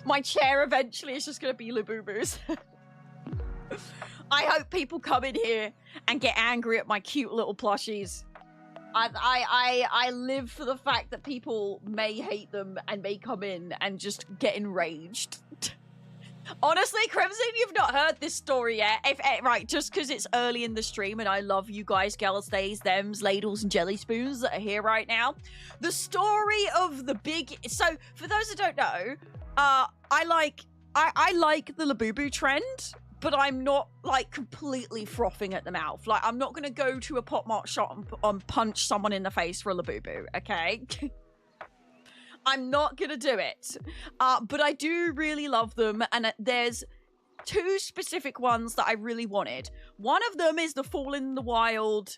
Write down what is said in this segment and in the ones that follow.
My chair eventually is just going to be Labubu's. I hope people come in here and get angry at my cute little plushies. I live for the fact that people may hate them and may come in and just get enraged. Honestly, Crimson, you've not heard this story yet. Right, just because it's early in the stream and I love you guys, girls, theys, thems, ladles, and jelly spoons that are here right now. The story of the big... So, for those that don't know, I like the Labubu trend, but I'm not, like, completely frothing at the mouth. Like, I'm not going to go to a Pop Mart shop and punch someone in the face for a Labubu, okay? I'm not going to do it. But I do really love them, and there's two specific ones that I really wanted. One of them is the Fall in Wild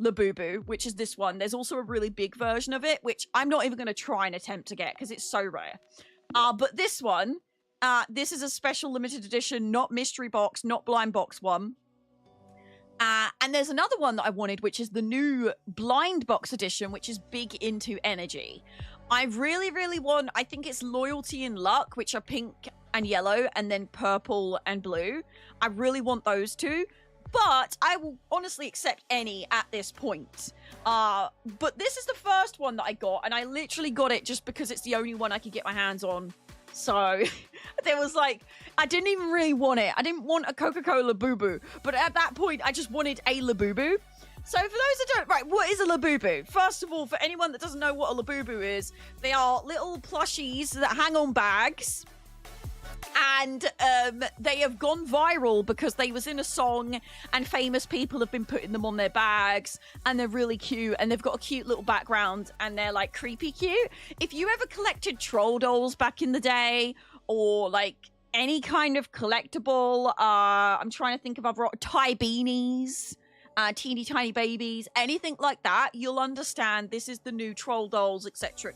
Labubu, which is this one. There's also a really big version of it, which I'm not even going to try and attempt to get because it's so rare. But this one... this is a special limited edition, not mystery box, not blind box one. And there's another one that I wanted, which is the new blind box edition, which is big into energy. I really, really want, I think it's Loyalty and Luck, which are pink and yellow, and then purple and blue. I really want those two, but I will honestly accept any at this point. But this is the first one that I got, and I literally got it just because it's the only one I could get my hands on. So there was like, I didn't even really want it. I didn't want a Coca-Cola Labubu, but at that point, I just wanted a Labubu. So for those that don't, right, what is a Labubu? First of all, for anyone that doesn't know what a Labubu is, they are little plushies that hang on bags. And they have gone viral because they was in a song and famous people have been putting them on their bags and they're really cute and they've got a cute little background and they're like creepy cute. If you ever collected troll dolls back in the day or like any kind of collectible, I'm trying to think of other tie beanies, teeny tiny babies, anything like that, you'll understand this is the new troll dolls, etc.,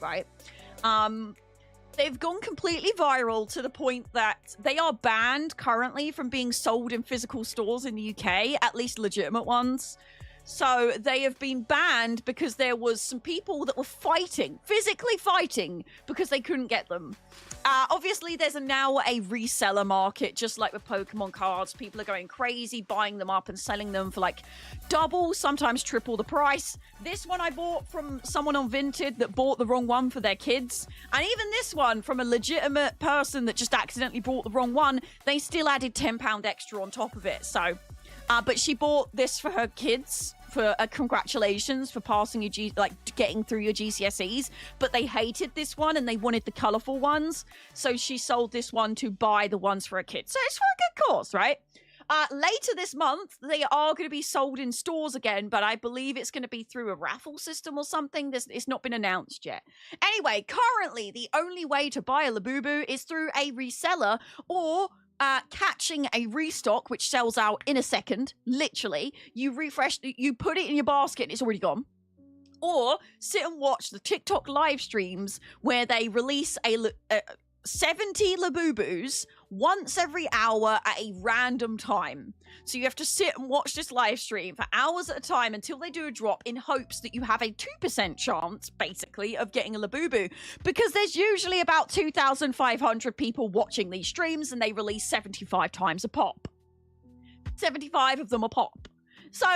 right? They've gone completely viral to the point that they are banned currently from being sold in physical stores in the UK, at least legitimate ones. So they have been banned because there was some people that were fighting, physically fighting, because they couldn't get them. Obviously, there's now a reseller market, just like with Pokemon cards. People are going crazy, buying them up and selling them for like double, sometimes triple the price. This one I bought from someone on Vinted that bought the wrong one for their kids. And even this one from a legitimate person that just accidentally bought the wrong one, they still added £10 extra on top of it. So, but she bought this for her kids. For congratulations for passing your getting through your GCSEs, but they hated this one and they wanted the colorful ones, so she sold this one to buy the ones for her kids. So it's for a good cause, right? Later this month, they are going to be sold in stores again, but I believe it's going to be through a raffle system or something. It's not been announced yet. Anyway, currently, the only way to buy a Labubu is through a reseller or catching a restock, which sells out in a second. Literally, you refresh, you put it in your basket and it's already gone. Or sit and watch the TikTok live streams where they release 70 Labubus once every hour at a random time. So you have to sit and watch this live stream for hours at a time until they do a drop in hopes that you have a 2% chance, basically, of getting a Labubu. Because there's usually about 2,500 people watching these streams and they release 75 times a pop. 75 of them a pop. So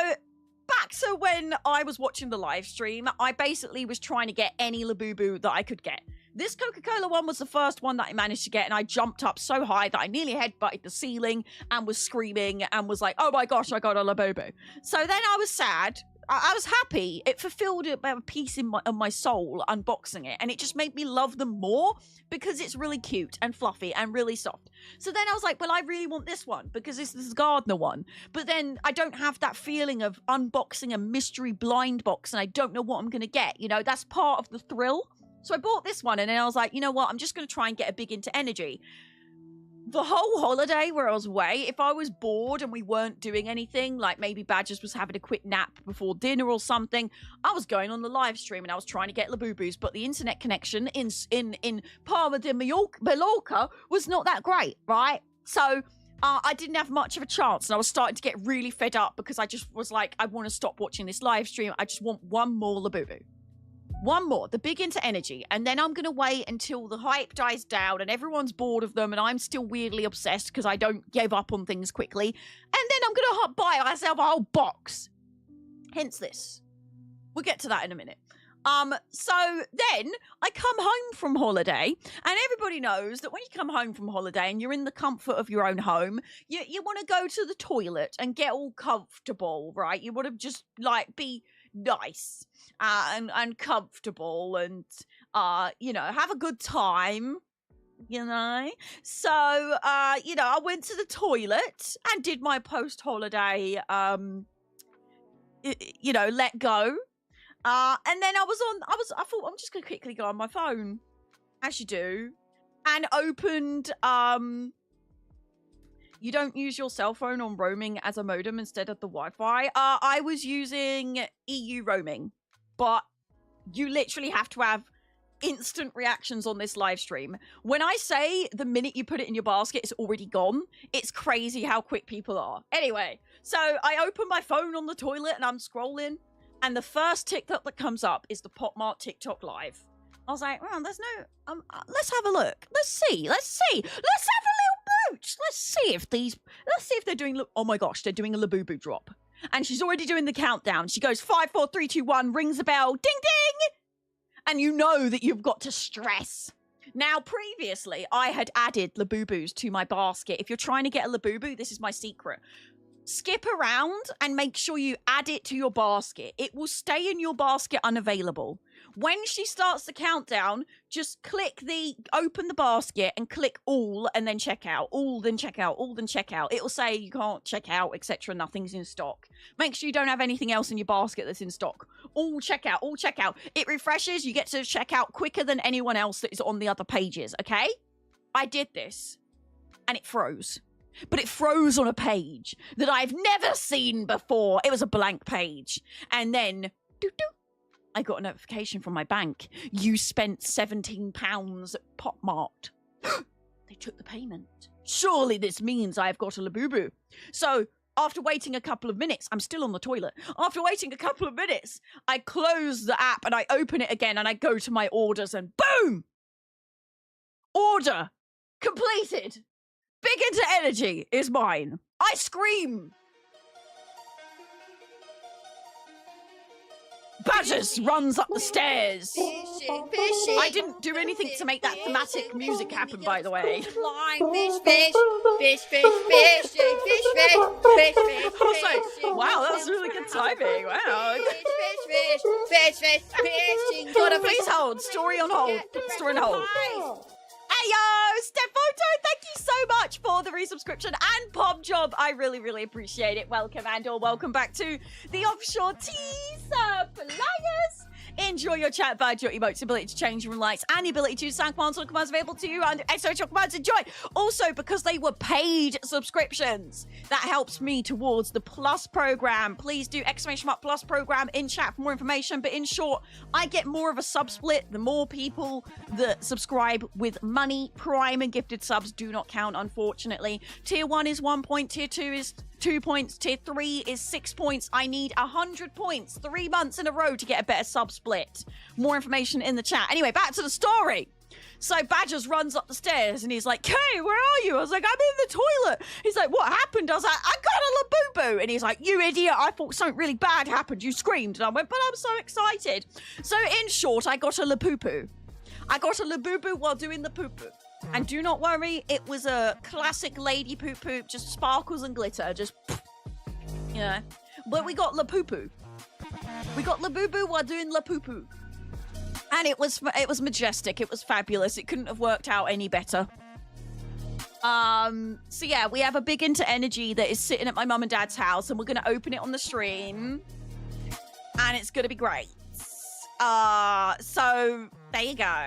back to when I was watching the live stream, I basically was trying to get any Labubu that I could get. This Coca-Cola one was the first one that I managed to get, and I jumped up so high that I nearly headbutted the ceiling and was screaming and was like, oh my gosh, I got a Labubu. So then I was sad. I was happy. It fulfilled a piece of my soul unboxing it, and it just made me love them more because it's really cute and fluffy and really soft. So then I was like, well, I really want this one because this is the Gardener one. But then I don't have that feeling of unboxing a mystery blind box and I don't know what I'm going to get. You know, that's part of the thrill. So I bought this one and then I was like, you know what? I'm just going to try and get a big into energy. The whole holiday where I was away, if I was bored and we weren't doing anything, like maybe Badgers was having a quick nap before dinner or something, I was going on the live stream and I was trying to get Labubus, but the internet connection in Palma de Mallorca was not that great, right? So I didn't have much of a chance and I was starting to get really fed up because I just was like, I want to stop watching this live stream. I just want one more Labubu. One more, the big into energy, and then I'm gonna wait until the hype dies down and everyone's bored of them and I'm still weirdly obsessed because I don't give up on things quickly, and then I'm gonna buy myself a whole box. Hence this. We'll get to that in a minute. So then I come home from holiday, and everybody knows that when you come home from holiday and you're in the comfort of your own home, you want to go to the toilet and get all comfortable, right? You want to just like be nice and comfortable and you know, have a good time, you know. So I went to the toilet and did my post-holiday let go. And then I thought I'm just gonna quickly go on my phone, as you do, and opened you don't use your cell phone on roaming as a modem instead of the Wi-Fi. I was using EU roaming, but you literally have to have instant reactions on this live stream. When I say the minute you put it in your basket, it's already gone. It's crazy how quick people are. Anyway, so I open my phone on the toilet and I'm scrolling, and the first TikTok that comes up is the PopMart TikTok live. I was like, oh, there's no, let's have a look. Let's see. Let's have a little mooch. Let's see if they're doing, oh my gosh, they're doing a Labubu drop. And she's already doing the countdown. She goes 5, 4, 3, 2, 1, rings a bell, ding, ding. And you know that you've got to stress. Now, previously, I had added Labubus to my basket. If you're trying to get a Labubu, this is my secret. Skip around and make sure you add it to your basket. It will stay in your basket unavailable. When she starts the countdown, just open the basket and click all and then check out. All, then check out. All, then check out. It will say you can't check out, etc. Nothing's in stock. Make sure you don't have anything else in your basket that's in stock. All check out. All check out. It refreshes. You get to check out quicker than anyone else that is on the other pages, okay? I did this and it froze. But it froze on a page that I've never seen before. It was a blank page. And then, I got a notification from my bank. You spent £17 at PopMart. They took the payment. Surely this means I've got a Labubu. So, after waiting a couple of minutes, I'm still on the toilet. After waiting a couple of minutes, I close the app and I open it again and I go to my orders and boom! Order completed. Big into energy is mine. I scream. Badgers runs up the stairs. I didn't do anything to make that thematic music happen, by the way. Flying fish. Also, wow, that was really good timing. Wow. Fish. Please hold. Story on hold. Story on hold. Heyo, Stefoto, thank you so much for the resubscription and Pom Job. I really, really appreciate it. Welcome welcome back to the Offshore Tea Suppliers. Enjoy your chat badge, your emotes, ability to change room lights, and the ability to use sound commands or commands available to you under SOH commands. Enjoy. Also, because they were paid subscriptions, that helps me towards the Plus program. Please do !Plus program in chat for more information. But in short, I get more of a sub split the more people that subscribe with money. Prime and gifted subs do not count, unfortunately. Tier 1 is 1 point, Tier 2 is 2 points, Tier 3 is 6 points. I need 100 points 3 months in a row to get a better sub split. More information in the chat. Anyway, back to the story. So Badgers runs up the stairs and he's like, "Kay, where are you?" I was like, "I'm in the toilet." He's like, "What happened?" I was like, "I got a Labubu." And he's like, "You idiot, I thought something really bad happened. You screamed." And I went, "But I'm so excited." So in short, I got a Labubu. I got a Labubu while doing the poo-poo. And do not worry, it was a classic lady poop-poop, just sparkles and glitter, just, you know. But we got Labubu. We got Labubu while doing Labubu. And it was majestic, it was fabulous. It couldn't have worked out any better. So yeah, we have a big into energy that is sitting at my mum and dad's house, and we're going to open it on the stream. And it's going to be great. So there you go.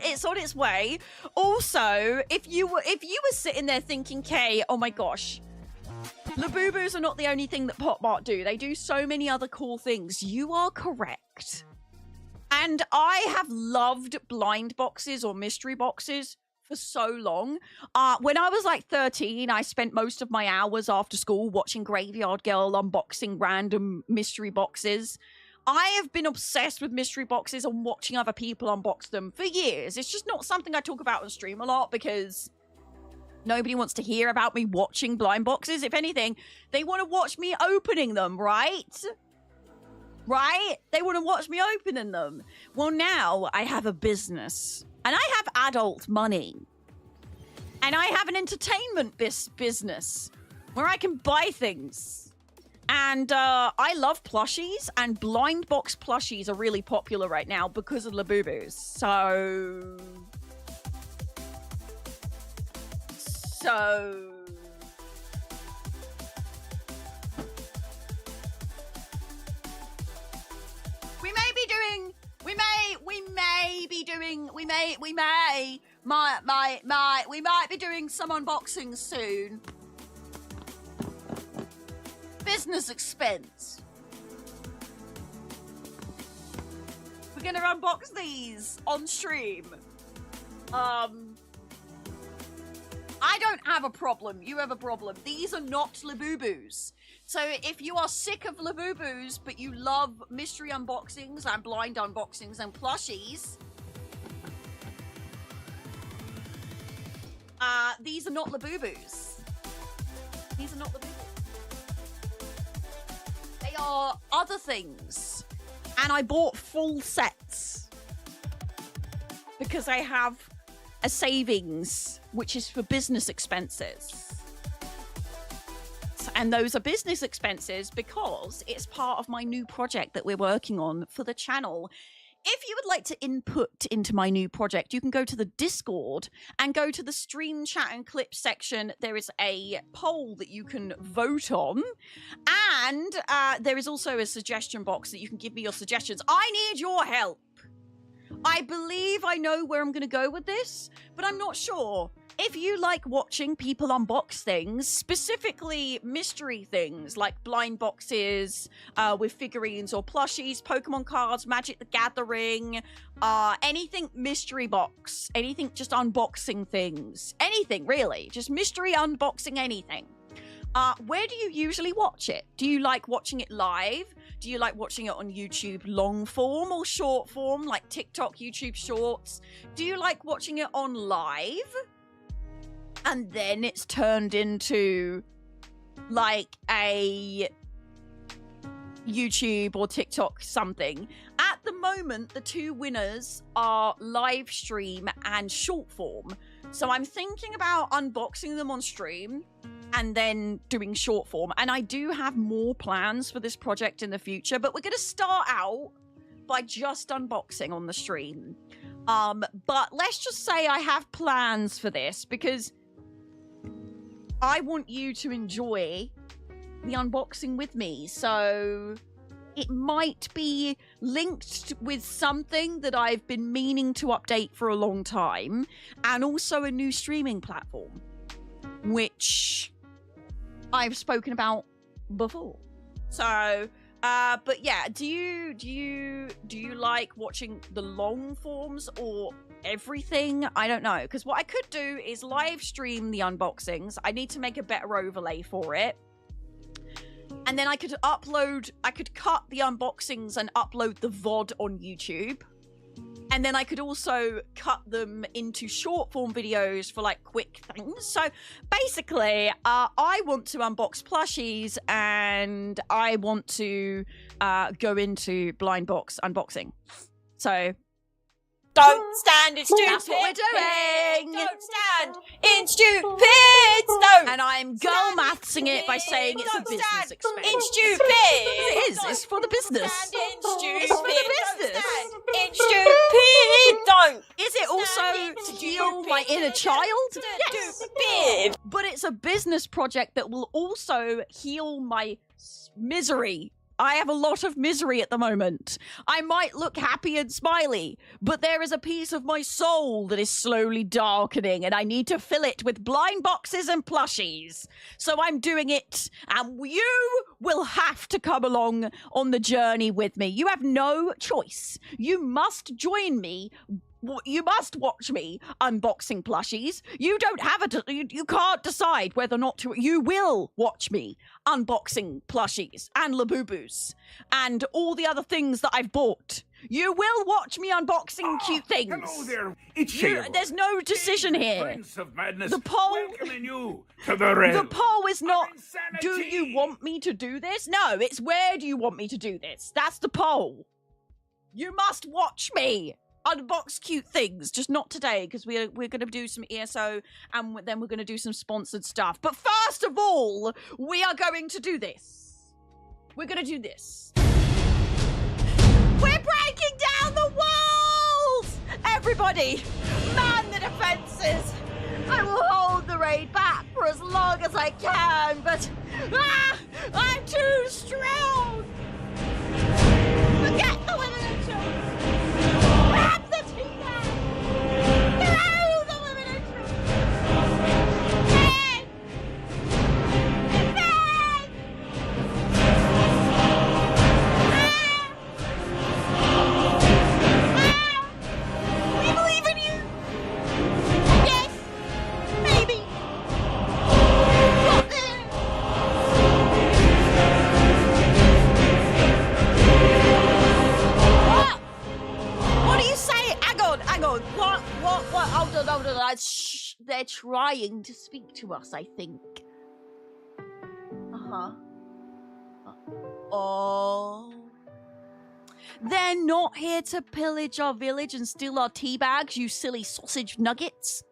It's on its way. Also, if you were sitting there thinking, "Kay, oh my gosh, Labubus are not the only thing that PopMart do. They do so many other cool things." You are correct. And I have loved blind boxes or mystery boxes for so long. When I was like 13, I spent most of my hours after school watching Graveyard Girl unboxing random mystery boxes. I have been obsessed with mystery boxes and watching other people unbox them for years. It's just not something I talk about on stream a lot because nobody wants to hear about me watching blind boxes. If anything, they want to watch me opening them, right? Right? They want to watch me opening them. Well, now I have a business and I have adult money and I have an entertainment business where I can buy things. And I love plushies, and blind box plushies are really popular right now because of Labubu's. So we may be doing some unboxings soon. Business expense. We're gonna unbox these on stream. I don't have a problem. You have a problem. These are not Labubus. So if you are sick of Labubus, but you love mystery unboxings and blind unboxings and plushies, these are not Labubus. These are not Labubus. They are other things. And I bought full sets because I have a savings, which is for business expenses. And those are business expenses because it's part of my new project that we're working on for the channel. If you would like to input into my new project, you can go to the Discord and go to the stream chat and clips section. There is a poll that you can vote on. And there is also a suggestion box that you can give me your suggestions. I need your help. I believe I know where I'm going to go with this, but I'm not sure. If you like watching people unbox things, specifically mystery things like blind boxes with figurines or plushies, Pokemon cards, Magic the Gathering, anything mystery box, anything just unboxing things, anything really, just mystery unboxing anything. Where do you usually watch it? Do you like watching it live? Do you like watching it on YouTube long form or short form like TikTok, YouTube Shorts? Do you like watching it on live? And then it's turned into like a YouTube or TikTok something. At the moment, the two winners are live stream and short form. So I'm thinking about unboxing them on stream and then doing short form. And I do have more plans for this project in the future, but we're going to start out by just unboxing on the stream. But let's just say I have plans for this because I want you to enjoy the unboxing with me. So it might be linked with something that I've been meaning to update for a long time, and also a new streaming platform, which I've spoken about before. So, but yeah, do you like watching the long forms or everything? I don't know, because what I could do is live stream the unboxings. I need to make a better overlay for it. And then I could cut the unboxings and upload the VOD on YouTube. And then I could also cut them into short form videos for like quick things. So basically, I want to unbox plushies and I want to go into blind box unboxing. So Don't stand in stupid. that's what we're doing. Don't stand in stupid. Don't. And I'm girl mathsing it by saying it's a business expense. In stupid. It is. It's for the business. Stand in stupid. It's for the business. Don't stand in stupid. Don't. Is it also to heal my inner child? Yes. Stupid. But it's a business project that will also heal my misery. I have a lot of misery at the moment. I might look happy and smiley, but there is a piece of my soul that is slowly darkening, and I need to fill it with blind boxes and plushies. So I'm doing it, and you will have to come along on the journey with me. You have no choice. You must join me You must watch me unboxing plushies. You don't have you can't decide whether or not to. You will watch me unboxing plushies and Labubu's and all the other things that I've bought. You will watch me unboxing cute things. Hello there. It's Shayla. There's no decision here. Prince of Madness. The poll. Welcoming you to the realm. The poll is not, of insanity. do you want me to do this? No, it's where do you want me to do this? That's the poll. You must watch me unbox cute things, just not today, because we're going to do some ESO, and then we're going to do some sponsored stuff. But first of all, we are going to do this. We're going to do this. We're breaking down the walls! Everybody, man the defenses. I will hold the raid back for as long as I can, but I'm too strong. Forget the women and children. Grab the tea bag. Throw the women and children. Defend. Defend. We believe in you. Yes. Maybe. What then? What are you saying? Hang on. What? Hold on. Shh. They're trying to speak to us, I think. Uh-huh. Oh. They're not here to pillage our village and steal our tea bags, you silly sausage nuggets.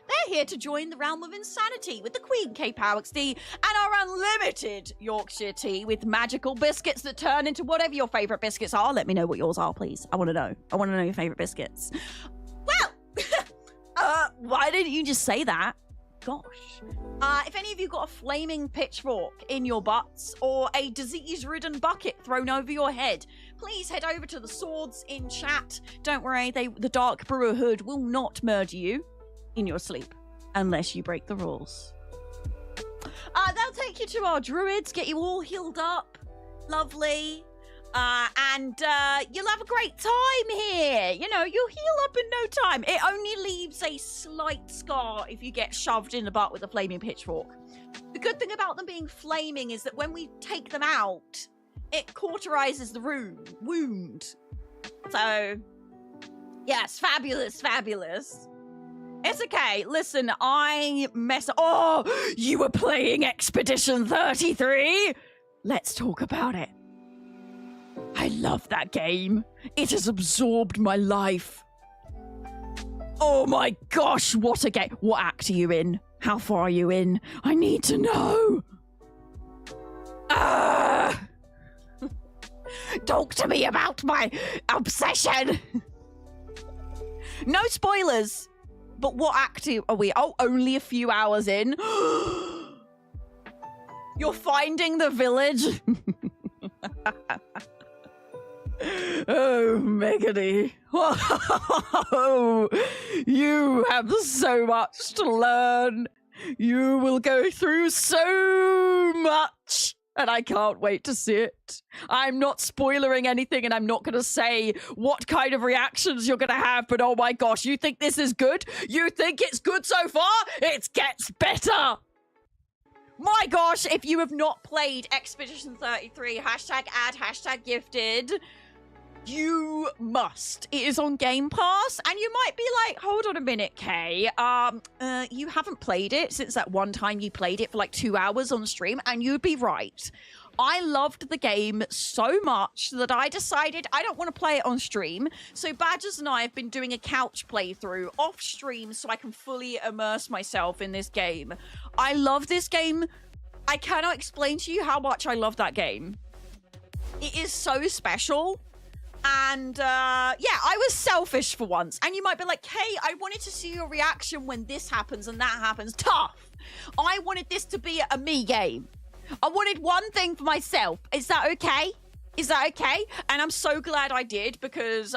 They're here to join the realm of insanity with the Queen kayPOWXD and our unlimited Yorkshire tea with magical biscuits that turn into whatever your favourite biscuits are. Let me know what yours are, please. I want to know. I want to know your favourite biscuits. Well, why didn't you just say that? Gosh. If any of you got a flaming pitchfork in your butts or a disease-ridden bucket thrown over your head, please head over to the swords in chat. Don't worry, the Dark Brotherhood will not murder you in your sleep unless you break the rules. They'll take you to our druids, get you all healed up. Lovely. And you'll have a great time here. You know, you'll heal up in no time. It only leaves a slight scar if you get shoved in the butt with a flaming pitchfork. The good thing about them being flaming is that when we take them out, it cauterizes the wound. So, yes, fabulous. It's okay. Listen, Oh, you were playing Expedition 33? Let's talk about it. I love that game. It has absorbed my life. Oh my gosh, what a game. What act are you in? How far are you in? I need to know. Talk to me about my obsession. No spoilers. But what act are we? Oh, only a few hours in. You're finding the village. Oh, Megany. Oh, you have so much to learn. You will go through so much. And I can't wait to see it. I'm not spoilering anything, and I'm not going to say what kind of reactions you're going to have, but oh my gosh, you think this is good? You think it's good so far? It gets better! My gosh, if you have not played Expedition 33, #ad, #gifted, you must. It is on Game Pass, and you might be like, hold on a minute, Kay. You haven't played it since that one time you played it for like 2 hours on stream, and you'd be right. I loved the game so much that I decided I don't want to play it on stream, so Badgers and I have been doing a couch playthrough off stream so I can fully immerse myself in this game. I love this game. I cannot explain to you how much I love that game. It is so special. And, yeah, I was selfish for once. And you might be like, hey, I wanted to see your reaction when this happens and that happens. Tough. I wanted this to be a me game. I wanted one thing for myself. Is that okay? Is that okay? And I'm so glad I did because,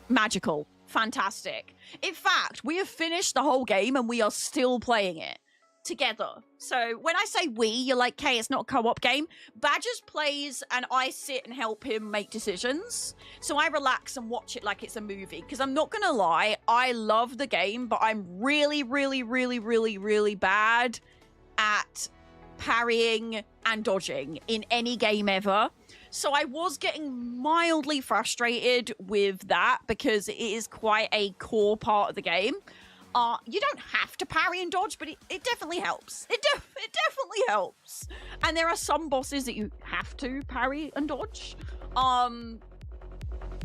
magical. Fantastic. In fact, we have finished the whole game and we are still playing it. together. So when I say we, you're like, Kay, it's not a co-op game. Badgers plays and I sit and help him make decisions. So I relax and watch it like it's a movie. Because I'm not going to lie, I love the game, but I'm really, really, really, really, really bad at parrying and dodging in any game ever. So I was getting mildly frustrated with that because it is quite a core part of the game. You don't have to parry and dodge, but it definitely helps. It definitely helps. And there are some bosses that you have to parry and dodge.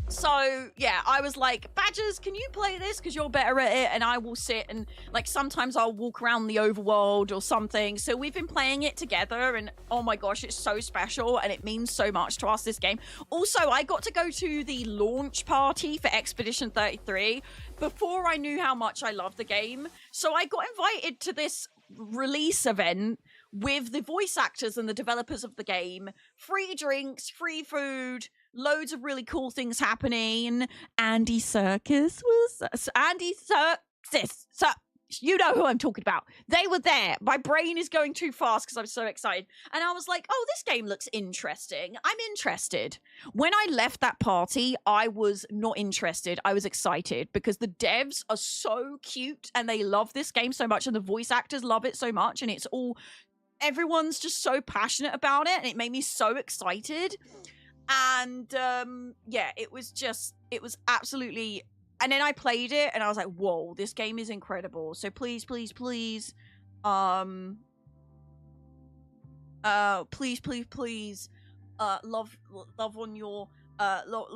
So, yeah, I was like, Badgers, can you play this? Because you're better at it. And I will sit and, like, sometimes I'll walk around the overworld or something. So we've been playing it together. And, oh my gosh, it's so special. And it means so much to us, this game. Also, I got to go to the launch party for Expedition 33 before I knew how much I loved the game. So I got invited to this release event with the voice actors and the developers of the game. Free drinks, free food, loads of really cool things happening. Andy Serkis was... Andy Serkis. You know who I'm talking about. They were there. My brain is going too fast because I'm so excited. And I was like, oh, this game looks interesting. I'm interested. When I left that party, I was not interested. I was excited because the devs are so cute and they love this game so much and the voice actors love it so much. And it's all... Everyone's just so passionate about it and it made me so excited. And yeah, it was absolutely... And then I played it and I was like, whoa, this game is incredible. So please, please, please, please, love on your,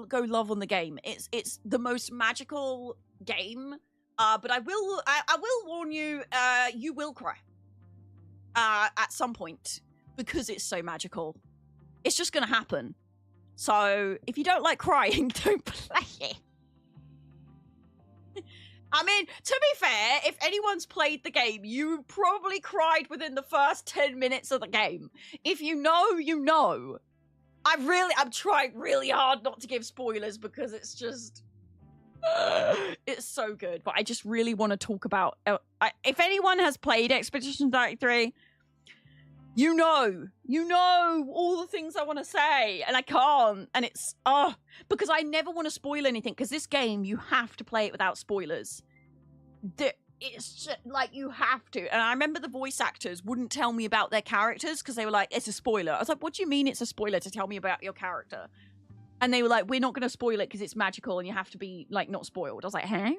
go love on the game. It's the most magical game. But I will warn you, you will cry. At some point because it's so magical. It's just gonna happen. So if you don't like crying, don't play it. I mean, to be fair, if anyone's played the game, you probably cried within the first 10 minutes of the game. If you know, you know. I'm trying really hard not to give spoilers because it's just... it's so good. But I just really want to talk about... if anyone has played Expedition 33, you know all the things I want to say, and I can't. And it's, because I never want to spoil anything, because this game, you have to play it without spoilers. It's just, like, you have to. And I remember the voice actors wouldn't tell me about their characters, because they were like, it's a spoiler. I was like, what do you mean it's a spoiler to tell me about your character? And they were like, we're not going to spoil it because it's magical, and you have to be, like, not spoiled. I was like, huh?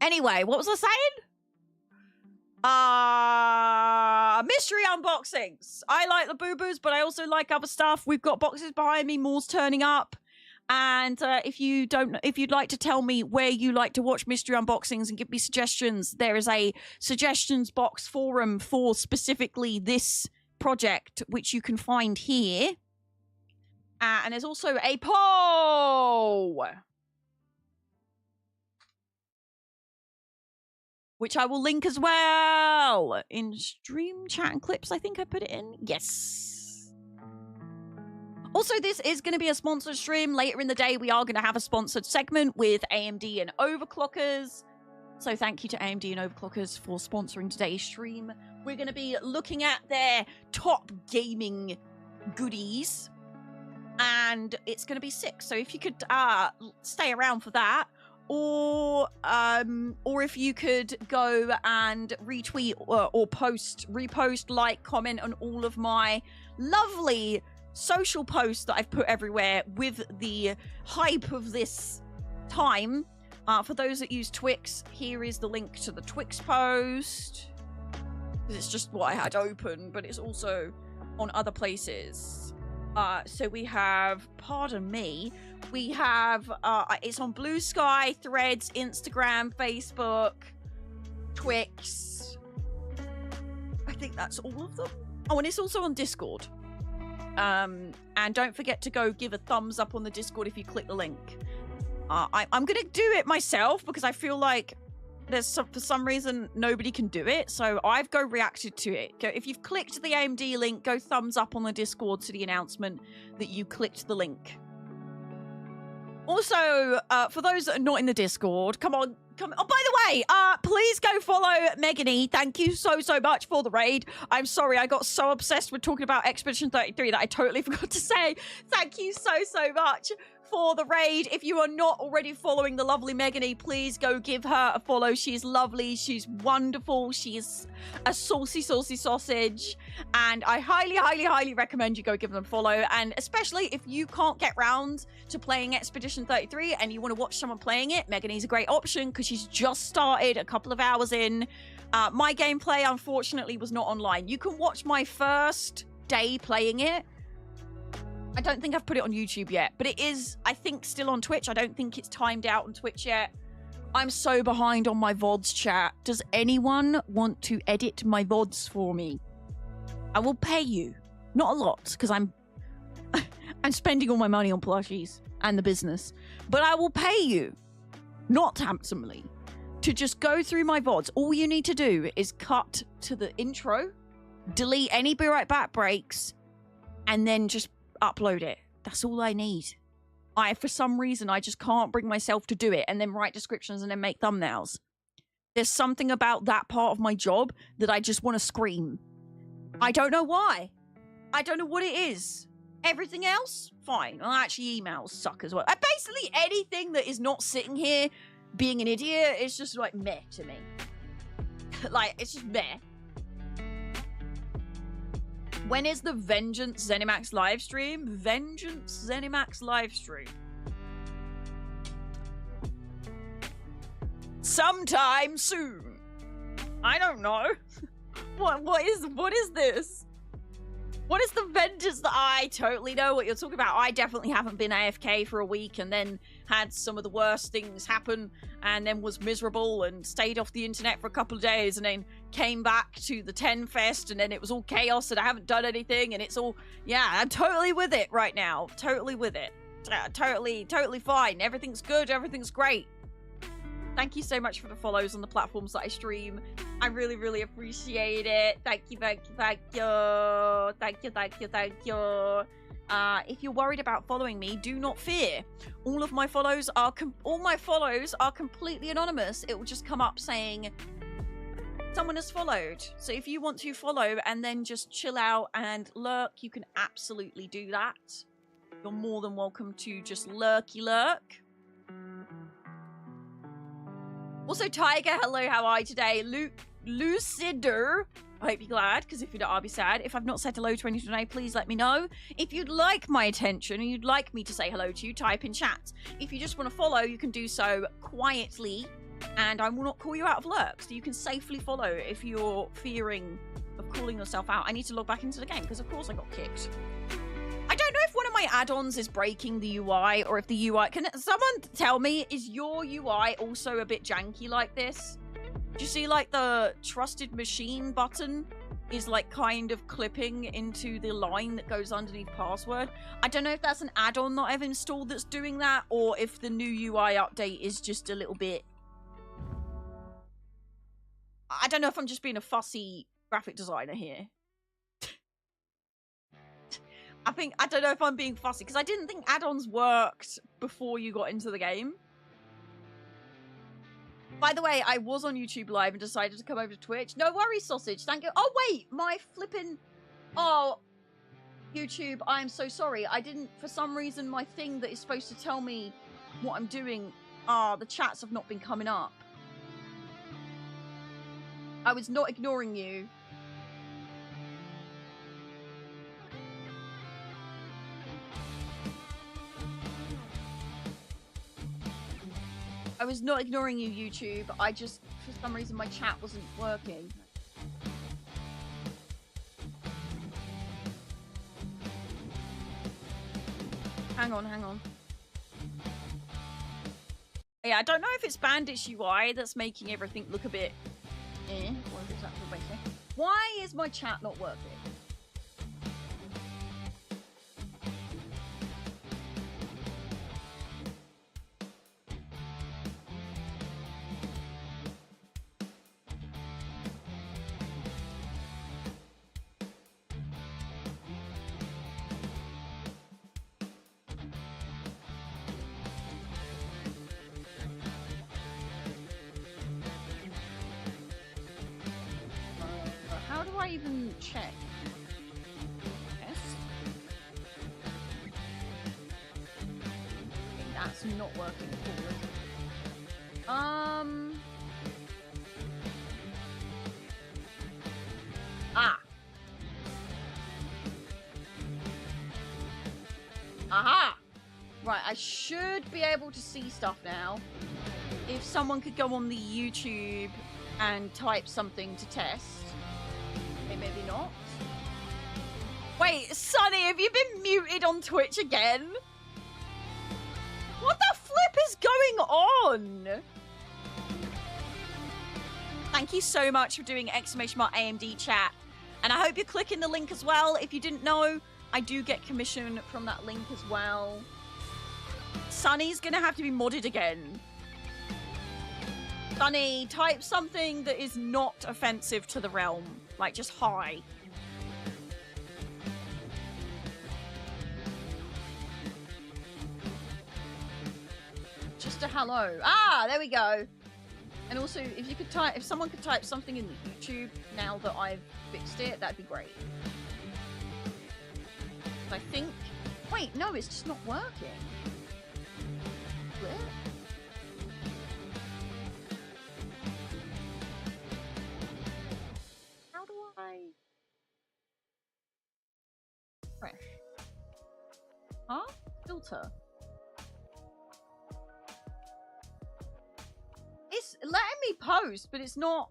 Anyway, what was I saying? Mystery unboxings. I like the boo-boos, but I also like other stuff. We've got boxes behind me, more's turning up. And if you'd like to tell me where you like to watch mystery unboxings and give me suggestions, there is a suggestions box forum for specifically this project, which you can find here. And there's also a poll, which I will link as well in stream chat and clips. I think I put it in. Yes. Also, this is going to be a sponsored stream. Later in the day, we are going to have a sponsored segment with AMD and Overclockers. So thank you to AMD and Overclockers for sponsoring today's stream. We're going to be looking at their top gaming goodies. And it's going to be sick. So if you could stay around for that. Or if you could go and retweet or repost, like, comment on all of my lovely social posts that I've put everywhere with the hype of this time. For those that use Twix, here is the link to the Twix post. It's just what I had open, but it's also on other places. So we have, pardon me, we have, it's on Blue Sky, Threads, Instagram, Facebook, Twix. I think that's all of them. Oh, and it's also on Discord. And don't forget to go give a thumbs up on the Discord if you click the link. I'm going to do it myself because I feel like for some reason nobody can do it. So I've reacted to it. If you've clicked the AMD link, go thumbs up on the Discord to the announcement that you clicked the link. Also, for those that are not in the Discord, come on, Oh, by the way, please go follow Megany. Thank you so much for the raid. I'm sorry, I got so obsessed with talking about Expedition 33 that I totally forgot to say thank you so much for the raid. If you are not already following the lovely Megany, please go give her a follow. She's lovely. She's wonderful. She's a saucy sausage. And I highly recommend you go give them a follow. And especially if you can't get round to playing Expedition 33 and you want to watch someone playing it, Megany's a great option because she's just started a couple of hours in. My gameplay, unfortunately, was not online. You can watch my first day playing it. I don't think I've put it on YouTube yet, but it is, I think, still on Twitch. I don't think it's timed out on Twitch yet. I'm so behind on my VODs, chat. Does anyone want to edit my VODs for me? I will pay you. Not a lot, because I'm spending all my money on plushies and the business. But I will pay you, not handsomely, to just go through my VODs. All you need to do is cut to the intro, delete any Be Right Back breaks, and then just upload it. That's all I need. For some reason, I just can't bring myself to do it and then write descriptions and then make thumbnails. There's something about that part of my job that I just want to scream. I don't know why. I don't know what it is. Everything else, fine. Well, actually, emails suck as well. Basically, anything that is not sitting here being an idiot is just like meh to me. Like, it's just meh. When is the Vengeance Zenimax livestream? Vengeance Zenimax livestream. Sometime soon. I don't know. What is this? What is the Vengeance that I totally know what you're talking about? I definitely haven't been AFK for a week and then had some of the worst things happen and then was miserable and stayed off the internet for a couple of days and then came back to the 10 Fest and then it was all chaos and I haven't done anything and it's all, yeah, I'm totally with it right now. Totally with it. Totally fine. Everything's good. Everything's great. Thank you so much for the follows on the platforms that I stream. I really appreciate it. Thank you. If you're worried about following me, do not fear. All my follows are completely anonymous. It will just come up saying someone has followed. So if you want to follow and then just chill out and lurk, you can absolutely do that. You're more than welcome to just lurk. Also, Tiger, hello, how are you today? Lucider, I hope you're glad, because if you're not, I'll be sad. If I've not said hello to anyone today, please let me know. If you'd like my attention and you'd like me to say hello to you, type in chat. If you just want to follow, you can do so quietly, and I will not call you out of lurk, so you can safely follow if you're fearing of calling yourself out. I need to log back into the game, because of course I got kicked. I don't know if one of my add-ons is breaking the UI or if the UI... Can someone tell me, is your UI also a bit janky like this? Do you see, like, the trusted machine button is, like, kind of clipping into the line that goes underneath password? I don't know if that's an add-on that I've installed that's doing that or if the new UI update is just a little bit... I don't know if I'm just being a fussy graphic designer here. I don't know if I'm being fussy, because I didn't think add-ons worked before you got into the game. By the way, I was on YouTube Live and decided to come over to Twitch. No worries, Sausage. Thank you. Oh, wait. My flipping... Oh, YouTube, I'm so sorry. I didn't... For some reason, my thing that is supposed to tell me what I'm doing... the chats have not been coming up. I was not ignoring you. I was not ignoring you, YouTube. I just, for some reason, my chat wasn't working. Hang on. Yeah, I don't know if it's Bandit's UI that's making everything look a bit or if it's actually basic. Why is my chat not working? even check? Yes. Okay, that's not working forward. Ah. Aha! Right, I should be able to see stuff now. If someone could go on the YouTube and type something to test. Okay, maybe not. Wait, Sonny, have you been muted on Twitch again? What the flip is going on? Thank you so much for doing !AMD chat. And I hope you're clicking the link as well. If you didn't know, I do get commission from that link as well. Sonny's gonna have to be modded again. Sonny, type something that is not offensive to the realm. Like, just hi. Just a hello. Ah, there we go. And also, if you could type, if someone could type something in the YouTube now that I've fixed it, that'd be great. I think. Wait, no, it's just not working. Flip? How do I? Fresh. Huh? Filter. It's letting me post, but it's not,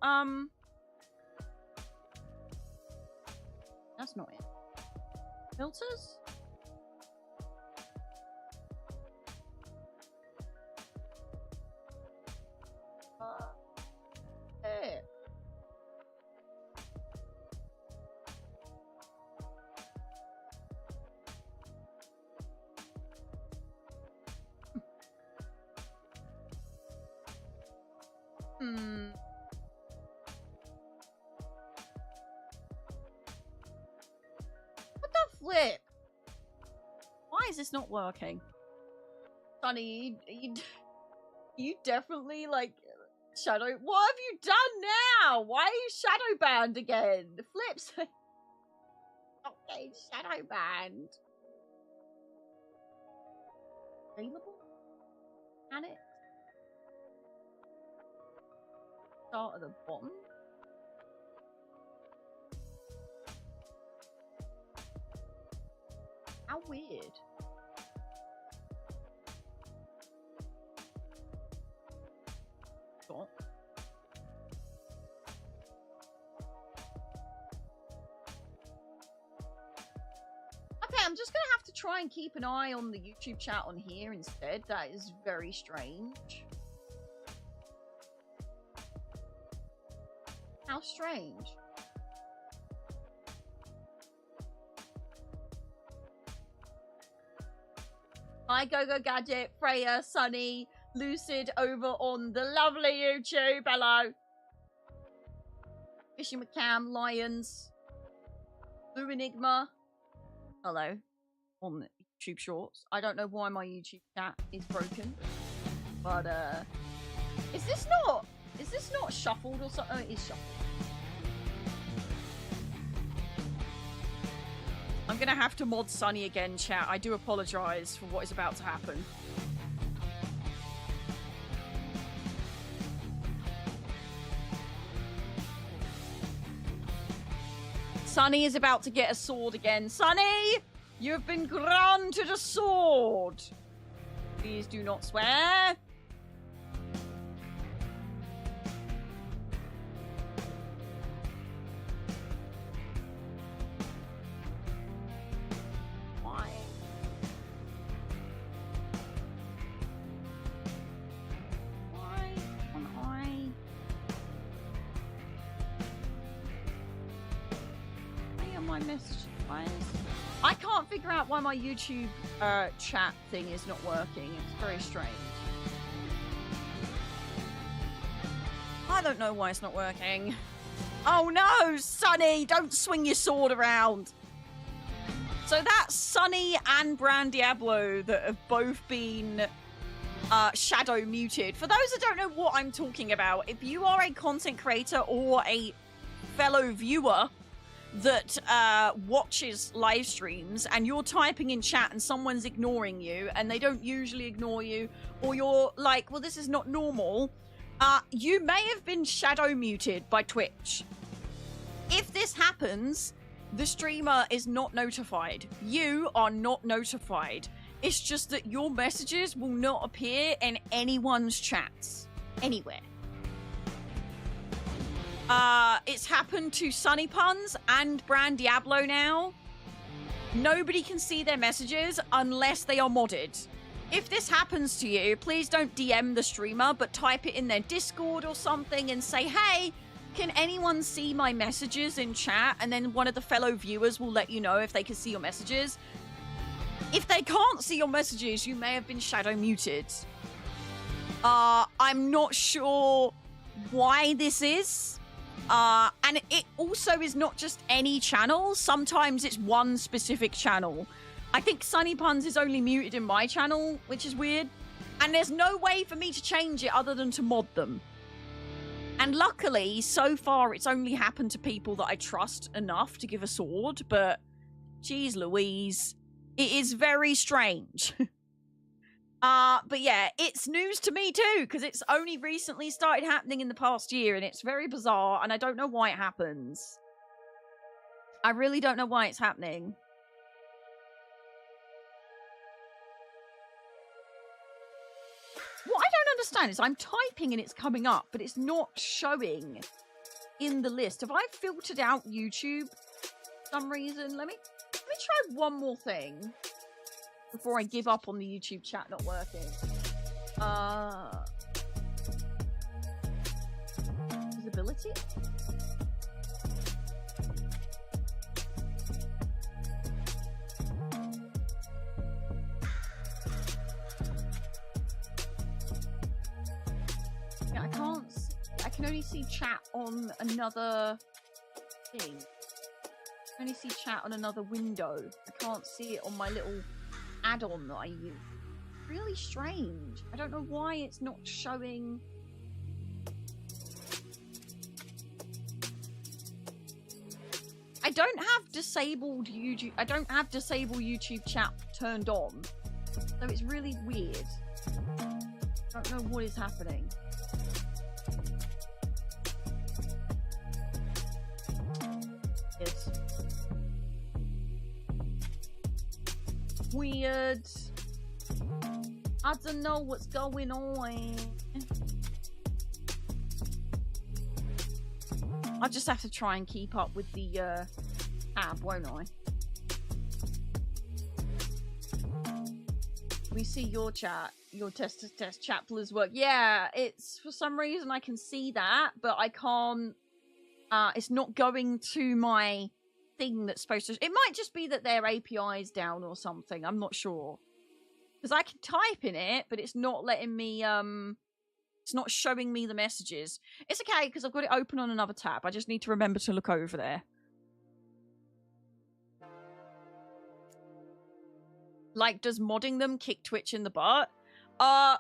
that's not it. Filters? There. What the flip? Why is this not working? Sonny, you definitely, like, shadow... What have you done now? Why are you shadow banned again? The flips... Okay, shadow banned. Available? Can it? Start at the bottom? How weird. What? Okay, I'm just gonna have to try and keep an eye on the YouTube chat on here instead. That is very strange. How strange. Hi, Go Gadget, Freya, Sunny, Lucid over on the lovely YouTube. Hello. Fishing with Cam, Lions, Blue Enigma. Hello. On YouTube Shorts. I don't know why my YouTube chat is broken. But, is this not shuffled or something? Oh, it is shuffled. I'm gonna have to mod Sunny again, chat. I do apologize for what is about to happen. Sunny is about to get a sword again. Sunny! You have been granted a sword! Please do not swear. Why? Why am I? Why are my messages? I can't figure out why my YouTube chat thing is not working. It's very strange. I don't know why it's not working. Oh no, Sunny! Don't swing your sword around! So that's Sunny and Brand Diablo that have both been shadow muted. For those that don't know what I'm talking about, if you are a content creator or a fellow viewer that watches live streams and you're typing in chat and someone's ignoring you and they don't usually ignore you, or you're like, well, this is not normal, you may have been shadow muted by Twitch. If this happens, the streamer is not notified. You are not notified. It's just that your messages will not appear in anyone's chats anywhere. It's happened to Sunny Puns and Brand Diablo now. Nobody can see their messages unless they are modded. If this happens to you, please don't DM the streamer, but type it in their Discord or something and say, hey, can anyone see my messages in chat? And then one of the fellow viewers will let you know if they can see your messages. If they can't see your messages, you may have been shadow muted. I'm not sure why this is. And it also is not just any channel. Sometimes it's one specific channel. I think Sunny Puns is only muted in my channel, which is weird. And there's no way for me to change it other than to mod them. And luckily, so far, it's only happened to people that I trust enough to give a sword. But, geez Louise, it is very strange. But yeah, it's news to me too, because it's only recently started happening in the past year, and it's very bizarre, and I don't know why it happens. I really don't know why it's happening. What I don't understand is I'm typing and it's coming up, but it's not showing in the list. Have I filtered out YouTube for some reason? Let me try one more thing before I give up on the YouTube chat not working. Visibility? Yeah, I can't see, I can only see chat on another thing. I can only see chat on another window. I can't see it on my little add-on that I use. Really strange. I don't know why it's not showing. I don't have disabled YouTube. I don't have disabled YouTube chat turned on, so it's really weird. I don't know what is happening. Weird. I don't know what's going on. I'll just have to try and keep up with the tab, won't I? We see your chat, your test chapters work. Yeah, it's for some reason I can see that, but I can't. It's not going to my thing that's supposed to. It might just be that their API is down or something. I'm not sure, because I can type in it, but it's not letting me. It's not showing me the messages. It's okay because I've got it open on another tab. I just need to remember to look over there. Like, does modding them kick Twitch in the butt? Well,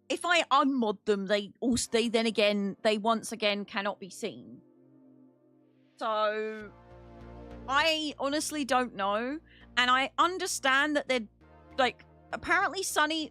if I unmod them, they once again cannot be seen. So I honestly don't know, and I understand that they're like, apparently Sunny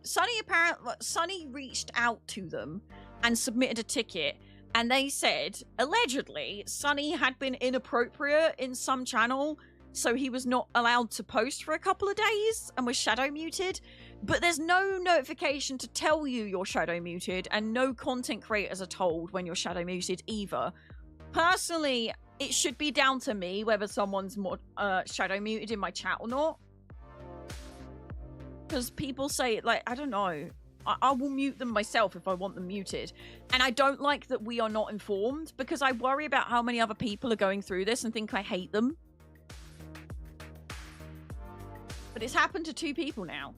reached out to them and submitted a ticket, and they said allegedly Sunny had been inappropriate in some channel, so he was not allowed to post for a couple of days and was shadow muted. But there's no notification to tell you you're shadow muted, and no content creators are told when you're shadow muted either. Personally, it should be down to me whether someone's shadow muted in my chat or not. Because people say, like, I don't know. I will mute them myself if I want them muted. And I don't like that we are not informed, because I worry about how many other people are going through this and think I hate them. But it's happened to 2 people now.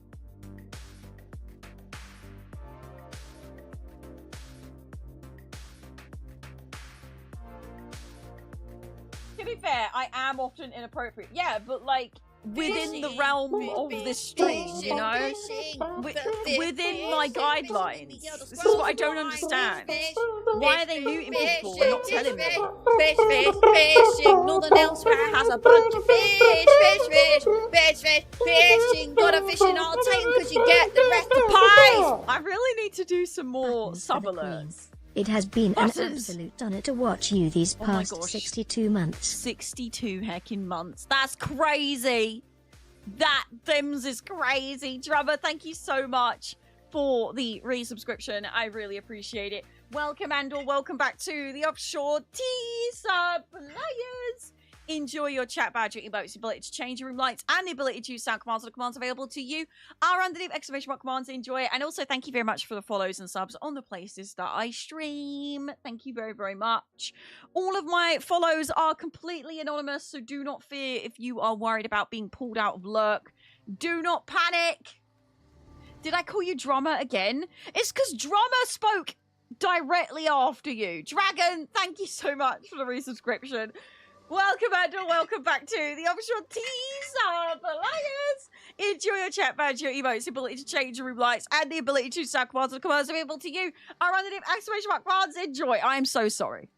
To be fair, I am often inappropriate. Yeah, but like, within the realm of this stream, you know? Within my guidelines. This is what I don't understand. Why are they muting people and not telling me? Fish, fish, fishing. Northern Elsewhere has a bunch of fish, fish, fish, fish, fish, fishing. Got a fish in our tank because you get the rest of pies. I really need to do some more sub alerts. It has been an absolute honor to watch you these past 62 months. 62 heckin' months. That's crazy. That Thims is crazy. Drummer, thank you so much for the resubscription. I really appreciate it. Welcome, Andor. Welcome back to the Offshore T-Sub players. Enjoy your chat badge, your emotes, the ability to change your room lights, and the ability to use sound commands. The commands available to you are underneath exclamation mark commands. Enjoy it. And also, thank you very much for the follows and subs on the places that I stream. Thank you very, very much. All of my follows are completely anonymous, so do not fear if you are worried about being pulled out of lurk. Do not panic. Did I call you Drummer again? It's because Drummer spoke directly after you. Dragon, thank you so much for the resubscription. Welcome, Andor. Welcome back to the Offshore T-Sub Alliance. Enjoy your chat badge, your emotes, the ability to change your room lights, and the ability to sound commands and commands available to you are underneath exclamation mark commands. Enjoy. I am so sorry.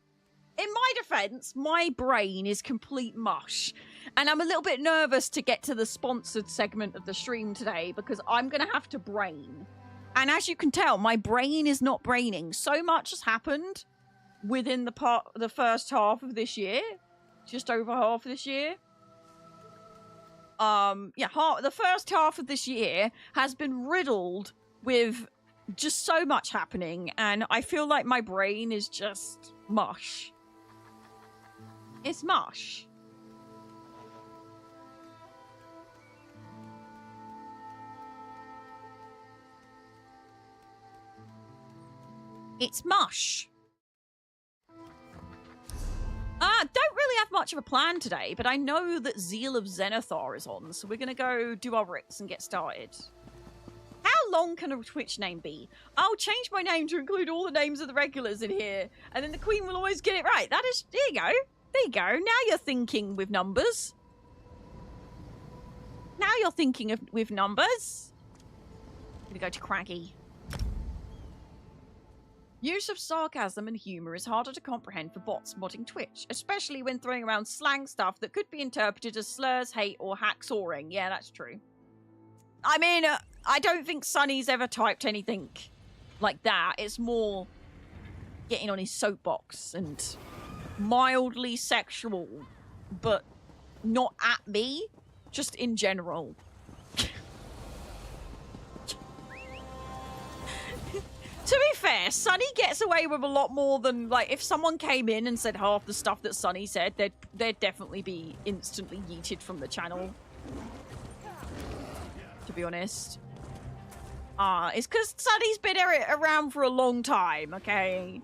In my defense, my brain is complete mush, and I'm a little bit nervous to get to the sponsored segment of the stream today because I'm going to have to brain. And as you can tell, my brain is not braining. So much has happened within the first half of this year. Just over half of this year. The first half of this year has been riddled with just so much happening, and I feel like my brain is just mush. It's mush. It's mush. Don't really have much of a plan today, but I know that Zeal of Zenithar is on, so we're going to go do our writs and get started. How long can a Twitch name be? I'll change my name to include all the names of the regulars in here, and then the Queen will always get it right. That is... There you go. There you go. Now you're thinking with numbers. Now you're thinking with numbers. I'm going to go to Craggy. Use of sarcasm and humour is harder to comprehend for bots modding Twitch, especially when throwing around slang stuff that could be interpreted as slurs, hate, or hack-sawing. Yeah, that's true. I mean, I don't think Sonny's ever typed anything like that. It's more getting on his soapbox and mildly sexual, but not at me, just in general. To be fair, Sonny gets away with a lot more than, like, if someone came in and said half the stuff that Sonny said, they'd definitely be instantly yeeted from the channel. To be honest. It's because Sonny's been around for a long time, okay?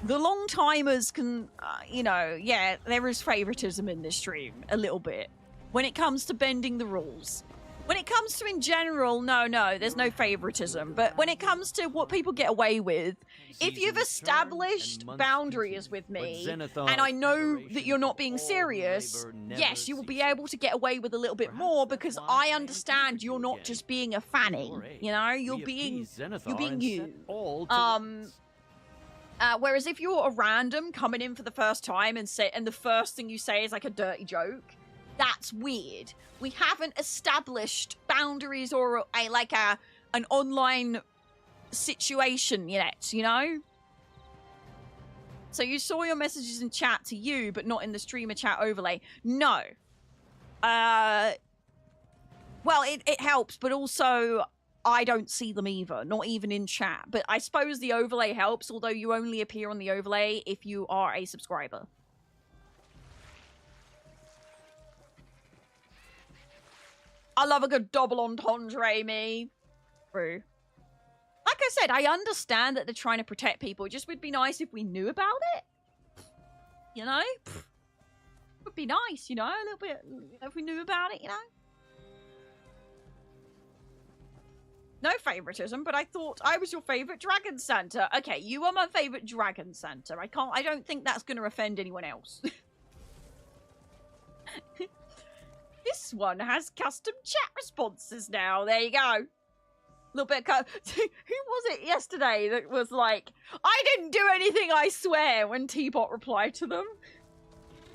The long-timers can, you know, yeah, there is favoritism in this stream, a little bit. When it comes to bending the rules. When it comes to in general, no, there's no favoritism. But when it comes to what people get away with, if you've established boundaries with me, and I know that you're not being serious, yes, you will be able to get away with a little bit more because I understand you're not just being a fanny, you know, you're being you. Whereas if you're a random coming in for the first time and the first thing you say is like a dirty joke, that's weird. We haven't established boundaries or an online situation yet, you know? So you saw your messages in chat to you, but not in the streamer chat overlay. No. Well, it helps, but also I don't see them either, not even in chat. But I suppose the overlay helps, although you only appear on the overlay if you are a subscriber. I love a good double entendre, me. True. Like I said, I understand that they're trying to protect people. It just would be nice if we knew about it. You know? Would be nice, you know? A little bit, if we knew about it, you know? No favoritism, but I thought I was your favorite Dragon Santa. Okay, you are my favorite Dragon Santa. I don't think that's going to offend anyone else. This one has custom chat responses now. There you go. Little bit of who was it yesterday that was like, I didn't do anything, I swear, when T-Bot replied to them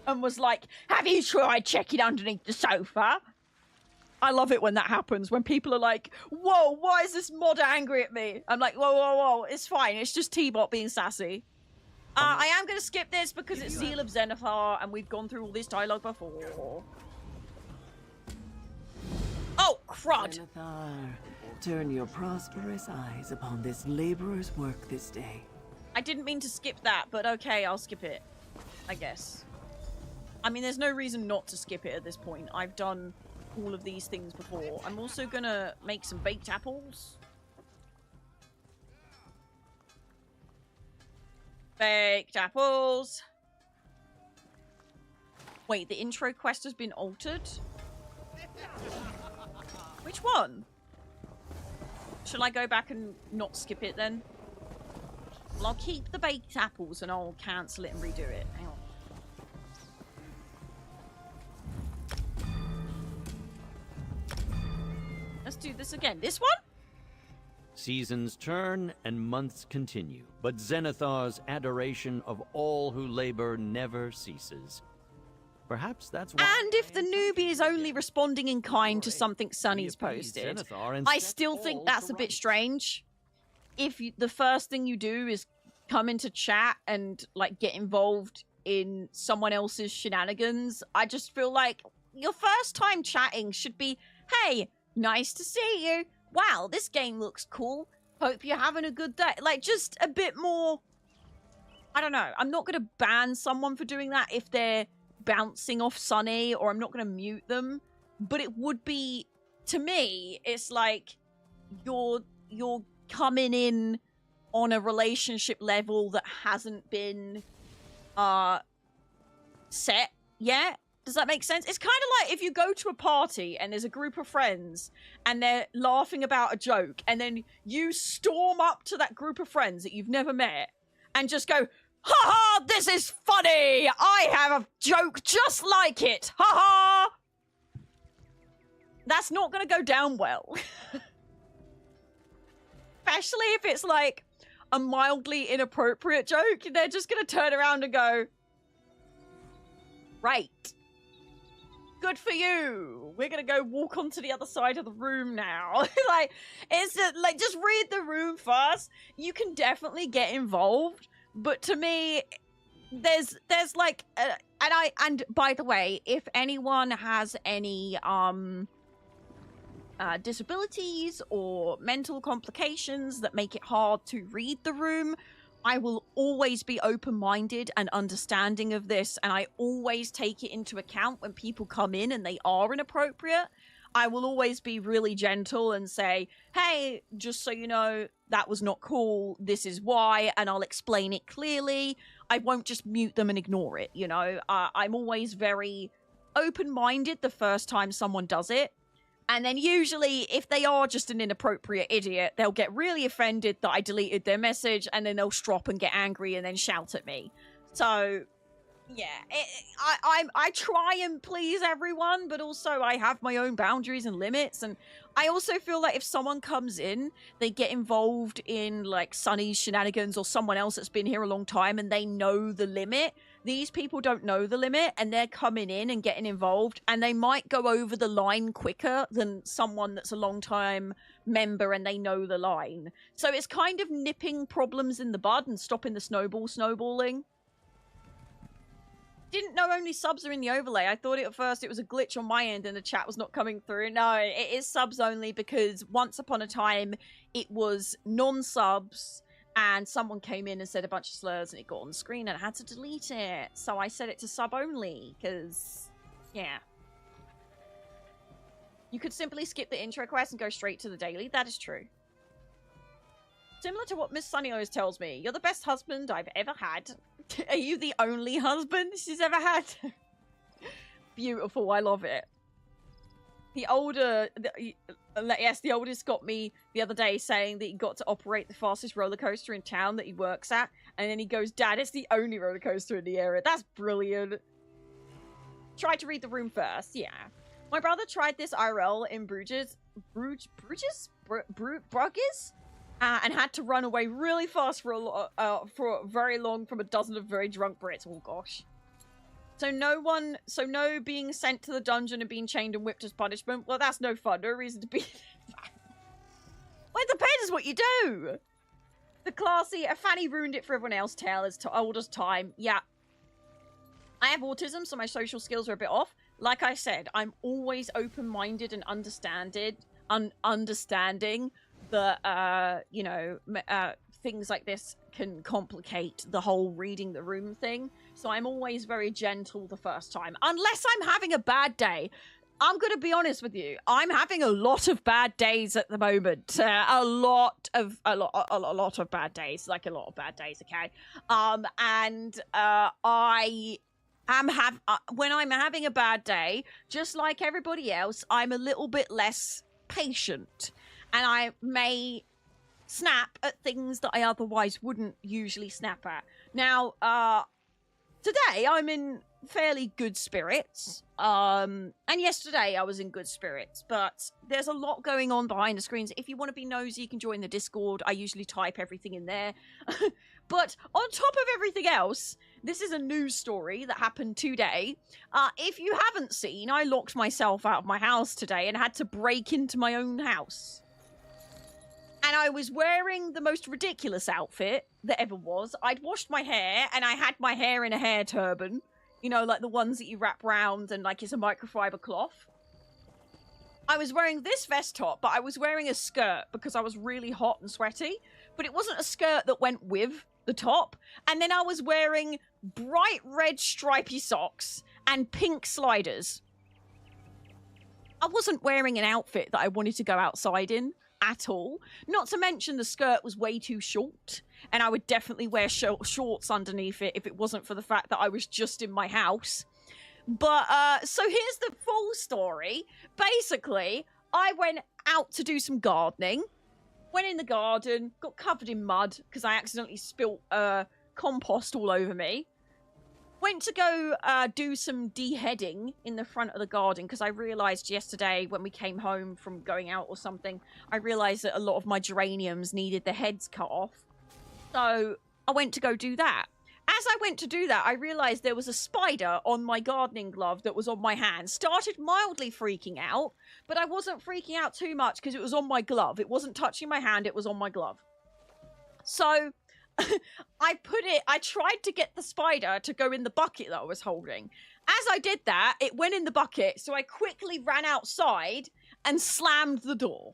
and was like, have you tried checking underneath the sofa? I love it when that happens, when people are like, whoa, why is this mod angry at me? I'm like, whoa, whoa, whoa, it's fine, it's just T-Bot being sassy. I am going to skip this because it's Zeal of Zenithar and we've gone through all this dialogue before. Oh, crud! Zenithar, turn your prosperous eyes upon this laborer's work this day. I didn't mean to skip that, but okay, I'll skip it, I guess. I mean, there's no reason not to skip it at this point. I've done all of these things before. I'm also gonna make some baked apples. Baked apples. Wait, the intro quest has been altered? Which one? Shall I go back and not skip it then? Well, I'll keep the baked apples and I'll cancel it and redo it. Hang on. Let's do this again. This one? Seasons turn and months continue, but Zenithar's adoration of all who labor never ceases. Perhaps that's why... And if the newbie is only responding in kind to something Sunny's posted, I still think that's a bit strange. If the first thing you do is come into chat and, like, get involved in someone else's shenanigans, I just feel like your first time chatting should be, hey, nice to see you. Wow, this game looks cool. Hope you're having a good day. Like, just a bit more... I don't know. I'm not going to ban someone for doing that if they're bouncing off Sunny, or I'm not going to mute them. But it would be... To me, it's like you're coming in on a relationship level that hasn't been set yet. Does that make sense? It's kind of like if you go to a party and there's a group of friends and they're laughing about a joke, and then you storm up to that group of friends that you've never met and just go, ha ha, this is funny. I have a joke just like it. Ha ha. That's not going to go down well. Especially if it's like a mildly inappropriate joke. They're just going to turn around and go, right. Good for you. We're gonna go walk onto the other side of the room now. Like, it's like, just read the room first. You can definitely get involved, but to me, there's like, and by the way, if anyone has any disabilities or mental complications that make it hard to read the room, I will always be open-minded and understanding of this, and I always take it into account when people come in and they are inappropriate. I will always be really gentle and say, hey, just so you know, that was not cool, this is why, and I'll explain it clearly. I won't just mute them and ignore it, you know? I'm always very open-minded the first time someone does it. And then usually, if they are just an inappropriate idiot, they'll get really offended that I deleted their message, and then they'll strop and get angry and then shout at me. So, yeah, I try and please everyone, but also I have my own boundaries and limits. And I also feel like if someone comes in, they get involved in, like, Sunny's shenanigans or someone else that's been here a long time and they know the limit. These people don't know the limit, and they're coming in and getting involved, and they might go over the line quicker than someone that's a long-time member and they know the line. So it's kind of nipping problems in the bud and stopping the snowballing. Didn't know only subs are in the overlay. I thought at first it was a glitch on my end and the chat was not coming through. No, it is subs only because once upon a time it was non-subs, and someone came in and said a bunch of slurs and it got on the screen and I had to delete it. So I set it to sub only, because, yeah. You could simply skip the intro quest and go straight to the daily. That is true. Similar to what Miss Sunny always tells me, you're the best husband I've ever had. Are you the only husband she's ever had? Beautiful, I love it. The oldest got me the other day saying that he got to operate the fastest roller coaster in town that he works at. And then he goes, Dad, it's the only roller coaster in the area. That's brilliant. Try to read the room first, yeah. My brother tried this IRL in Bruges, and had to run away really fast for very long from a dozen of very drunk Brits. Oh gosh. So no being sent to the dungeon and being chained and whipped as punishment. Well, that's no fun. No reason to be. Well, it depends what you do. The classy, Fanny ruined it for everyone else. Tale is old as time. Yeah. I have autism, so my social skills are a bit off. Like I said, I'm always open-minded and understanding that, you know, things like this can complicate the whole reading the room thing. So I'm always very gentle the first time. Unless I'm having a bad day. I'm going to be honest with you. I'm having a lot of bad days at the moment. A lot of bad days. Like a lot of bad days, okay? When I'm having a bad day, just like everybody else, I'm a little bit less patient. And I may snap at things that I otherwise wouldn't usually snap at. Now, today I'm in fairly good spirits. And yesterday I was in good spirits, but there's a lot going on behind the screens. If you want to be nosy, you can join the Discord. I usually type everything in there. But on top of everything else, this is a news story that happened today. If you haven't seen, I locked myself out of my house today and had to break into my own house. And I was wearing the most ridiculous outfit that ever was. I'd washed my hair, and I had my hair in a hair turban. You know, like the ones that you wrap round and like it's a microfiber cloth. I was wearing this vest top, but I was wearing a skirt because I was really hot and sweaty. But it wasn't a skirt that went with the top. And then I was wearing bright red stripy socks and pink sliders. I wasn't wearing an outfit that I wanted to go outside in at all. Not to mention the skirt was way too short, and I would definitely wear shorts underneath it if it wasn't for the fact that I was just in my house. But so here's the full story. Basically, I went out to do some gardening, went in the garden, got covered in mud because I accidentally spilt compost all over me. Went to go do some deheading in the front of the garden because I realised yesterday when we came home from going out or something, I realised that a lot of my geraniums needed the heads cut off. So I went to go do that. As I went to do that, I realised there was a spider on my gardening glove that was on my hand. Started mildly freaking out, but I wasn't freaking out too much because it was on my glove. It wasn't touching my hand, it was on my glove. So I tried to get the spider to go in the bucket that I was holding. As I did that, it went in the bucket, so I quickly ran outside and slammed the door.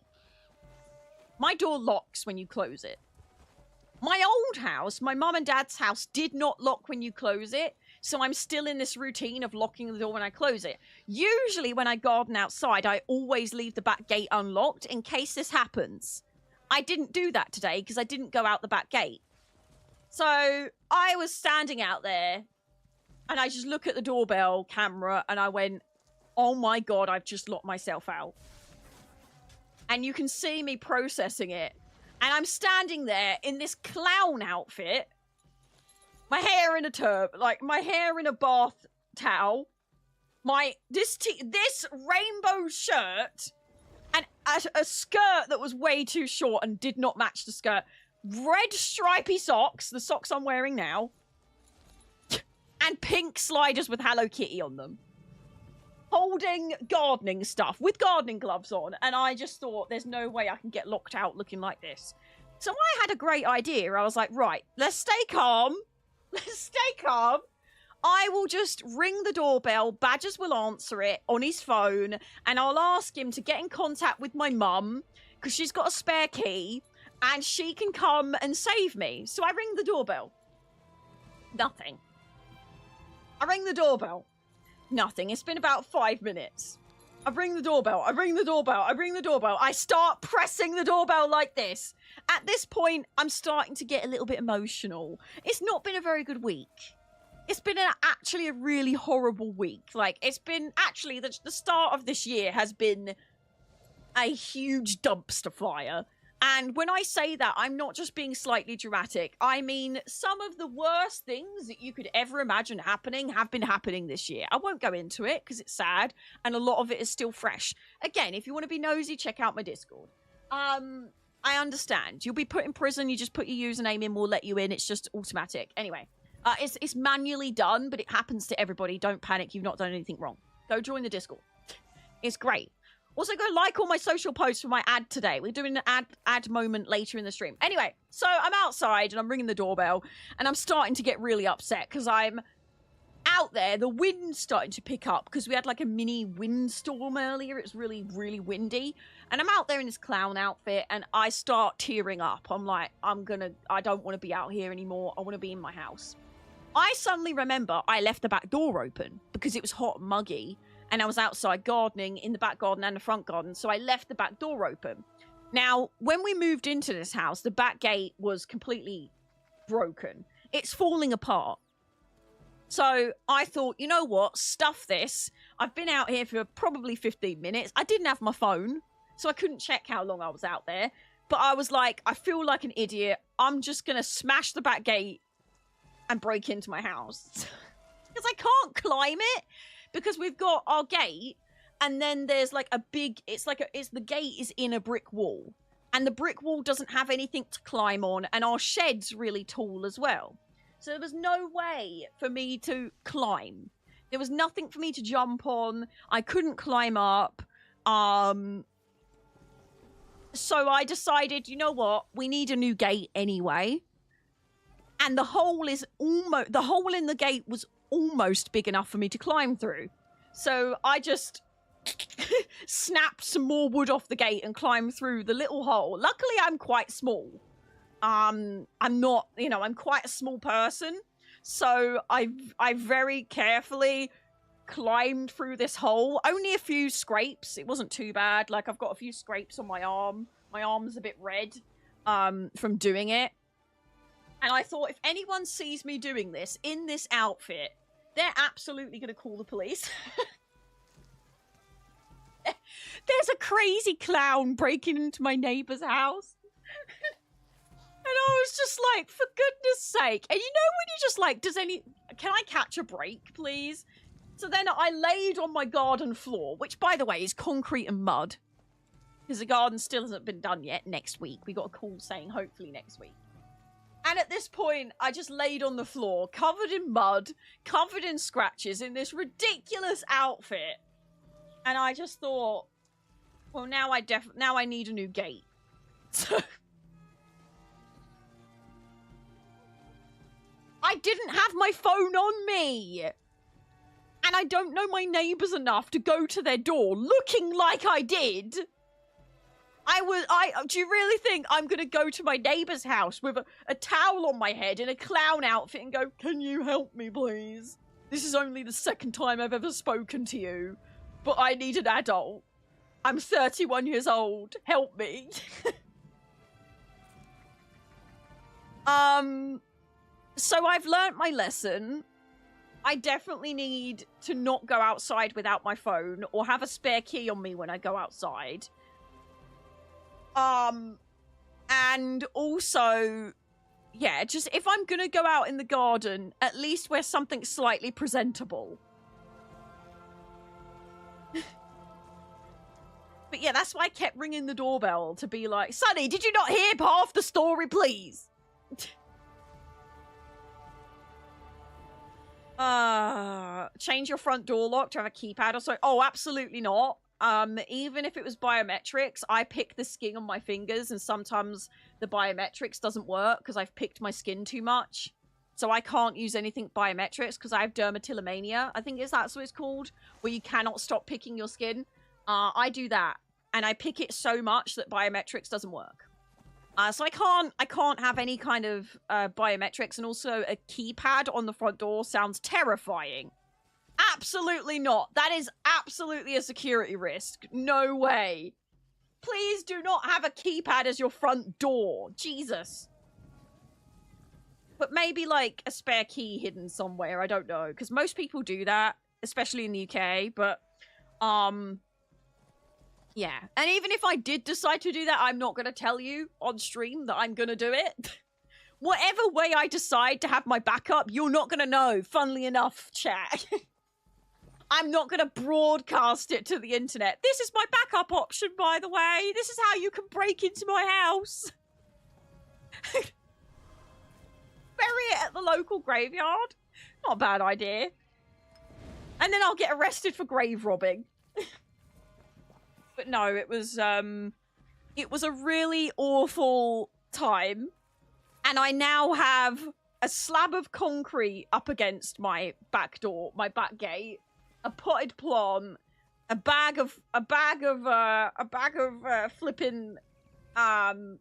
My door locks when you close it. My old house, my mum and dad's house, did not lock when you close it, so I'm still in this routine of locking the door when I close it. Usually when I garden outside, I always leave the back gate unlocked in case this happens. I didn't do that today because I didn't go out the back gate. So I was standing out there and I just look at the doorbell camera and I went, oh my God, I've just locked myself out. And you can see me processing it. And I'm standing there in this clown outfit, my hair in a turban, like my hair in a bath towel, this rainbow shirt, and a skirt that was way too short and did not match the skirt. Red stripy socks, the socks I'm wearing now, and pink sliders with Hello Kitty on them. Holding gardening stuff with gardening gloves on, and I just thought there's no way I can get locked out looking like this. So I had a great idea. I was like, right, let's stay calm. Let's stay calm. I will just ring the doorbell. Badgers will answer it on his phone, and I'll ask him to get in contact with my mum because she's got a spare key and she can come and save me. So I ring the doorbell. Nothing. I ring the doorbell. Nothing. It's been about 5 minutes. I ring the doorbell. I ring the doorbell. I ring the doorbell. I start pressing the doorbell like this. At this point, I'm starting to get a little bit emotional. It's not been a very good week. It's been actually a really horrible week. Like, it's been actually, the start of this year has been a huge dumpster fire. And when I say that, I'm not just being slightly dramatic. I mean, some of the worst things that you could ever imagine happening have been happening this year. I won't go into it because it's sad, and a lot of it is still fresh. Again, if you want to be nosy, check out my Discord. I understand. You'll be put in prison, you just put your username in, we'll let you in. It's just automatic. Anyway, it's manually done, but it happens to everybody. Don't panic, you've not done anything wrong. Go join the Discord. It's great. Also, go like all my social posts for my ad today. We're doing an ad moment later in the stream. Anyway, so I'm outside and I'm ringing the doorbell and I'm starting to get really upset because I'm out there. The wind's starting to pick up because we had like a mini windstorm earlier. It's really, really windy. And I'm out there in this clown outfit and I start tearing up. I'm like, I don't want to be out here anymore. I want to be in my house. I suddenly remember I left the back door open because it was hot and muggy. And I was outside gardening in the back garden and the front garden. So I left the back door open. Now, when we moved into this house, the back gate was completely broken. It's falling apart. So I thought, you know what? Stuff this. I've been out here for probably 15 minutes. I didn't have my phone, so I couldn't check how long I was out there. But I was like, I feel like an idiot. I'm just going to smash the back gate and break into my house. Because I can't climb it. Because we've got our gate, and then there's like a big, the gate is in a brick wall. And the brick wall doesn't have anything to climb on, and our shed's really tall as well. So there was no way for me to climb. There was nothing for me to jump on. I couldn't climb up. So I decided, you know what? We need a new gate anyway. And the hole in the gate was almost big enough for me to climb through. So I just snapped some more wood off the gate and climbed through the little hole. Luckily, I'm quite small. I'm not, I'm quite a small person. So I very carefully climbed through this hole. Only a few scrapes. It wasn't too bad. Like, I've got a few scrapes on my arm. My arm's a bit red from doing it. And I thought, if anyone sees me doing this in this outfit, they're absolutely going to call the police. There's a crazy clown breaking into my neighbor's house. And I was just like, for goodness sake. And you know when you just like, can I catch a break, please? So then I laid on my garden floor, which, by the way, is concrete and mud. Because the garden still hasn't been done yet. Next week. We got a call saying hopefully next week. And at this point, I just laid on the floor, covered in mud, covered in scratches, in this ridiculous outfit. And I just thought, well, now I need a new gate. So I didn't have my phone on me. And I don't know my neighbors enough to go to their door looking like I did. Do you really think I'm going to go to my neighbor's house with a towel on my head in a clown outfit and go, can you help me, please? This is only the second time I've ever spoken to you, but I need an adult. I'm 31 years old. Help me. So I've learnt my lesson. I definitely need to not go outside without my phone or have a spare key on me when I go outside. And also, yeah, just if I'm gonna go out in the garden, at least wear something slightly presentable. But yeah, that's why I kept ringing the doorbell to be like, Sonny, did you not hear half the story, please? Change your front door lock to have a keypad or so. Oh, absolutely not. Even if it was biometrics, I pick the skin on my fingers and sometimes the biometrics doesn't work because I've picked my skin too much. So I can't use anything biometrics because I have dermatillomania. I think that's what it's called, where you cannot stop picking your skin. I do that and I pick it so much that biometrics doesn't work. So I can't have any kind of biometrics, and also a keypad on the front door sounds terrifying. Absolutely not. That is absolutely a security risk. No way. Please do not have a keypad as your front door. Jesus. But maybe like a spare key hidden somewhere. I don't know. Because most people do that, especially in the UK. But, Yeah. And even if I did decide to do that, I'm not going to tell you on stream that I'm going to do it. Whatever way I decide to have my backup, you're not going to know, funnily enough, chat. I'm not going to broadcast it to the internet. This is my backup option, by the way. This is how you can break into my house. Bury it at the local graveyard. Not a bad idea. And then I'll get arrested for grave robbing. But no, it was a really awful time. And I now have a slab of concrete up against my back door, my back gate, a potted plant, a bag of flipping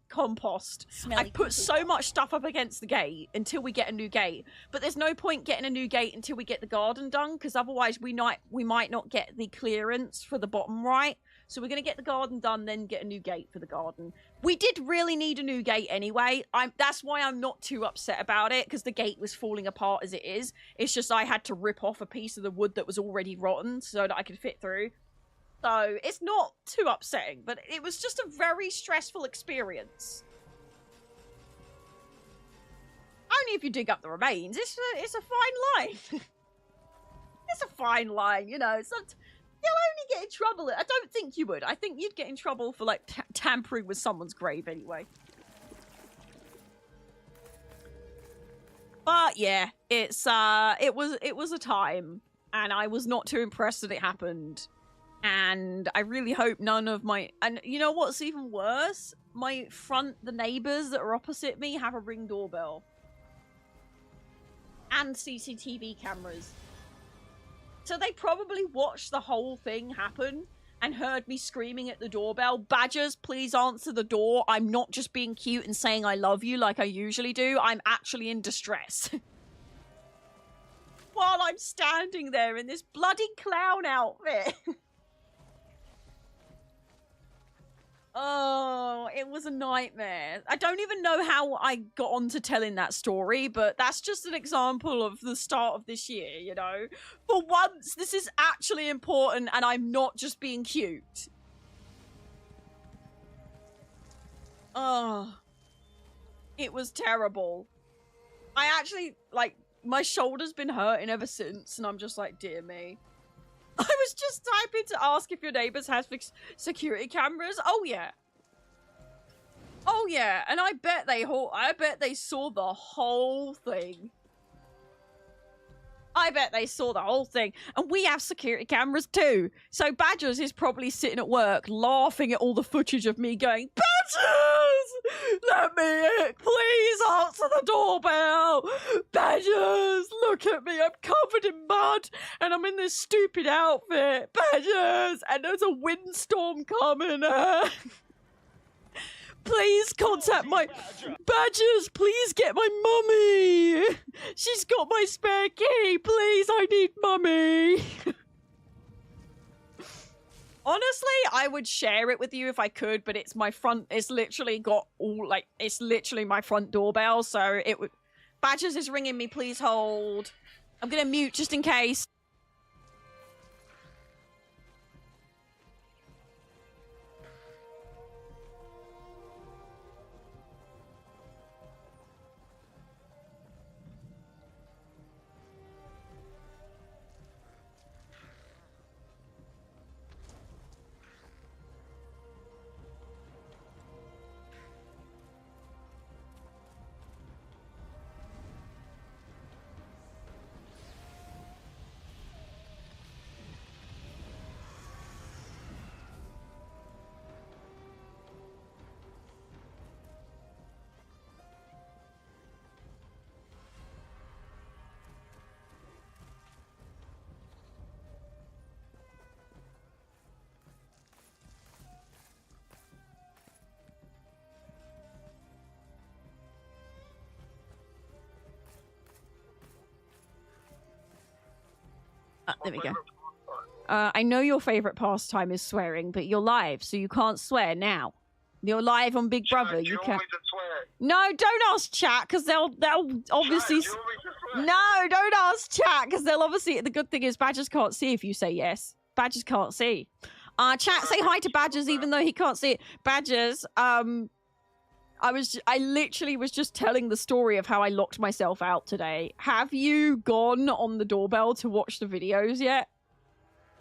compost. Smelly I put so much stuff up against the gate until we get a new gate. But there's no point getting a new gate until we get the garden done, because otherwise we might not get the clearance for the bottom right. So we're going to get the garden done, then get a new gate for the garden. We did really need a new gate anyway. That's why I'm not too upset about it, because the gate was falling apart as it is. It's just I had to rip off a piece of the wood that was already rotten so that I could fit through. So it's not too upsetting, but it was just a very stressful experience. Only if you dig up the remains. It's a fine line. It's a fine line, you know. You'll only get in trouble. I don't think you would. I think you'd get in trouble for, like, tampering with someone's grave anyway. But, yeah, it was a time, and I was not too impressed that it happened. And I really hope none of my... And you know what's even worse? The neighbours that are opposite me have a Ring doorbell. And CCTV cameras. So they probably watched the whole thing happen and heard me screaming at the doorbell, "Badgers, please answer the door. I'm not just being cute and saying I love you like I usually do. I'm actually in distress." While I'm standing there in this bloody clown outfit. Oh, it was a nightmare. I don't even know how I got onto telling that story, but that's just an example of the start of this year, you know? For once, this is actually important and I'm not just being cute. Oh, it was terrible. I actually, like, my shoulder's been hurting ever since, and I'm just like, dear me. I was just typing to ask if your neighbors have security cameras. Oh yeah. Oh yeah, and I bet they saw the whole thing. I bet they saw the whole thing. And we have security cameras too. So Badgers is probably sitting at work laughing at all the footage of me going, "Badgers! Let me in! Please answer the doorbell! Badgers! Look at me! I'm covered in mud and I'm in this stupid outfit! Badgers! And there's a windstorm coming! Please contact my... Badgers, please get my mummy! She's got my spare key! Please, I need mummy! Honestly, I would share it with you if I could, but it's my front... It's literally got all, like... It's literally my front doorbell, so it would... Badgers is ringing me, please hold. I'm gonna mute just in case. There we go. I know your favorite pastime is swearing, but you're live, so you can't swear now. You're live on Big Brother. You can't. No, don't ask chat, because they'll obviously. No, don't ask chat, because they'll obviously. The good thing is Badgers can't see if you say yes. Badgers can't see. Chat, say hi to Badgers, even though he can't see it. Badgers, I literally was just telling the story of how I locked myself out today. Have you gone on the doorbell to watch the videos yet?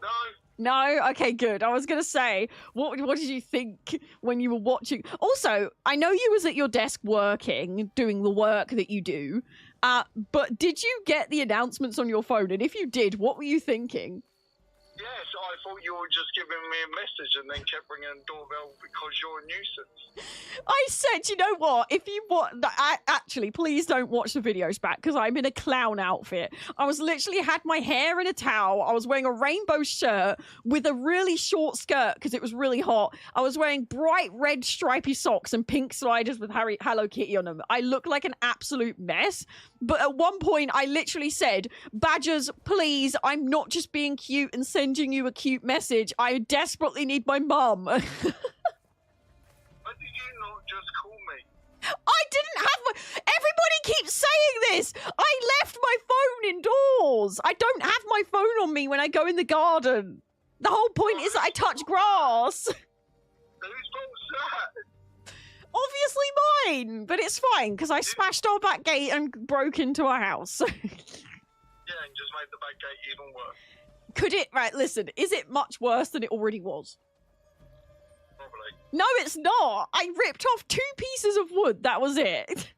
No. No? Okay, good. I was going to say, what did you think when you were watching? Also, I know you was at your desk working, doing the work that you do, but did you get the announcements on your phone? And if you did, what were you thinking? Yes, I thought you were just giving me a message and then kept ringing the doorbell because you're a nuisance. I said, you know what? If you want, actually, please don't watch the videos back because I'm in a clown outfit. I was literally had my hair in a towel. I was wearing a rainbow shirt with a really short skirt because it was really hot. I was wearing bright red stripy socks and pink sliders with Hello Kitty on them. I looked like an absolute mess. But at one point, I literally said, Badgers, please, I'm not just being cute and sending you a cute message. I desperately need my mum. Why did you not just call me? I didn't have my... Everybody keeps saying this. I left my phone indoors. I don't have my phone on me when I go in the garden. The whole point is that I touch grass. Whose fault's that? Obviously mine, but it's fine because I smashed our back gate and broke into our house. Yeah, and just made the back gate even worse. Could it... Right, listen. Is it much worse than it already was? Probably. No, it's not. I ripped off 2 pieces of wood. That was it.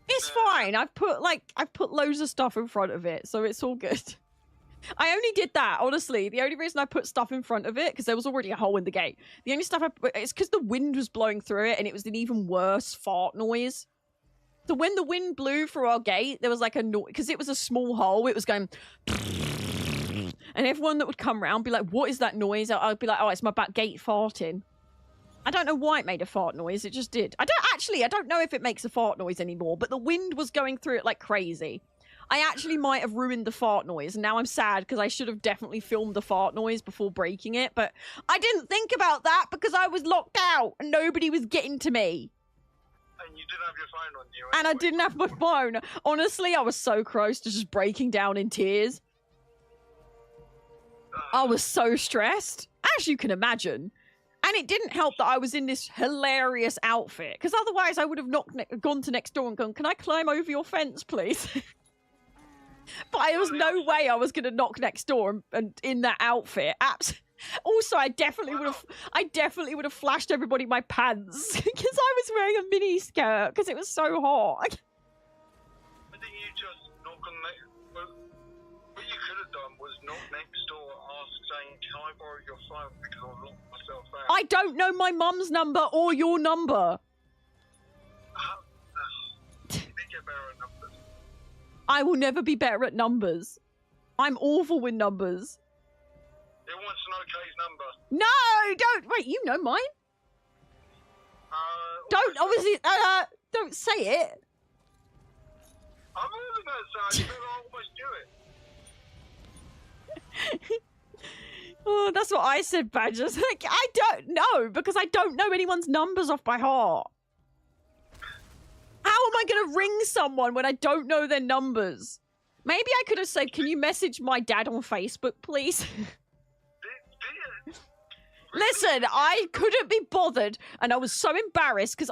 It's fine. I've put loads of stuff in front of it, so it's all good. I only did that, honestly. The only reason I put stuff in front of it, because there was already a hole in the gate. The only stuff I put, it's because the wind was blowing through it, and it was an even worse fart noise. So when the wind blew through our gate, there was like a noise, because it was a small hole, it was going... And everyone that would come around be like, what is that noise? I'd be like, oh, it's my back gate farting. I don't know why it made a fart noise, it just did. I don't know if it makes a fart noise anymore, but the wind was going through it like crazy. I actually might have ruined the fart noise, and now I'm sad because I should have definitely filmed the fart noise before breaking it, but I didn't think about that because I was locked out and nobody was getting to me. And you didn't have your phone on you. And I didn't have my phone. Honestly, I was so close to just breaking down in tears. I was so stressed, as you can imagine. And it didn't help that I was in this hilarious outfit, because otherwise I would have gone to next door and gone, can I climb over your fence, please? But there was no way I was going to knock next door and in that outfit. Also, I definitely would have flashed everybody my pants because I was wearing a mini skirt because it was so hot. Why didn't you just knock on next? What you could have done was knock next door, ask saying, "Can I borrow your phone because I locked myself out." I don't know my mum's number or your number. You did get better at numbers. I will never be better at numbers. I'm awful with numbers. It wants to know Kay's number. No, don't. Wait, you know mine. Don't, obviously, don't say it. I'm only going to say it, but I almost do it. Oh, that's what I said, Badgers. Like, I don't know, because I don't know anyone's numbers off by heart. How am I going to ring someone when I don't know their numbers? Maybe I could have said, can you message my dad on Facebook, please? Listen, I couldn't be bothered, and I was so embarrassed because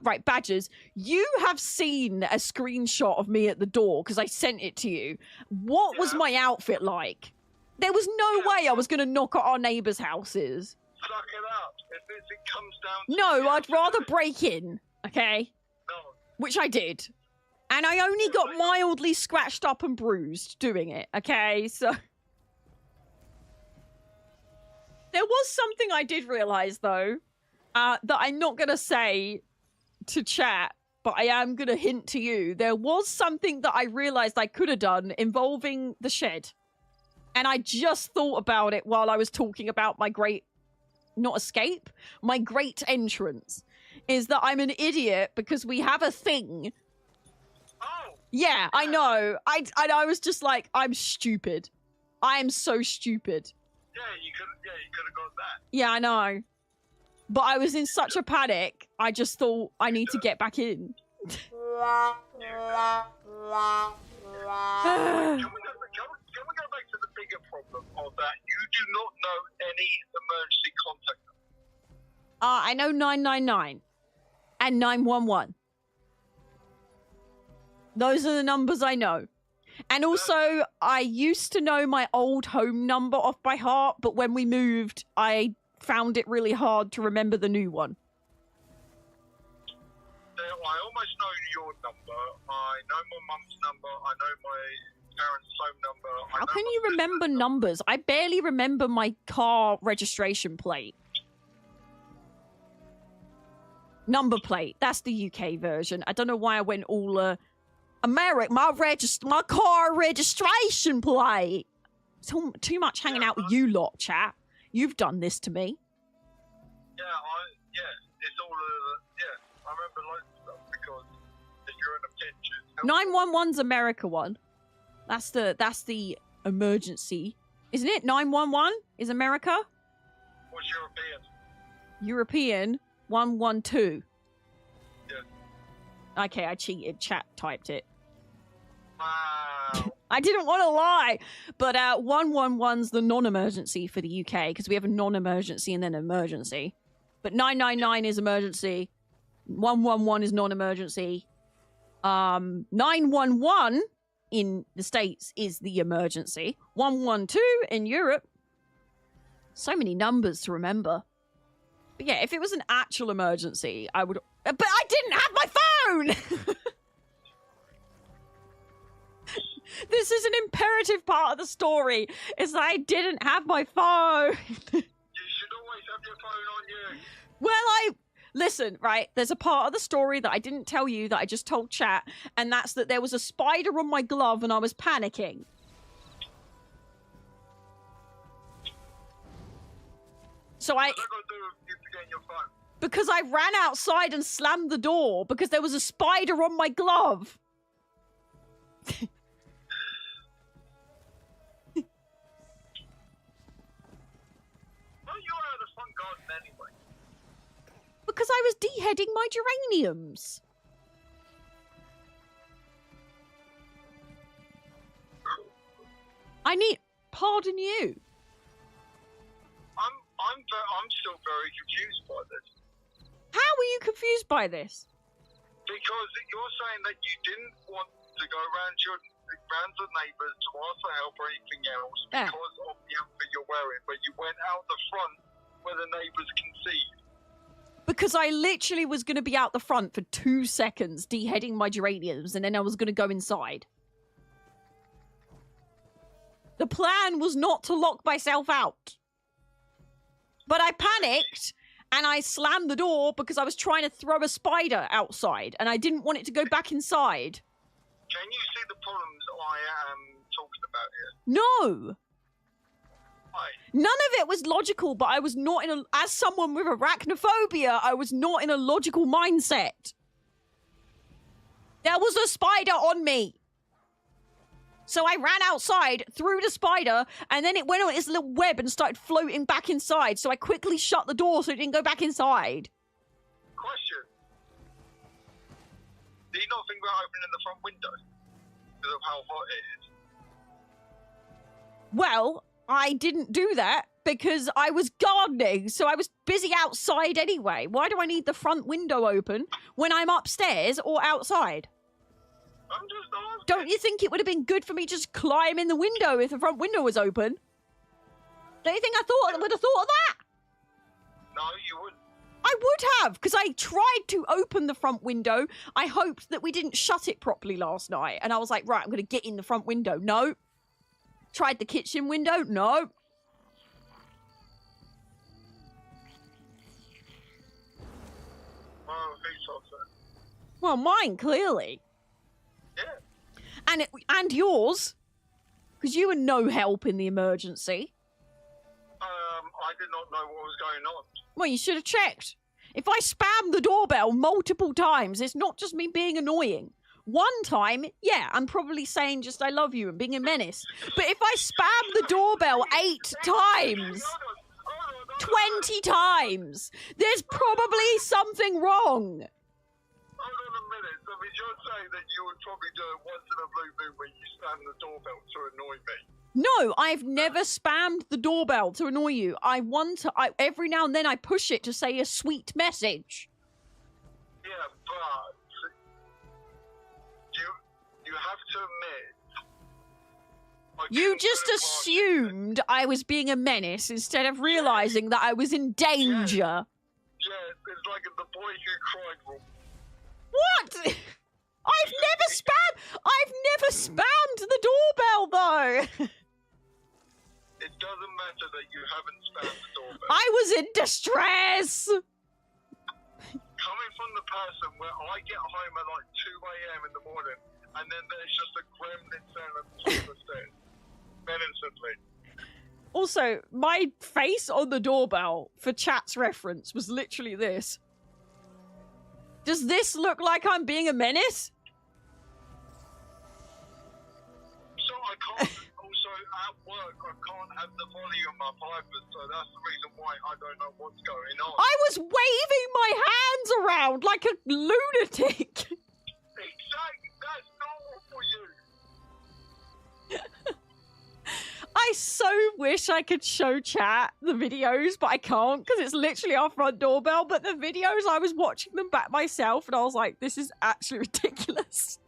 right, Badgers, you have seen a screenshot of me at the door because I sent it to you. What was my outfit like? There was no way I was going to knock at our neighbours' houses. Suck it up. If it comes down to No, I'd rather break in, okay? No. Which I did. And I only got mildly scratched up and bruised doing it, okay? So... There was something I did realise, though, that I'm not going to say to chat, but I am going to hint to you. There was something that I realised I could have done involving the shed. And I just thought about it while I was talking about my great... Not escape. My great entrance. Is that I'm an idiot because we have a thing. Oh! Yeah, I know. I was just like, I'm stupid. I am so stupid. Yeah, you could have got that. Yeah, I know. But I was in such a panic, I just thought I need to get back in. Can we go back to the bigger problem? of that. You do not know any emergency contact number. I know 999 and 911. Those are the numbers I know. And also, I used to know my old home number off by heart, but when we moved, I found it really hard to remember the new one. I almost know your number. I know my mum's number. I know my parents' phone number. How can you remember numbers? I barely remember my car registration plate. Number plate. That's the UK version. I don't know why I went all American. My car registration plate. Too much hanging out with you lot, chat. You've done this to me. Yeah, it's all I remember loads of stuff because if you're in a pinch, 911's America one. That's the emergency, isn't it? 911 is America. what's European? European 112. Yeah. Okay, I cheated. Chat typed it. Wow. I didn't want to lie, but 111's the non-emergency for the UK because we have a non-emergency and then emergency. But 999 is emergency. 111 is non-emergency. 911 in the States is the emergency. 112 in Europe. So many numbers to remember. But yeah, if it was an actual emergency, I would... But I didn't have my phone! This is an imperative part of the story, is that I didn't have my phone. You should always have your phone on you. Well, listen, right, there's a part of the story that I didn't tell you that I just told chat, and that's that there was a spider on my glove and I was panicking. So What have I got to do with you forgetting your phone? because I ran outside and slammed the door because there was a spider on my glove. Well, you were out of the front garden anyway. Because I was deheading my geraniums. I need... Pardon you. I'm still very confused by this. How are you confused by this? Because you're saying that you didn't want to go around the neighbours to ask for help or anything else Yeah. because of the outfit you're wearing, but you went out the front where the neighbours can see you. Because I literally was going to be out the front for 2 seconds deheading my geraniums and then I was going to go inside. The plan was not to lock myself out. But I panicked and I slammed the door because I was trying to throw a spider outside and I didn't want it to go back inside. Can you see the problems I am talking about here? No. Why? None of it was logical, but I was not in a... As someone with arachnophobia, I was not in a logical mindset. There was a spider on me. So I ran outside, threw the spider, and then it went on its little web and started floating back inside. So I quickly shut the door so it didn't go back inside. Question. Do you not think about opening the front window because of how hot it is? Well, I didn't do that because I was gardening, so I was busy outside anyway. Why do I need the front window open when I'm upstairs or outside? I'm just asking. Don't you think it would have been good for me to just climb in the window if the front window was open? Don't you think I would have thought of that? No, you wouldn't. I would have, because I tried to open the front window. I hoped that we didn't shut it properly last night. And I was like, right, I'm going to get in the front window. No. Tried the kitchen window. No. Well, who thought that? Well, mine, clearly. Yeah. And yours. Because you were no help in the emergency. I did not know what was going on. Well, you should have checked. If I spam the doorbell multiple times, it's not just me being annoying. One time, yeah, I'm probably saying just I love you and being a menace. But if I spam the doorbell 8 times, 20 times, there's probably something wrong. Hold on a minute. So you're saying that you would probably do it once in a blue moon when you spam the doorbell to annoy me? No, I've never spammed the doorbell to annoy you. Every now and then I push it to say a sweet message. Yeah, but you have to admit. You just assumed I was being a menace instead of realizing that I was in danger. Yeah, it's like the boy who cried rule. What? I've never spammed the doorbell though. It doesn't matter that you haven't spammed the doorbell. I was in distress. Coming from the person where I get home at like 2 a.m. in the morning, and then there's just a gremlin sound at the top of the stairs. Then instantly. Also, my face on the doorbell, for chat's reference, was literally this. Does this look like I'm being a menace? So I can't, also at work, I can't have the volume up either, so that's the reason why I don't know what's going on. I was waving my hands around like a lunatic. Exactly, that's normal for you. I so wish I could show chat the videos, but I can't because it's literally our front doorbell. But the videos, I was watching them back myself and I was like, this is actually ridiculous.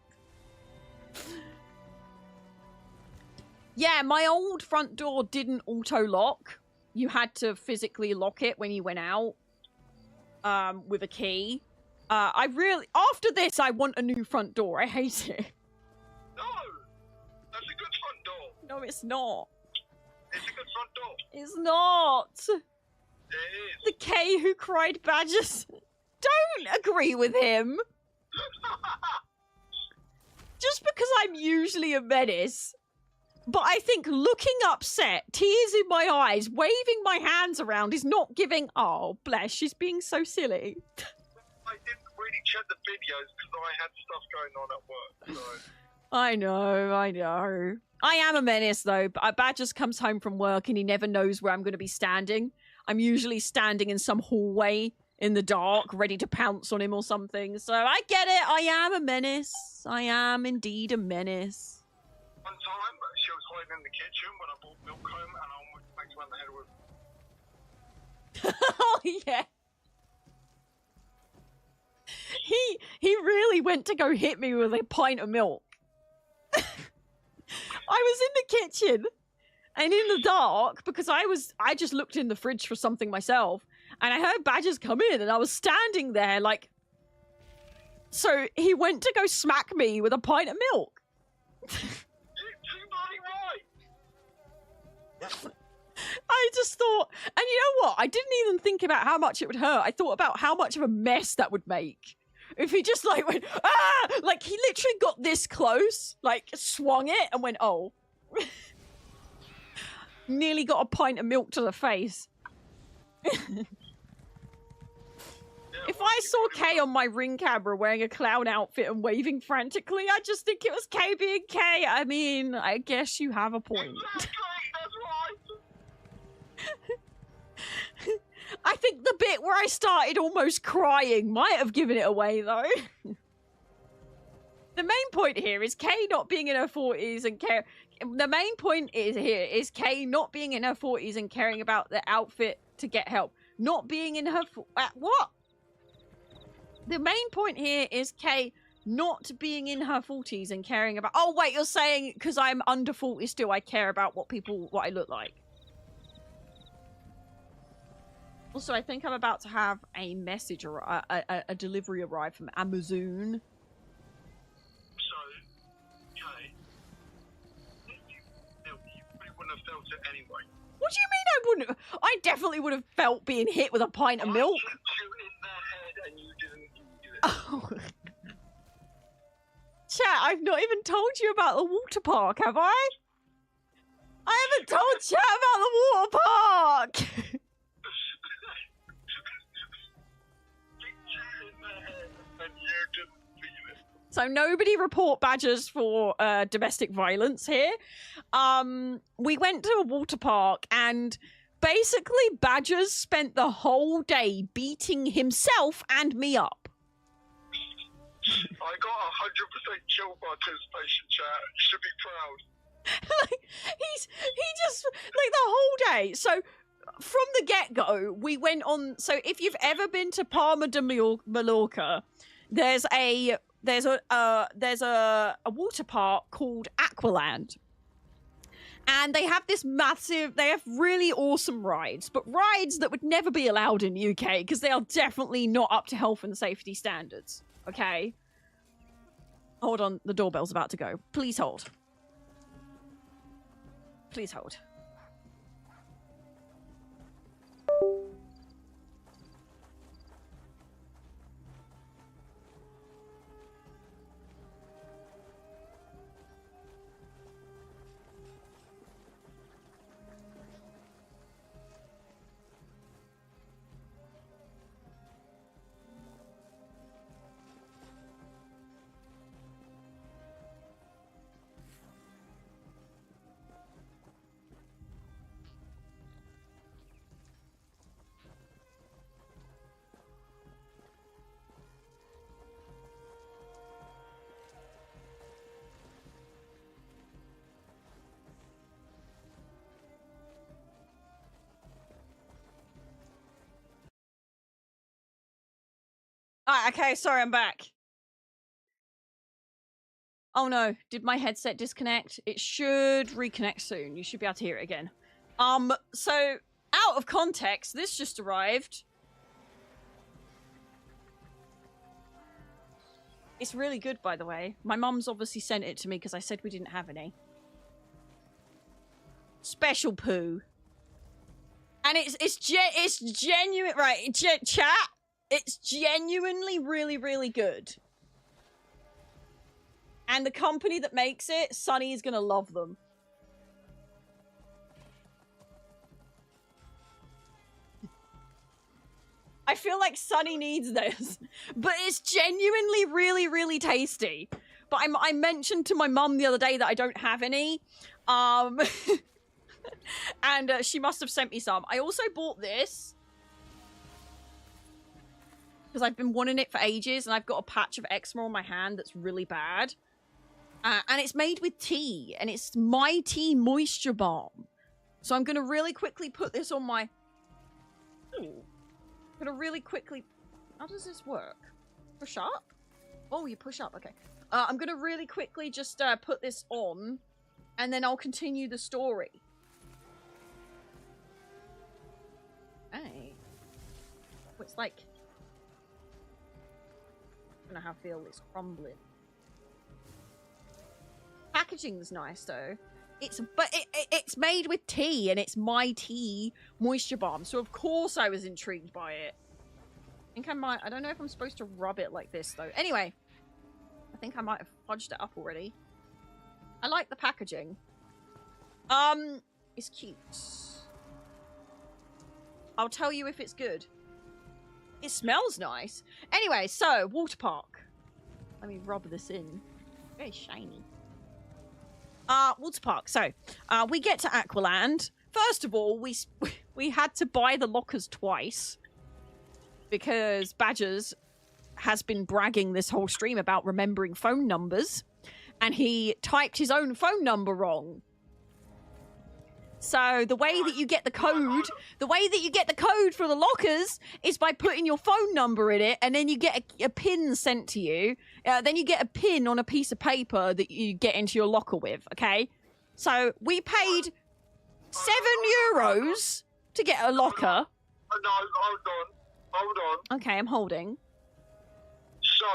Yeah, my old front door didn't auto-lock. You had physically lock it when you went out with a key. After this, I want a new front door. I hate it. No, that's a good front door. No, it's not. It's a good front door. It's not. It is. The K who cried badgers. Don't agree with him. Just because I'm usually a menace. But I think looking upset, tears in my eyes, waving my hands around is not giving... Oh, bless, she's being so silly. I didn't really check the videos because I had stuff going on at work, so... I know. I am a menace, though. Badgers comes home from work and he never knows where I'm going to be standing. I'm usually standing in some hallway in the dark, ready to pounce on him or something. So I get it. I am a menace. I am indeed a menace. One time, she was hiding in the kitchen when I brought milk home and I almost smacked her in the head with... Oh, yeah. He really went to go hit me with a pint of milk. I was in the kitchen and in the dark because I just looked in the fridge for something myself and I heard badgers come in and I was standing there like, so he went to go smack me with a pint of milk. Too bloody right. I just thought, and you know what? I didn't even think about how much it would hurt. I thought about how much of a mess that would make. If he just like went, ah! Like he literally got this close, like swung it and went, oh. Nearly got a pint of milk to the face. If I saw Kay on my Ring camera wearing a clown outfit and waving frantically, I just think it was Kay being Kay. I mean, I guess you have a point. Exactly, that's right. I think the bit where I started almost crying might have given it away, though. The main point here is Kay not being in her 40s and care. The main point is Kay not being in her 40s and caring about the outfit to get help. Not being in her... what? The main point here is Kay not being in her 40s and caring about... Oh, wait, you're saying because I'm under 40 still, I care about what I look like. Also, I think I'm about to have a message or a delivery arrive from Amazon. So, Kay, you probably wouldn't have felt it anyway. What do you mean I wouldn't have? I definitely would have felt being hit with a pint of milk. I hit you in the head and you didn't do it. Oh. Chat, I've not even told you about the water park, have I? I haven't told chat about the water park. So nobody report badgers for domestic violence here. We went to a water park and basically badgers spent the whole day beating himself and me up. I got 100% kill participation, chat. You should be proud. He just like the whole day. So from the get-go, we went on. So if you've ever been to Palma de Mallorca, there's a water park called Aqualand. And they have this they have really awesome rides, but rides that would never be allowed in the UK because they are definitely not up to health and safety standards. Okay? Hold on, the doorbell's about to go. Please hold. Please hold. Okay, sorry, I'm back. Oh no, did my headset disconnect? It should reconnect soon. You should be able to hear it again. So, out of context, this just arrived. It's really good, by the way. My mum's obviously sent it to me because I said we didn't have any. Special poo. And it's genuine, right, chat? It's genuinely really, really good. And the company that makes it, Sunny is gonna love them. I feel like Sunny needs this. But it's genuinely really, really tasty. But I mentioned to my mum the other day that I don't have any. And she must have sent me some. I also bought this. Because I've been wanting it for ages, and I've got a patch of eczema on my hand that's really bad. And it's made with tea, and it's My Tea Moisture Balm. So I'm going to really quickly put this on my... Ooh. I'm going to really quickly... How does this work? Push up? Oh, you push up, okay. I'm going to really quickly just put this on, and then I'll continue the story. Hey. Oh, it's like... I don't know how I feel. It's crumbling. Packaging's nice though. It's made with tea, and it's My Tea Moisture Balm. So of course I was intrigued by it. I think I might. I don't know if I'm supposed to rub it like this though. Anyway, I think I might have fudged it up already. I like the packaging. It's cute. I'll tell you if it's good. It smells nice. Anyway, so, water park. Let me rub this in. Very shiny. Water park. So, we get to Aqualand. First of all, we had to buy the lockers twice. Because Badgers has been bragging this whole stream about remembering phone numbers. And he typed his own phone number wrong. So the way that you get the code, for the lockers is by putting your phone number in it, and then you get a pin sent to you. Then you get a pin on a piece of paper that you get into your locker with, okay? So we paid €7 to get a locker. No, hold on. Okay, I'm holding. So,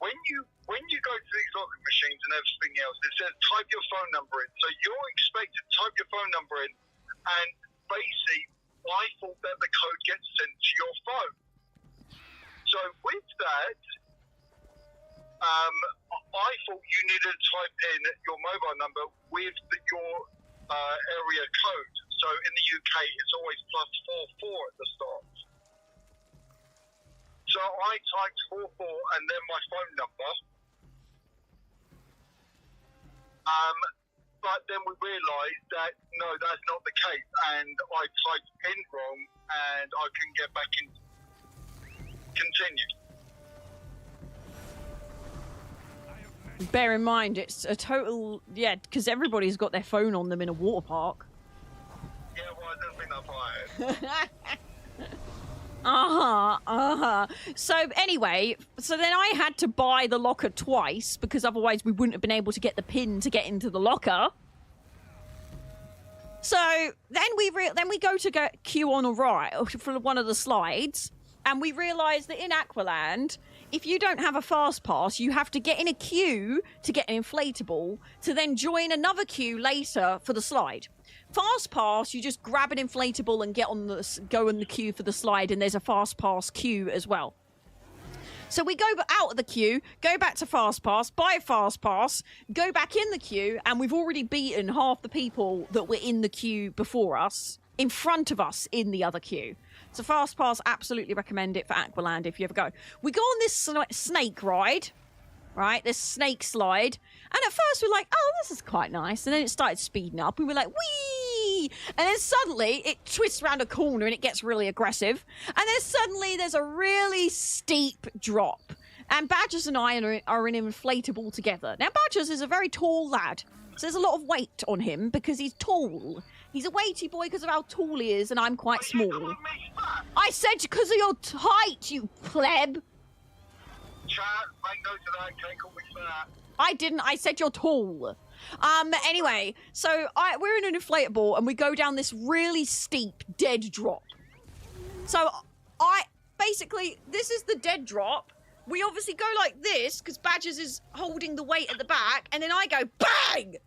when you go to these locker machines and everything else, it says type your phone number in. So you're expected to type your phone number in, and basically, I thought that the code gets sent to your phone. So with that, I thought you needed to type in your mobile number with your area code. So in the UK, it's always +44 at the start. So I typed 44 and then my phone number. But then we realised that, no, that's not the case. And I typed PIN wrong and I couldn't get back in. Continue. Bear in mind, it's a total... Yeah, because everybody's got their phone on them in a water park. Yeah, well, I don't think that's right. So anyway, so then I had to buy the locker twice because otherwise we wouldn't have been able to get the pin to get into the locker. So then we go to queue on a ride for one of the slides, and we realise that in Aqualand, if you don't have a fast pass, you have to get in a queue to get an inflatable to then join another queue later for the slide. Fast pass, you just grab an inflatable and go in the queue for the slide, and there's a fast pass queue as well. So we go out of the queue, go back to fast pass, buy a fast pass, go back in the queue, and we've already beaten half the people that were in the queue before us, in front of us in the other queue. So fast pass, absolutely recommend it for Aqualand if you ever go. We go on this snake ride, right? This snake slide. And at first we're like, oh, this is quite nice. And then it started speeding up. We were like, whee! And then suddenly it twists around a corner and it gets really aggressive. And then suddenly there's a really steep drop. And Badgers and I are in an inflatable together. Now, Badgers is a very tall lad. So there's a lot of weight on him because he's tall. He's a weighty boy because of how tall he is, and I'm quite small. I said because of your height, you pleb. Chat, make note of that, can't call me fat. I didn't. I said you're tall. Anyway, so we're in an inflatable and we go down this really steep dead drop. So basically, this is the dead drop. We obviously go like this because Badgers is holding the weight at the back, and then I go bang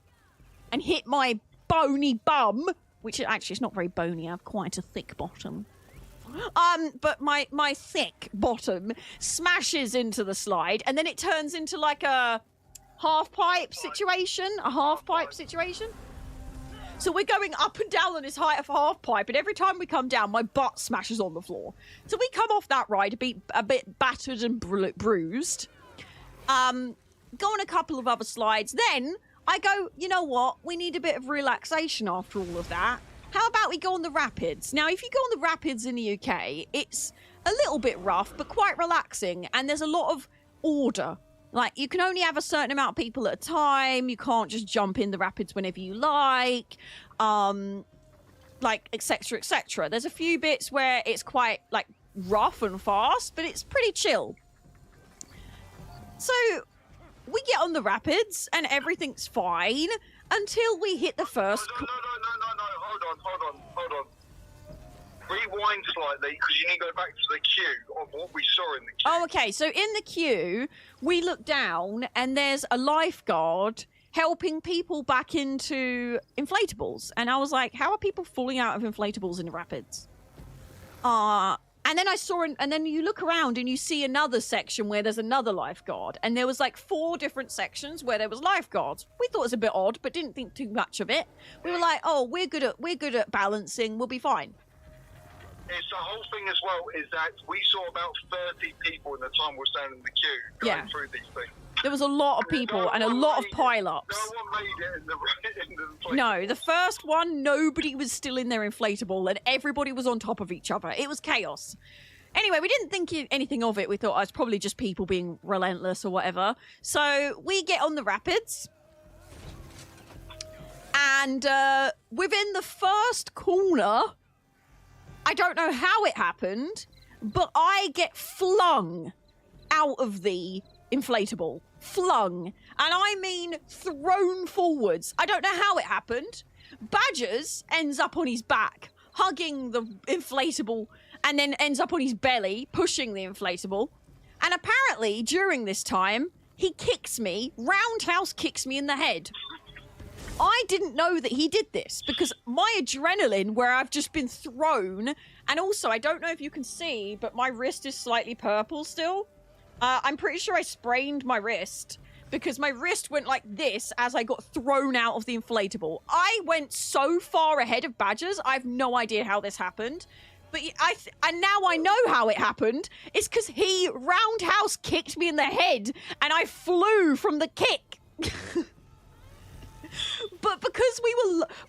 and hit my bony bum, which actually is not very bony. I have quite a thick bottom. But my thick bottom smashes into the slide, and then it turns into like a half-pipe situation. So we're going up and down on this height of half-pipe, and every time we come down, my butt smashes on the floor. So we come off that ride a bit battered and bruised. Go on a couple of other slides. Then I go, you know what? We need a bit of relaxation after all of that. How about we go on the rapids? Now, if you go on the rapids in the UK, it's a little bit rough, but quite relaxing, and there's a lot of order. Like, you can only have a certain amount of people at a time. You can't just jump in the rapids whenever you like, etc., etc. There's a few bits where it's quite, like, rough and fast, but it's pretty chill. So we get on the rapids, and everything's fine until we hit the first... No, hold on. Rewind slightly, because you need to go back to the queue of what we saw in the queue. Oh, okay. So in the queue, we look down, and there's a lifeguard helping people back into inflatables. And I was like, how are people falling out of inflatables in the rapids? And then I saw, and then you look around and you see another section where there's another lifeguard. And there was like 4 different sections where there was lifeguards. We thought it was a bit odd, but didn't think too much of it. We were like, oh, we're good at balancing. We'll be fine. It's the whole thing as well is that we saw about 30 people in the time we were standing in the queue going through these things. There was a lot of people and a lot of pile-ups. No one made it in the No, the first one, nobody was still in their inflatable and everybody was on top of each other. It was chaos. Anyway, we didn't think anything of it. We thought it's probably just people being relentless or whatever. So we get on the rapids. And within the first corner, I don't know how it happened, but I get flung out of the inflatable. Flung. And I mean thrown forwards. I don't know how it happened. Badgers ends up on his back, hugging the inflatable, and then ends up on his belly, pushing the inflatable. And apparently, during this time, he kicks me, roundhouse kicks me in the head. I didn't know that he did this because my adrenaline, where I've just been thrown, and also, I don't know if you can see, but my wrist is slightly purple still. I'm pretty sure I sprained my wrist because my wrist went like this as I got thrown out of the inflatable. I went so far ahead of Badgers, I have no idea how this happened. But and now I know how it happened. It's because he roundhouse kicked me in the head and I flew from the kick. But because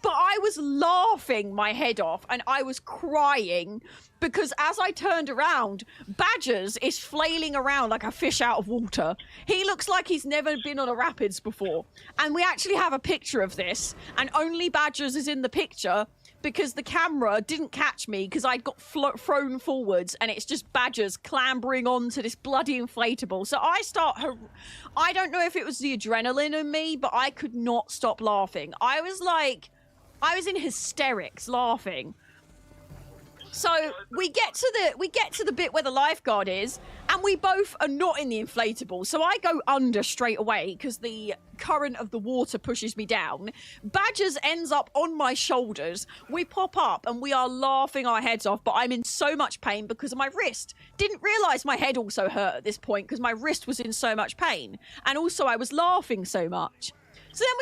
I was laughing my head off and I was crying because as I turned around, Badgers is flailing around like a fish out of water. He looks like he's never been on a rapids before. And we actually have a picture of this, and only Badgers is in the picture because the camera didn't catch me because I'd got thrown forwards, and it's just Badgers clambering onto this bloody inflatable. So I don't know if it was the adrenaline in me, but I could not stop laughing. I was in hysterics laughing. So we get to the bit where the lifeguard is, and we both are not in the inflatable. So I go under straight away because the current of the water pushes me down. Badgers ends up on my shoulders. We pop up and we are laughing our heads off, but I'm in so much pain because of my wrist. Didn't realize my head also hurt at this point because my wrist was in so much pain. And also I was laughing so much. So then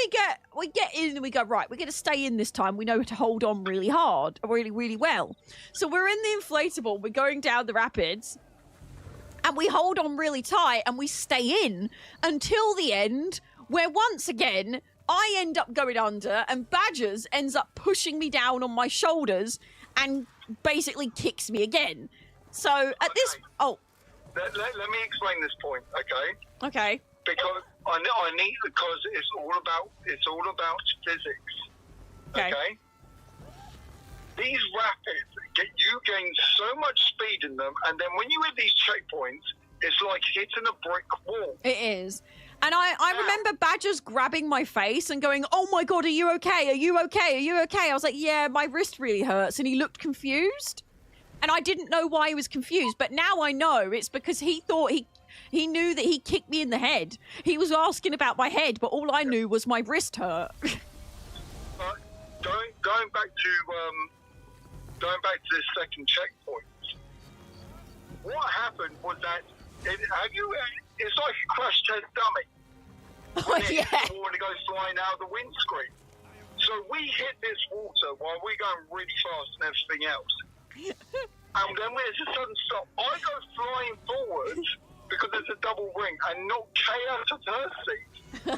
we get in and we go, right, we're going to stay in this time. We know to hold on really hard, really, really well. So we're in the inflatable. We're going down the rapids. And we hold on really tight and we stay in until the end, where once again, I end up going under and Badgers ends up pushing me down on my shoulders and basically kicks me again. So at this... Oh. Let me explain this point, okay? Okay. Because I need, because it's all about physics. Okay? These rapids, you gain so much speed in them, and then when you hit these checkpoints, it's like hitting a brick wall. It is. And I remember Badgers grabbing my face and going, oh my God, are you okay? Are you okay? Are you okay? I was like, yeah, my wrist really hurts. And he looked confused. And I didn't know why he was confused. But now I know it's because he thought he knew that he kicked me in the head. He was asking about my head, but all I knew was my wrist hurt. Going back to the second checkpoint, what happened was that it's like a crash test dummy. Oh, yeah. When it goes flying out of the windscreen. So we hit this water while we're going really fast and everything else. And then there's a sudden stop. I go flying forwards because there's a double ring and knock Kay out of her seat,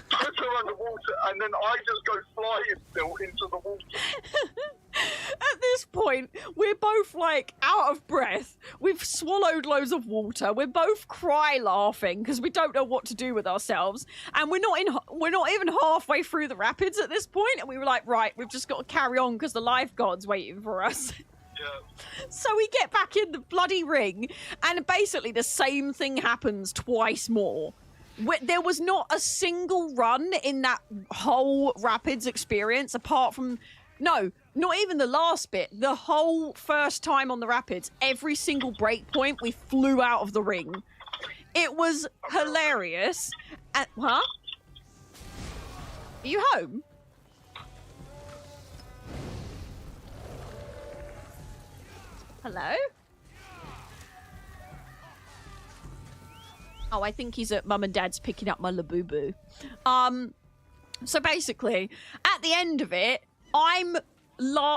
put her underwater, and then I just go flying still into the water. At this point, we're both like out of breath. We've swallowed loads of water. We're both cry laughing because we don't know what to do with ourselves, and we're not even halfway through the rapids at this point. And we were like, right, we've just got to carry on because the lifeguard's waiting for us. Yeah. So we get back in the bloody ring, and basically the same thing happens twice more. There was not a single run in that whole rapids experience apart from... No, not even the last bit. The whole first time on the rapids, every single break point, we flew out of the ring. It was hilarious. Huh? Are you home? Hello? Oh, I think he's at Mum and Dad's picking up my Labubu. So basically, at the end of it,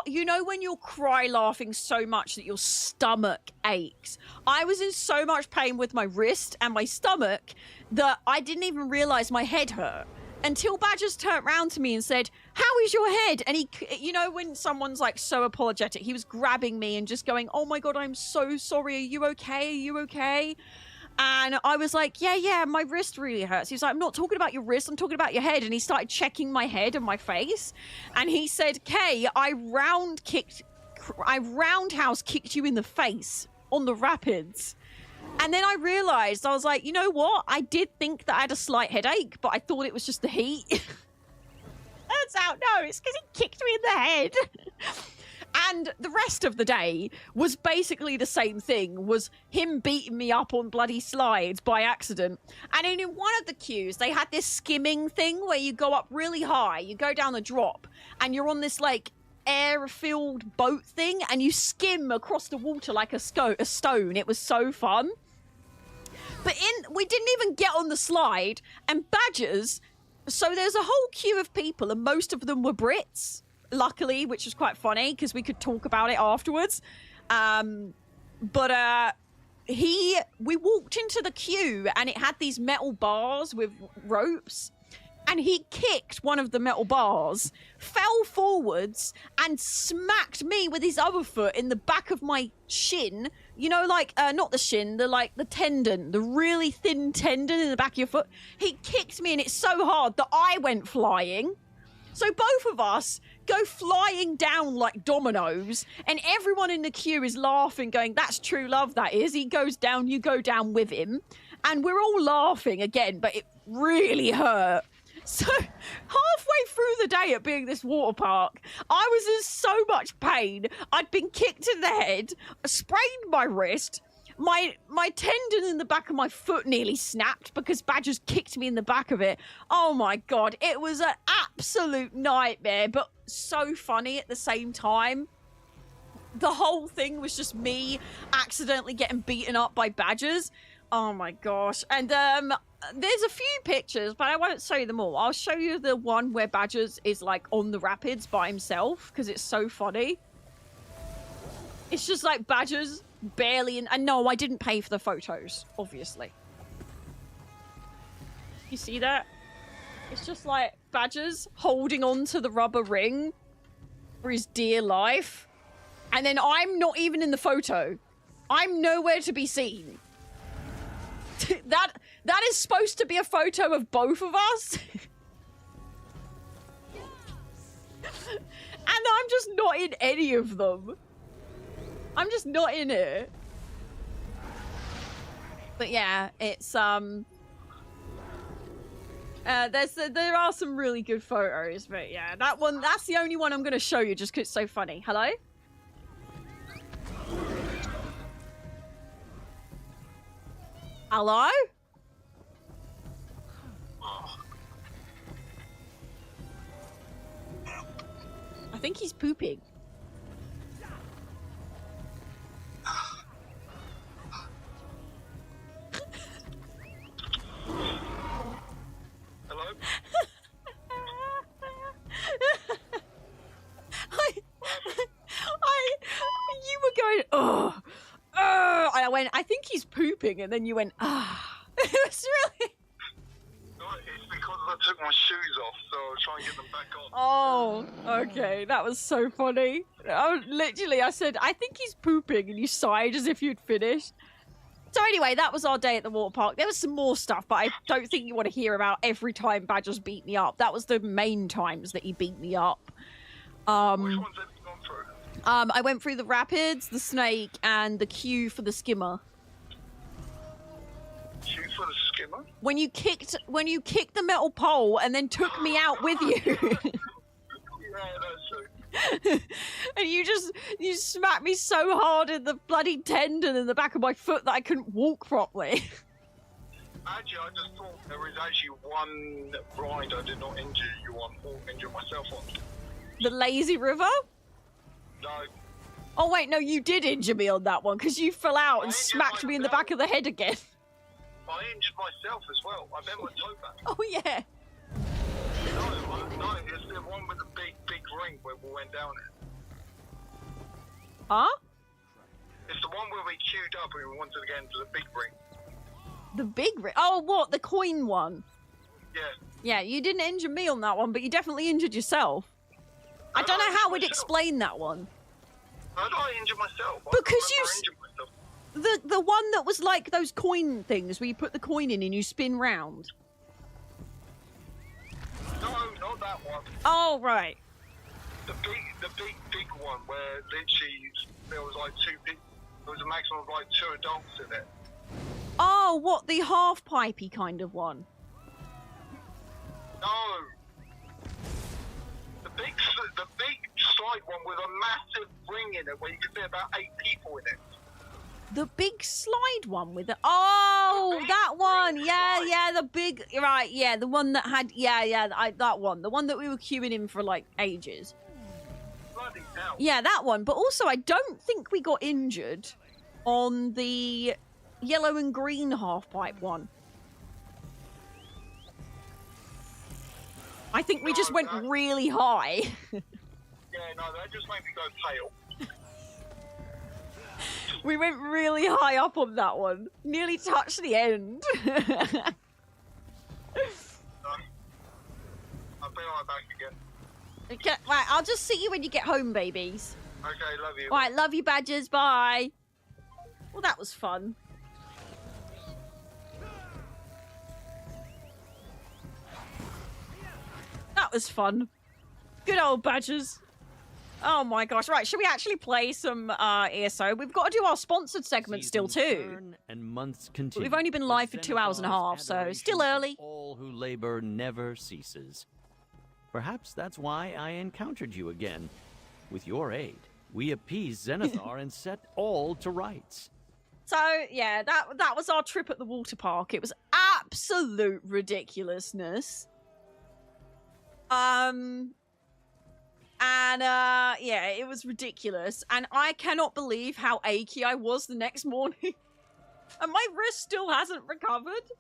you know when you'll cry laughing so much that your stomach aches? I was in so much pain with my wrist and my stomach that I didn't even realize my head hurt. Until Badgers turned around to me and said, how is your head? And he, you know, when someone's like so apologetic, he was grabbing me and just going, oh my God, I'm so sorry. Are you okay? Are you okay? And I was like, yeah, my wrist really hurts. He was like, I'm not talking about your wrist, I'm talking about your head. And he started checking my head and my face. And he said, Kay, I roundhouse kicked you in the face on the rapids. And then I realized, I was like, you know what? I did think that I had a slight headache, but I thought it was just the heat. Turns out, no, it's because he kicked me in the head. And the rest of the day was basically the same thing, was him beating me up on bloody slides by accident. And in one of the queues, they had this skimming thing where you go up really high, you go down the drop, and you're on this, like, air-filled boat thing, and you skim across the water like a stone. It was so fun. But we didn't even get on the slide, and Badgers... So there's a whole queue of people, and most of them were Brits, luckily, which was quite funny, because we could talk about it afterwards. We walked into the queue, and it had these metal bars with ropes, and he kicked one of the metal bars, fell forwards, and smacked me with his other foot in the back of my shin. You know, like, not the shin, the tendon, the really thin tendon in the back of your foot. He kicked me, and it's so hard that I went flying. So both of us go flying down like dominoes, and everyone in the queue is laughing, going, that's true love, that is. He goes down, you go down with him. And we're all laughing again, but it really hurt. So halfway through the day at being this water park, I was in so much pain. I'd been kicked in the head, sprained my wrist, my tendon in the back of my foot nearly snapped because Badgers kicked me in the back of it. Oh my God, it was an absolute nightmare, but so funny at the same time. The whole thing was just me accidentally getting beaten up by Badgers. Oh my gosh. And there's a few pictures, but I won't show you them all. I'll show you the one where Badgers is like on the rapids by himself because it's so funny. It's just like Badgers barely in, and no, I didn't pay for the photos, obviously. You see that? It's just like Badgers holding on to the rubber ring for his dear life. And then I'm not even in the photo. I'm nowhere to be seen. That is supposed to be a photo of both of us. And I'm just not in any of them. I'm just not in it. But yeah, it's there are some really good photos, but yeah, that's the only one I'm gonna show you just because it's so funny. Hello? Hello? I think he's pooping. Hello? You were going, oh, and I went, I think he's pooping, and then you went, ah. It was really... No, it's because I took my shoes off, so I was trying to get them back on. Oh, okay, that was so funny. I said, I think he's pooping, and you sighed as if you'd finished. So anyway, that was our day at the water park. There was some more stuff, but I don't think you want to hear about every time Badgers beat me up. That was the main times that he beat me up. Which ones have you gone through? I went through the rapids, the snake, and the queue for the skimmer. Queue for the skimmer? When you kicked the metal pole and then took me out with you. Yeah, that's true. And you smacked me so hard in the bloody tendon in the back of my foot that I couldn't walk properly. Actually, I just thought there was actually one ride I did not injure you on, or injure myself on. The lazy river? No. Oh wait, no, you did injure me on that one because you fell out and smacked me in the back of the head again. I injured myself as well. I bent my toe back. Oh yeah. No, it's the one with the big ring where we went down it. Huh? It's the one where we queued up and we wanted to get into the big ring. The big ring? Oh, what? The coin one? Yeah. Yeah, you didn't injure me on that one, but you definitely injured yourself. I don't know how we'd explain that one. How did I injure myself? Because I injured myself. the one that was like those coin things where you put the coin in and you spin round. No, not that one. Oh, right. The big one where literally there was like there was a maximum of like 2 adults in it. Oh, what, the half-pipey kind of one? No. The big slide one with a massive ring in it where you could fit about 8 people in it. The big slide one with the... Oh, that one. Yeah, the big... Right, yeah, the one that had... Yeah, that one. The one that we were queuing in for, like, ages. Bloody hell. Yeah, that one. But also, I don't think we got injured on the yellow and green half-pipe one. I think we just went really high. Yeah, no, that just made me go pale. We went really high up on that one. Nearly touched the end. be right back again. Okay, right, I'll just see you when you get home, babies. Okay, love you. All right, love you, badgers. Bye. Well, that was fun. That was fun. Good old badgers. Oh my gosh. Right, should we actually play some ESO? We've got to do our sponsored segment still too. And months But continue. we've only been live for 2 hours and a half, so still early. All who labor never ceases. Perhaps that's why I encountered you again. With your aid, we appeased Zenithar and set all to rights. So, yeah, that was our trip at the water park. It was absolute ridiculousness. Yeah, it was ridiculous. And I cannot believe how achy I was the next morning. And my wrist still hasn't recovered.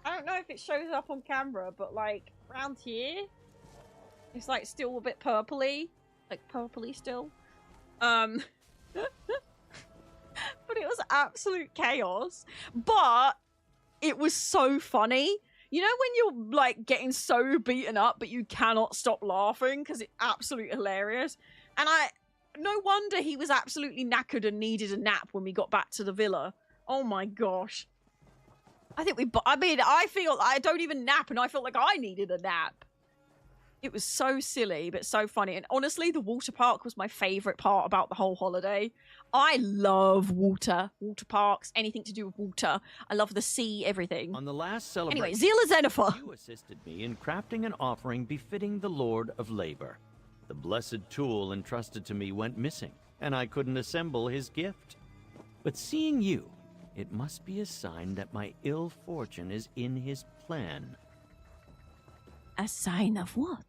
I don't know if it shows up on camera, but like around here, it's like still a bit purpley. Like purpley still. But it was absolute chaos. But it was so funny. You know when you're like getting so beaten up, but you cannot stop laughing because it's absolutely hilarious. And no wonder he was absolutely knackered and needed a nap when we got back to the villa. Oh my gosh. I feel I don't even nap and I felt like I needed a nap. It was so silly, but so funny. And honestly, the water park was my favorite part about the whole holiday. I love water parks, anything to do with water. I love the sea, everything. On the last celebration, anyway, Zila Zenithar. You assisted me in crafting an offering befitting the Lord of Labor. The blessed tool entrusted to me went missing, and I couldn't assemble his gift. But seeing you, it must be a sign that my ill fortune is in his plan. A sign of what?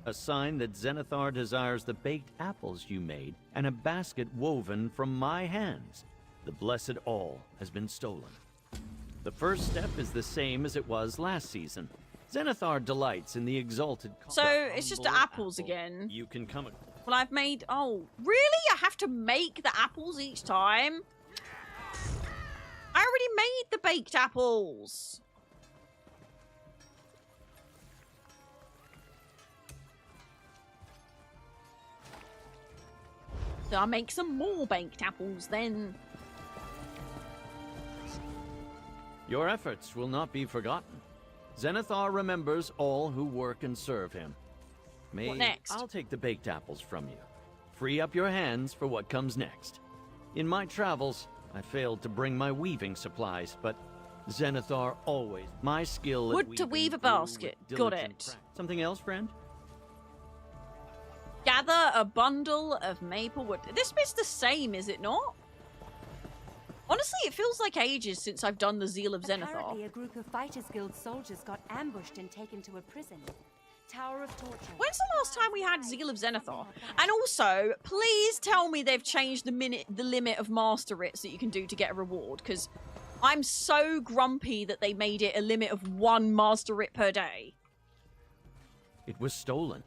A sign that Zenithar desires the baked apples you made and a basket woven from my hands. The blessed all has been stolen. The first step is the same as it was last season. Zenithar delights in the exalted. So it's just the apples again. You can come. Well, I've made. Oh, really? I have to make the apples each time? I already made the baked apples. So I'll make some more baked apples then. Your efforts will not be forgotten. Zenithar remembers all who work and serve him. What next? I'll take the baked apples from you. Free up your hands for what comes next. In my travels, I failed to bring my weaving supplies, but Zenithar always my skill. Wood to weave a basket. Got it. Something else, friend? Gather a bundle of maple wood. This bit's the same, is it not? Honestly, it feels like ages since I've done the Zeal of Zenithar. Apparently, a group of Fighters Guild soldiers got ambushed and taken to a prison. Tower of Torture. When's the last time we had Zeal of Zenithar? And also, please tell me they've changed the limit of master writs that you can do to get a reward, because I'm so grumpy that they made it a limit of 1 master writ per day. It was stolen.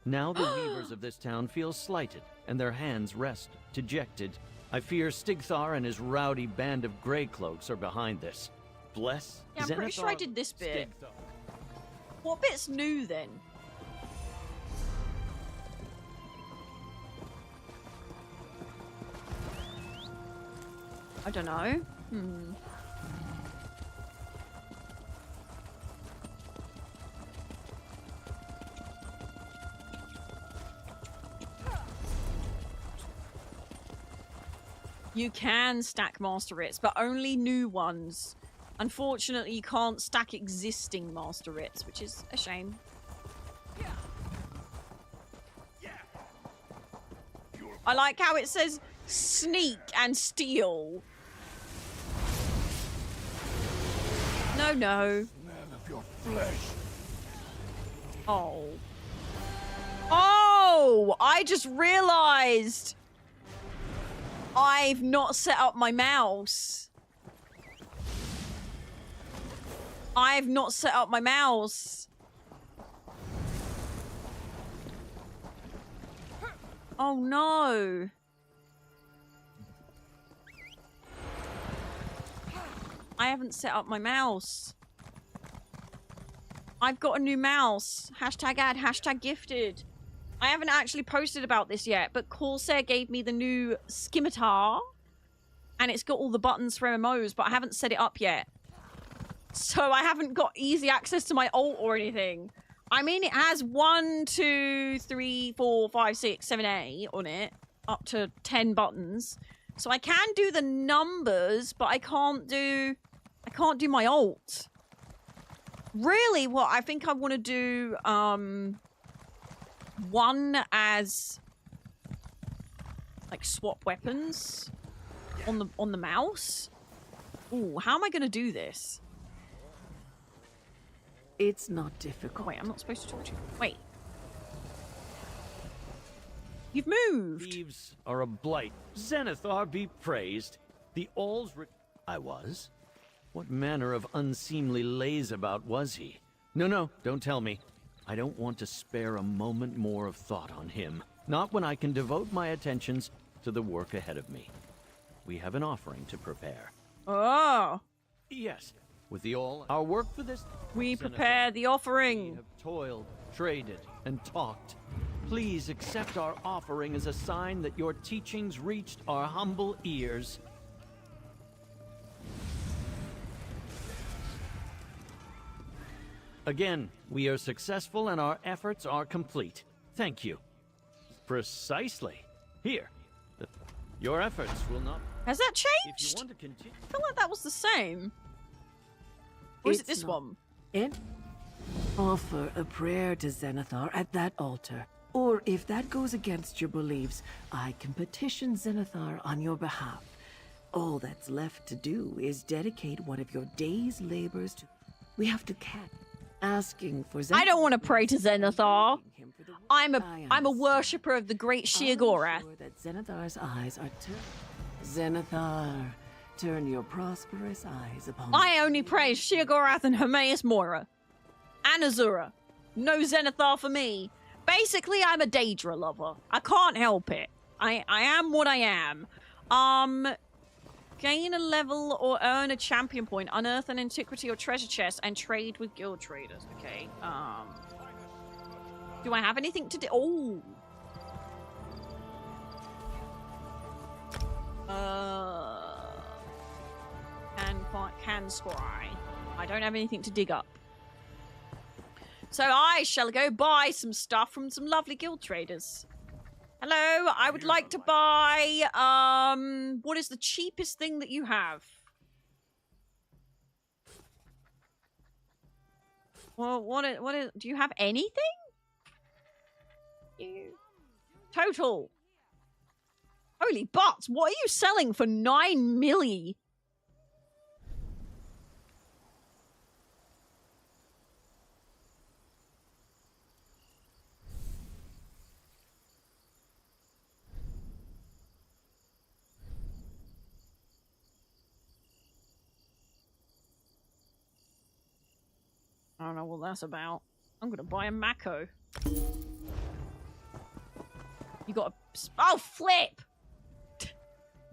Now the weavers of this town feel slighted, and their hands rest, dejected. I fear Stigthar and his rowdy band of grey cloaks are behind this. Bless Yeah, I'm pretty sure I did this bit. Stigthar. What bit's new then? I don't know. You can stack master writs, but only new ones. Unfortunately, you can't stack existing master writs, which is a shame. I like how it says sneak and steal. No, no. Smell of your flesh. Oh. Oh! I just realized I've not set up my mouse. I've not set up my mouse. Oh no. I haven't set up my mouse. I've got a new mouse. Hashtag ad, hashtag gifted. I haven't actually posted about this yet, but Corsair gave me the new scimitar. And it's got all the buttons for MMOs, but I haven't set it up yet. So I haven't got easy access to my alt or anything. I mean, it has 1, 2, 3, 4, 5, 6, 7, 8 on it. Up to 10 buttons. So I can do the numbers, but I can't do my alt. Really, what I think I want to do, one as like swap weapons on the mouse. Ooh, how am I going to do this? It's not difficult. Oh, wait, I'm not supposed to talk to you. Wait. You've moved. Thieves are a blight. Zenithar be praised. The all's I was? What manner of unseemly lazabout was he? No, don't tell me. I don't want to spare a moment more of thought on him. Not when I can devote my attentions to the work ahead of me. We have an offering to prepare. Oh. Yes, with the all our work for this. We Zenithar, prepare the offering. We have toiled, traded, and talked. Please accept our offering as a sign that your teachings reached our humble ears. Again, we are successful and our efforts are complete. Thank you. Precisely. Here. Your efforts will not... Has that If you changed? want to continue... I feel like that was the same. Or is it It's this not. one? Offer a prayer to Zenithar at that altar. Or if that goes against your beliefs, I can petition Zenithar on your behalf. All that's left to do is dedicate one of your day's labors to... We have to catch. Asking for Zenithar. I don't want to pray to Zenithar. thanking him for the work I'm a I I'm a understand. worshipper of the great Sheogorath. I'm sure that Zenithar's eyes are turned. Zenithar, turn your prosperous eyes upon... I only praise Sheogorath and Hermaeus Moira. And Azura. No Zenithar for me. Basically, I'm a Daedra lover. I can't help it. I am what I am. Gain a level or earn a champion point, unearth an antiquity or treasure chest, and trade with guild traders. Okay. Do I have anything to do? Oh. Can scry. I don't have anything to dig up. So I shall go buy some stuff from some lovely guild traders. Hello, I would like to buy, what is the cheapest thing that you have? Well, what is, do you have anything? Total. Holy butts, what are you selling for 9 milli? I don't know what that's about. I'm gonna buy a Mako. You got a... Oh, flip!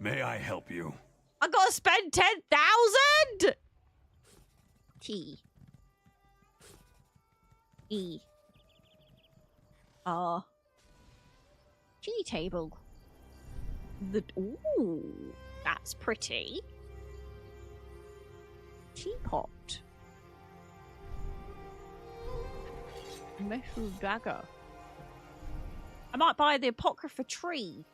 May I help you? I gotta spend 10,000? T. E. G table. Ooh, that's pretty. Teapot. Metal dagger. I might buy the Apocrypha tree.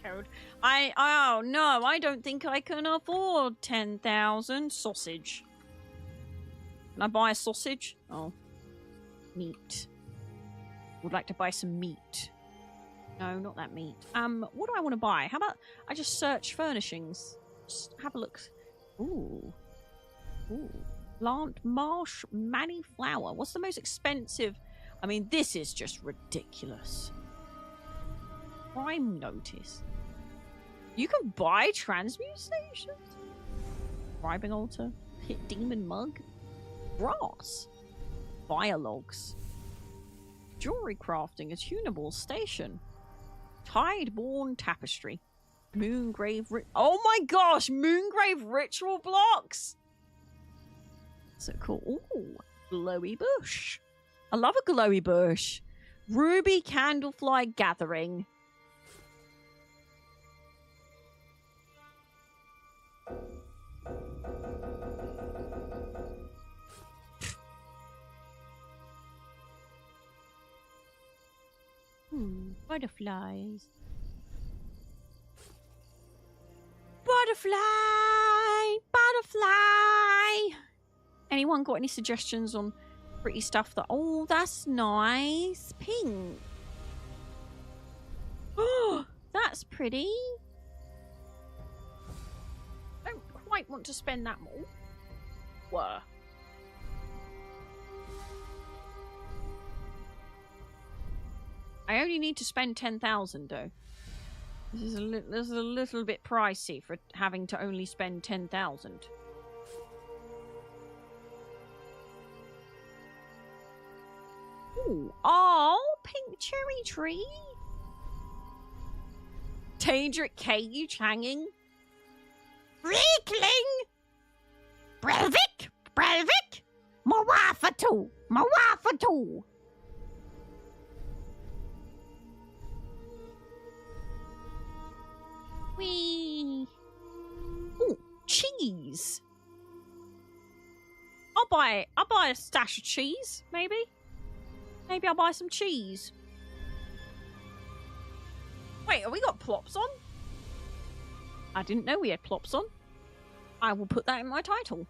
Oh no, I don't think I can afford 10,000 sausage. Can I buy a sausage? Oh, meat. Would like to buy some meat. No, not that meat. What do I want to buy? How about I just search furnishings? Just have a look. Ooh. Ooh. Plant marsh mani flower. What's the most expensive? I mean, this is just ridiculous. Prime notice. You can buy transmutations? Scribing altar. Hit demon mug. Brass. Biologs. Jewelry crafting. A tunable station. Tideborn tapestry. Moongrave oh my gosh! Moongrave ritual blocks! So cool. Ooh. Glowy bush. I love a glowy bush. Ruby candlefly gathering. Butterflies. Butterfly! Butterfly! Anyone got any suggestions on pretty stuff that... Oh, that's nice. Pink. Oh, that's pretty. Don't quite want to spend that more. Were. I only need to spend 10,000 though. This is a little bit pricey for having to only spend 10,000. Ooh, oh, pink cherry tree. Daedric cage hanging. Reekling. Brevik, Brevik. Mawafatu, Mawafatu. Wee. Ooh, cheese. I'll buy a stash of cheese, maybe. Maybe I'll buy some cheese. Wait, have we got plops on? I didn't know we had plops on. I will put that in my title.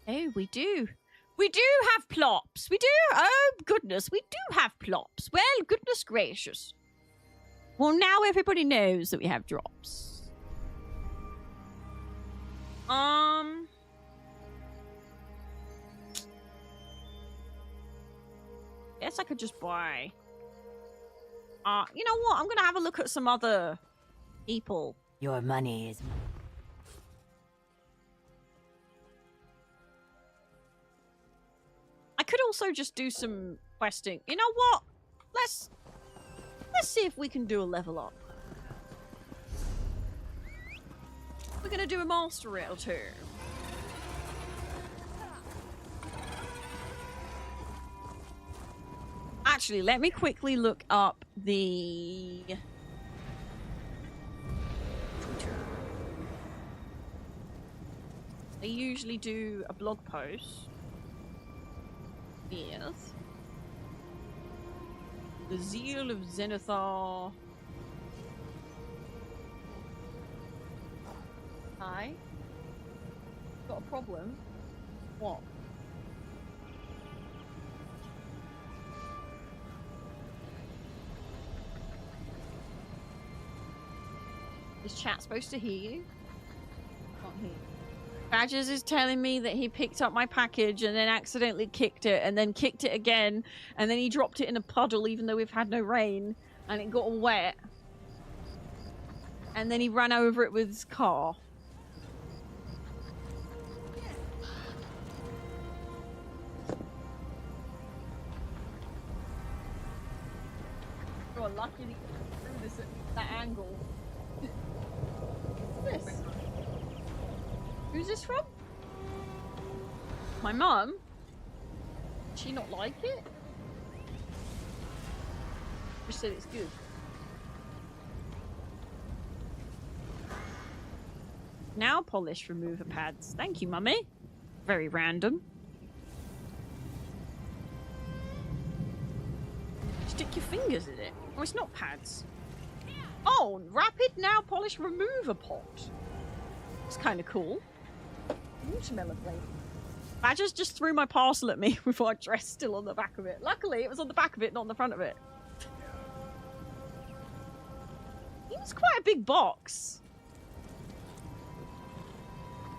Oh, we do. We do have plops. We do. Oh, goodness. We do have plops. Well, goodness gracious. Well, now everybody knows that we have drops. Guess I could just buy. You know what? I'm going to have a look at some other people. Your money is... I could also just do some questing. You know what? Let's see if we can do a level up. We're gonna do a master rail too. Actually, let me quickly look up the Twitter. They usually do a blog post. Yes. The Zeal of Zenithar. Hi. Got a problem? What? Is chat supposed to hear you? Can't hear you. Badgers is telling me that he picked up my package and then accidentally kicked it and then kicked it again and then he dropped it in a puddle even though we've had no rain and it got all wet. And then he ran over it with his car. God, lucky to get through this at that angle. What's this? Who's this from? My mum? Did she not like it? She said it's good. Nail polish remover pads. Thank you, mummy. Very random. Stick your fingers in it. Oh, it's not pads. Oh, rapid nail polish remover pot. It's kind of cool. Watermelon flavor. Badgers just threw my parcel at me with our dress still on the back of it. Luckily, it was on the back of it, not on the front of it. It was quite a big box.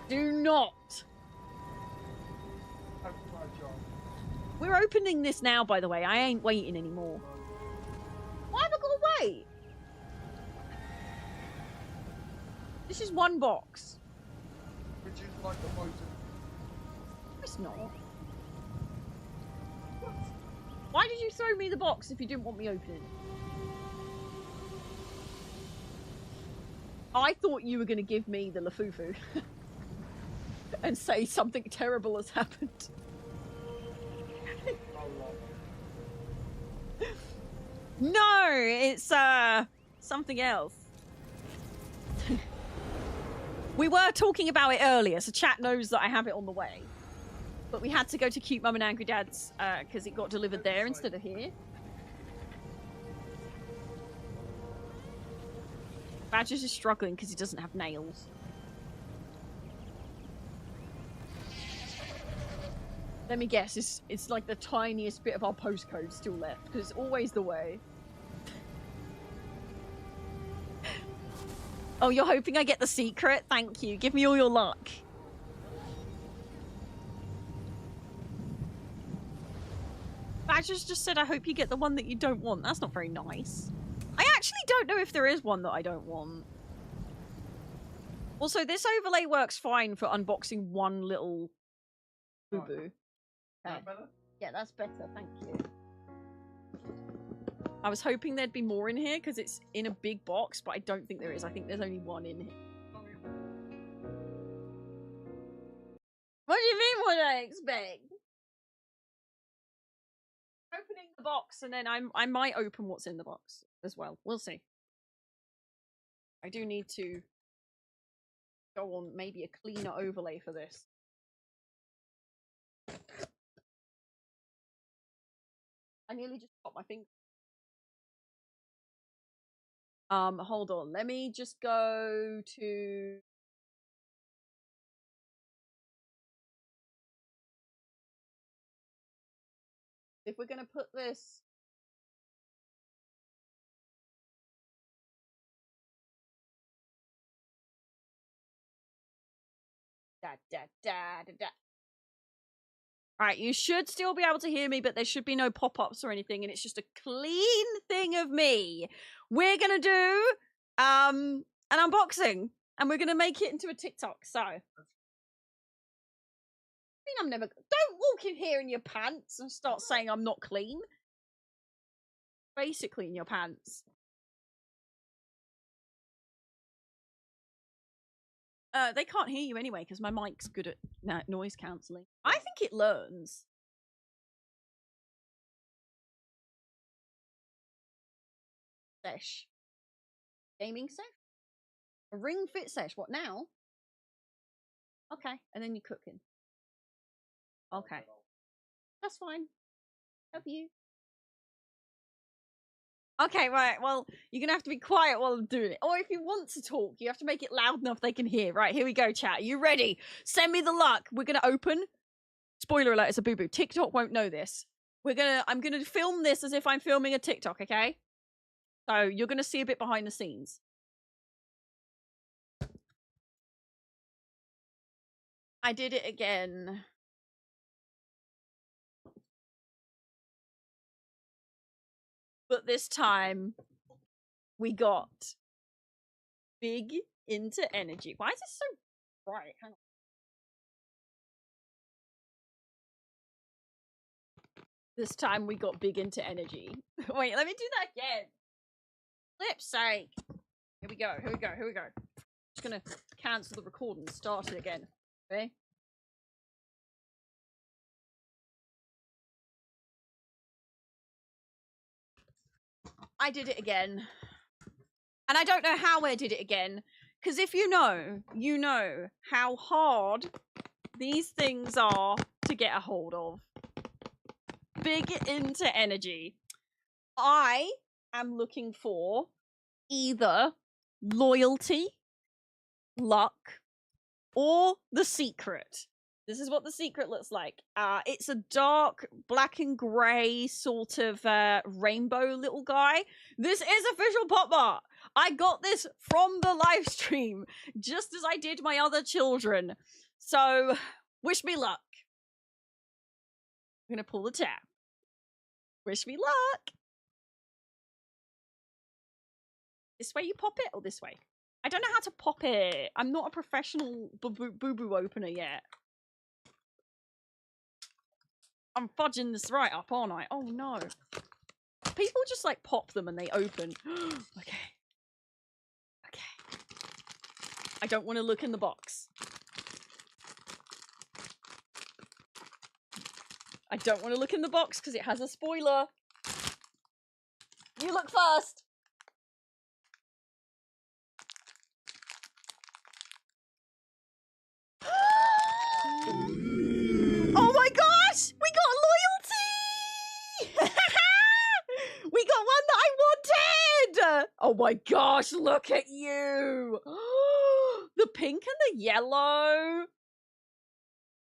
Do not. We're opening this now, by the way. I ain't waiting anymore. Why have I got to wait? This is one box. Which is like the motor. It's not. Why did you throw me the box if you didn't want me opening it? I thought you were going to give me the lafufu and say something terrible has happened. No, it's something else. We were talking about it earlier, so chat knows that I have it on the way. But we had to go to Cute Mum and Angry Dad's because it got delivered there instead of here. Badgers is struggling because he doesn't have nails. Let me guess, it's like the tiniest bit of our postcode still left, because it's always the way. Oh, you're hoping I get the secret? Thank you. Give me all your luck. Badgers just said, I hope you get the one that you don't want. That's not very nice. I actually don't know if there is one that I don't want. Also, this overlay works fine for unboxing one little boo-boo. Okay. Yeah, that's better. Thank you. I was hoping there'd be more in here because it's in a big box, but I don't think there is. I think there's only one in here. What do you mean what I expect? Opening the box and then I might open what's in the box as well. We'll see. I do need to go on maybe a cleaner overlay for this. I nearly just popped my finger. Hold on. Let me just go to... If we're going to put this... Alright, you should still be able to hear me, but there should be no pop-ups or anything, and it's just a clean thing of me. We're gonna do an unboxing, and we're gonna make it into a TikTok, so. I mean, I'm never... Don't walk in here in your pants and start saying I'm not clean. Basically in your pants. They can't hear you anyway, because my mic's good at noise cancelling. I think it learns. Sesh. Gaming sesh? A ring fit sesh. What now? Okay, and then you're cooking. Okay. That's fine. Help you. Okay, right. Well, you're going to have to be quiet while I'm doing it. Or if you want to talk, you have to make it loud enough they can hear. Right, here we go, chat. Are you ready? Send me the luck. We're going to open. Spoiler alert, it's a boo-boo. TikTok won't know this. I'm going to film this as if I'm filming a TikTok, okay? So you're going to see a bit behind the scenes. I did it again. But this time, we got big into energy. Why is it so bright? Hang on. This time we got big into energy. Wait, let me do that again. Flip's sake. Here we go, here we go, here we go. Just gonna cancel the recording and start it again. Okay? I did it again. And I don't know how I did it again, Because if you know how hard these things are to get a hold of. Big into energy. I am looking for either loyalty, luck, or the secret. This is what the secret looks like. It's a dark black and grey sort of rainbow little guy. This is official Pop Mart. I got this from the live stream, just as I did my other children. So, wish me luck. I'm going to pull the tab. Wish me luck. This way you pop it, or this way? I don't know how to pop it. I'm not a professional boo-boo opener yet. I'm fudging this right up, aren't I? Oh no. People just like pop them and they open. Okay. Okay. I don't want to look in the box. I don't want to look in the box because it has a spoiler. You look first. Oh my gosh! We got loyalty! We got one that I wanted! Oh my gosh, look at you! The pink and the yellow.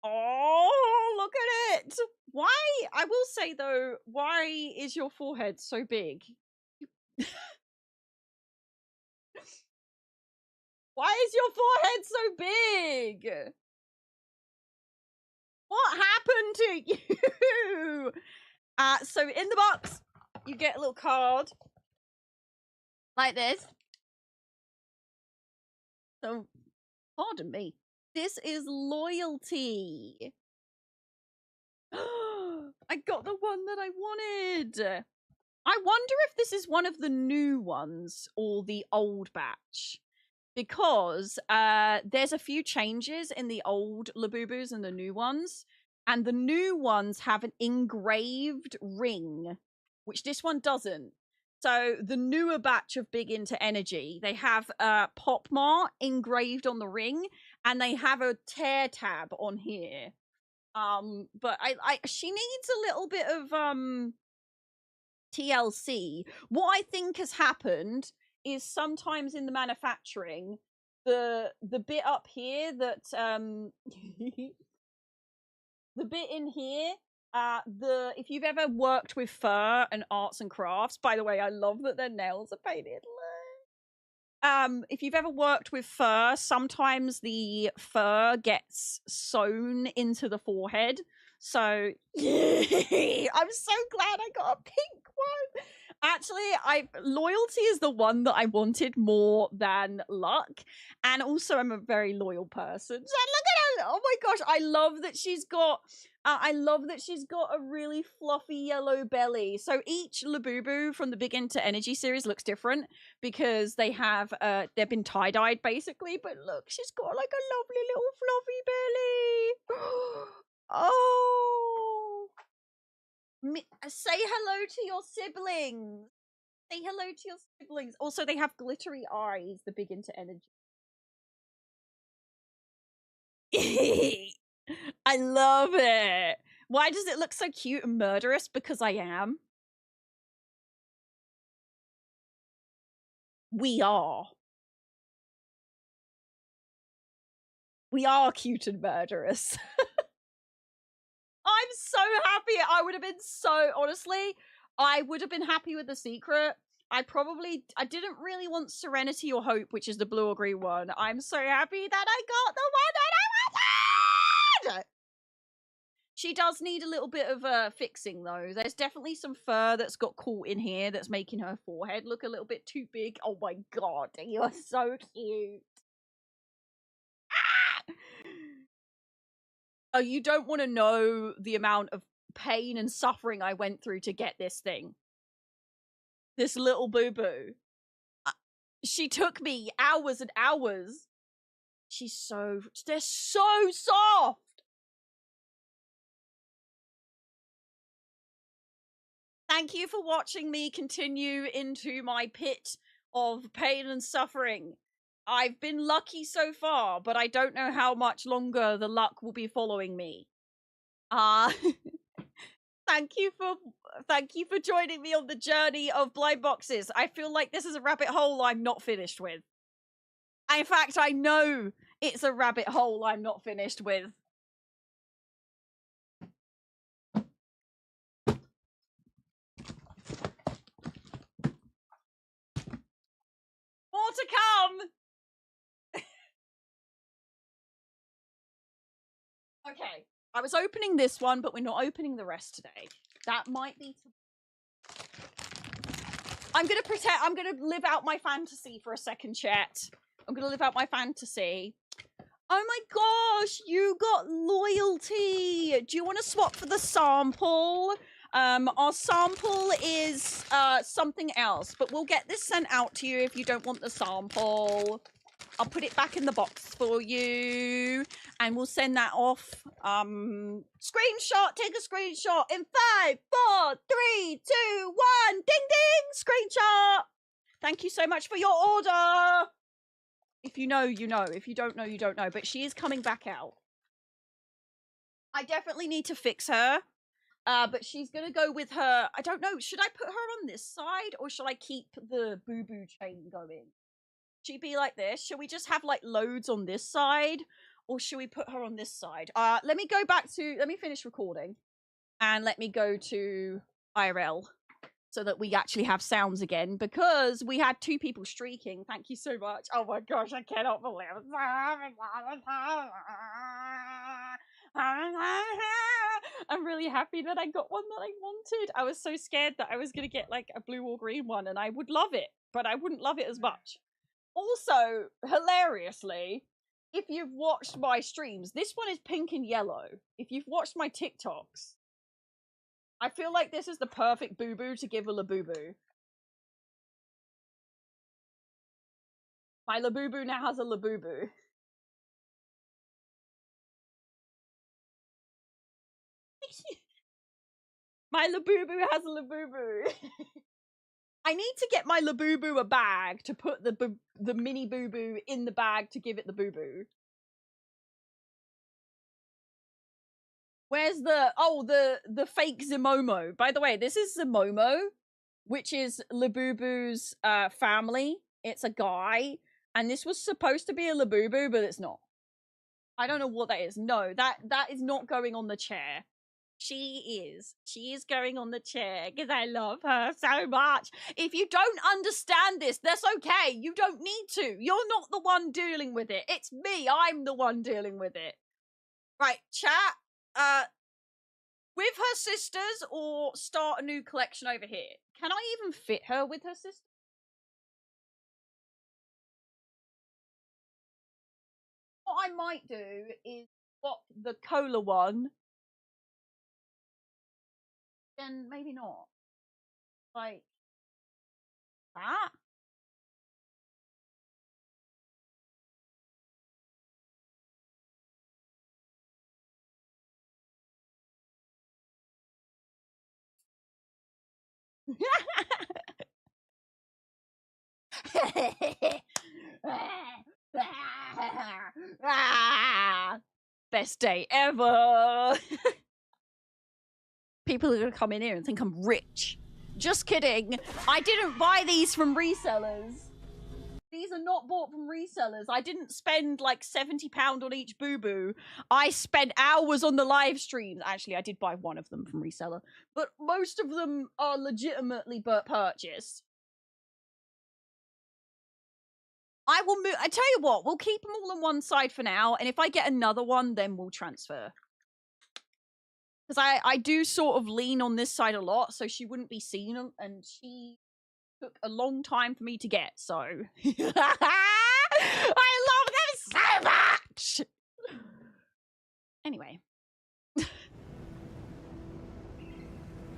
Oh, look at it! Why, I will say though, why is your forehead so big? Why is your forehead so big? What happened to you? So in the box, you get a little card like this. So, pardon me. This is loyalty. I got the one that I wanted. I wonder if this is one of the new ones or the old batch. Because there's a few changes in the old Labubus and the new ones. And the new ones have an engraved ring, which this one doesn't. So the newer batch of Big Into Energy, they have Pop Mart engraved on the ring, and they have a tear tab on here. But she needs a little bit of TLC. What I think has happened is sometimes in the manufacturing, the bit up here that the bit in here, if you've ever worked with fur and arts and crafts, by the way, I love that their nails are painted. If you've ever worked with fur, sometimes the fur gets sewn into the forehead. So I'm so glad I got a pink one. Actually, loyalty is the one that I wanted more than luck, and also I'm a very loyal person. So look at her! Oh my gosh, I love that she's got. I love that she's got a really fluffy yellow belly. So each Labubu from the Big Into Energy series looks different because they have they've been tie-dyed basically. But look, she's got like a lovely little fluffy belly. Oh. Say hello to your siblings. Say hello to your siblings. Also, they have glittery eyes, the Big Into Energy. I love it. Why does it look so cute and murderous? Because I am. We are. We are cute and murderous. I'm so happy. I would have been so, honestly, I would have been happy with the secret. I didn't really want Serenity or Hope, which is the blue or green one. I'm so happy that I got the one that I wanted! She does need a little bit of fixing, though. There's definitely some fur that's got caught in here that's making her forehead look a little bit too big. Oh my god, you are so cute. Ah! Oh, you don't want to know the amount of pain and suffering I went through to get this thing. This little boo-boo. She took me hours and hours. They're so soft. Thank you for watching me continue into my pit of pain and suffering. I've been lucky so far, but I don't know how much longer the luck will be following me. Thank you for joining me on the journey of blind boxes. I feel like this is a rabbit hole I'm not finished with. In fact, I know it's a rabbit hole I'm not finished with. More to come! Okay, I was opening this one, but we're not opening the rest today. That might be... I'm gonna live out my fantasy for a second, chat. I'm gonna live out my fantasy. Oh my gosh, you got loyalty! Do you want to swap for the sample? Our sample is something else, but we'll get this sent out to you if you don't want the sample. I'll put it back in the box for you, and we'll send that off. Screenshot, take a screenshot in 5, 4, 3, 2, 1. Ding ding, screenshot. Thank you so much for your order. If you know, you know. If you don't know, you don't know. But she is coming back out. I definitely need to fix her. But she's gonna go with her. I don't know. Should I put her on this side, or should I keep the boo-boo chain going? Should she be like this? Should we just have like loads on this side, or should we put her on this side? Let me go back to. Let me finish recording, and let me go to IRL so that we actually have sounds again, because we had 2 people streaking. Thank you so much. Oh my gosh, I cannot believe it. I'm really happy that I got one that I wanted. I was so scared that I was going to get like a blue or green one, and I would love it, but I wouldn't love it as much. Also, hilariously, if you've watched my streams, this one is pink and yellow. If you've watched my TikToks, I feel like this is the perfect boo-boo to give a Labubu. My Labubu now has a Labubu. My Labubu has a Labubu. I need to get my Labubu a bag to put the mini boo-boo in the bag to give it the boo-boo. Where's the fake Zimomo? By the way, this is Zimomo, which is Labubu's family. It's a guy, and this was supposed to be a Labubu, but it's not. I don't know what that is. No, that is not going on the chair. She is going on the chair because I love her so much. If you don't understand this, that's okay. You don't need to. You're not the one dealing with it. It's me. I'm the one dealing with it. Right, chat. With her sisters, or start a new collection over here. Can I even fit her with her sister? What I might do is swap the cola one. Then maybe not. Like that? Best day ever. People are gonna come in here and think I'm rich. Just kidding. I didn't buy these from resellers. These are not bought from resellers. I didn't spend like £70 on each boo-boo. I spent hours on the live streams. Actually, I did buy one of them from reseller, but most of them are legitimately purchased. I will move. I tell you what, we'll keep them all on one side for now, and if I get another one, then we'll transfer. Because I do sort of lean on this side a lot, so she wouldn't be seen, and she took a long time for me to get, so. I love them so much! Anyway.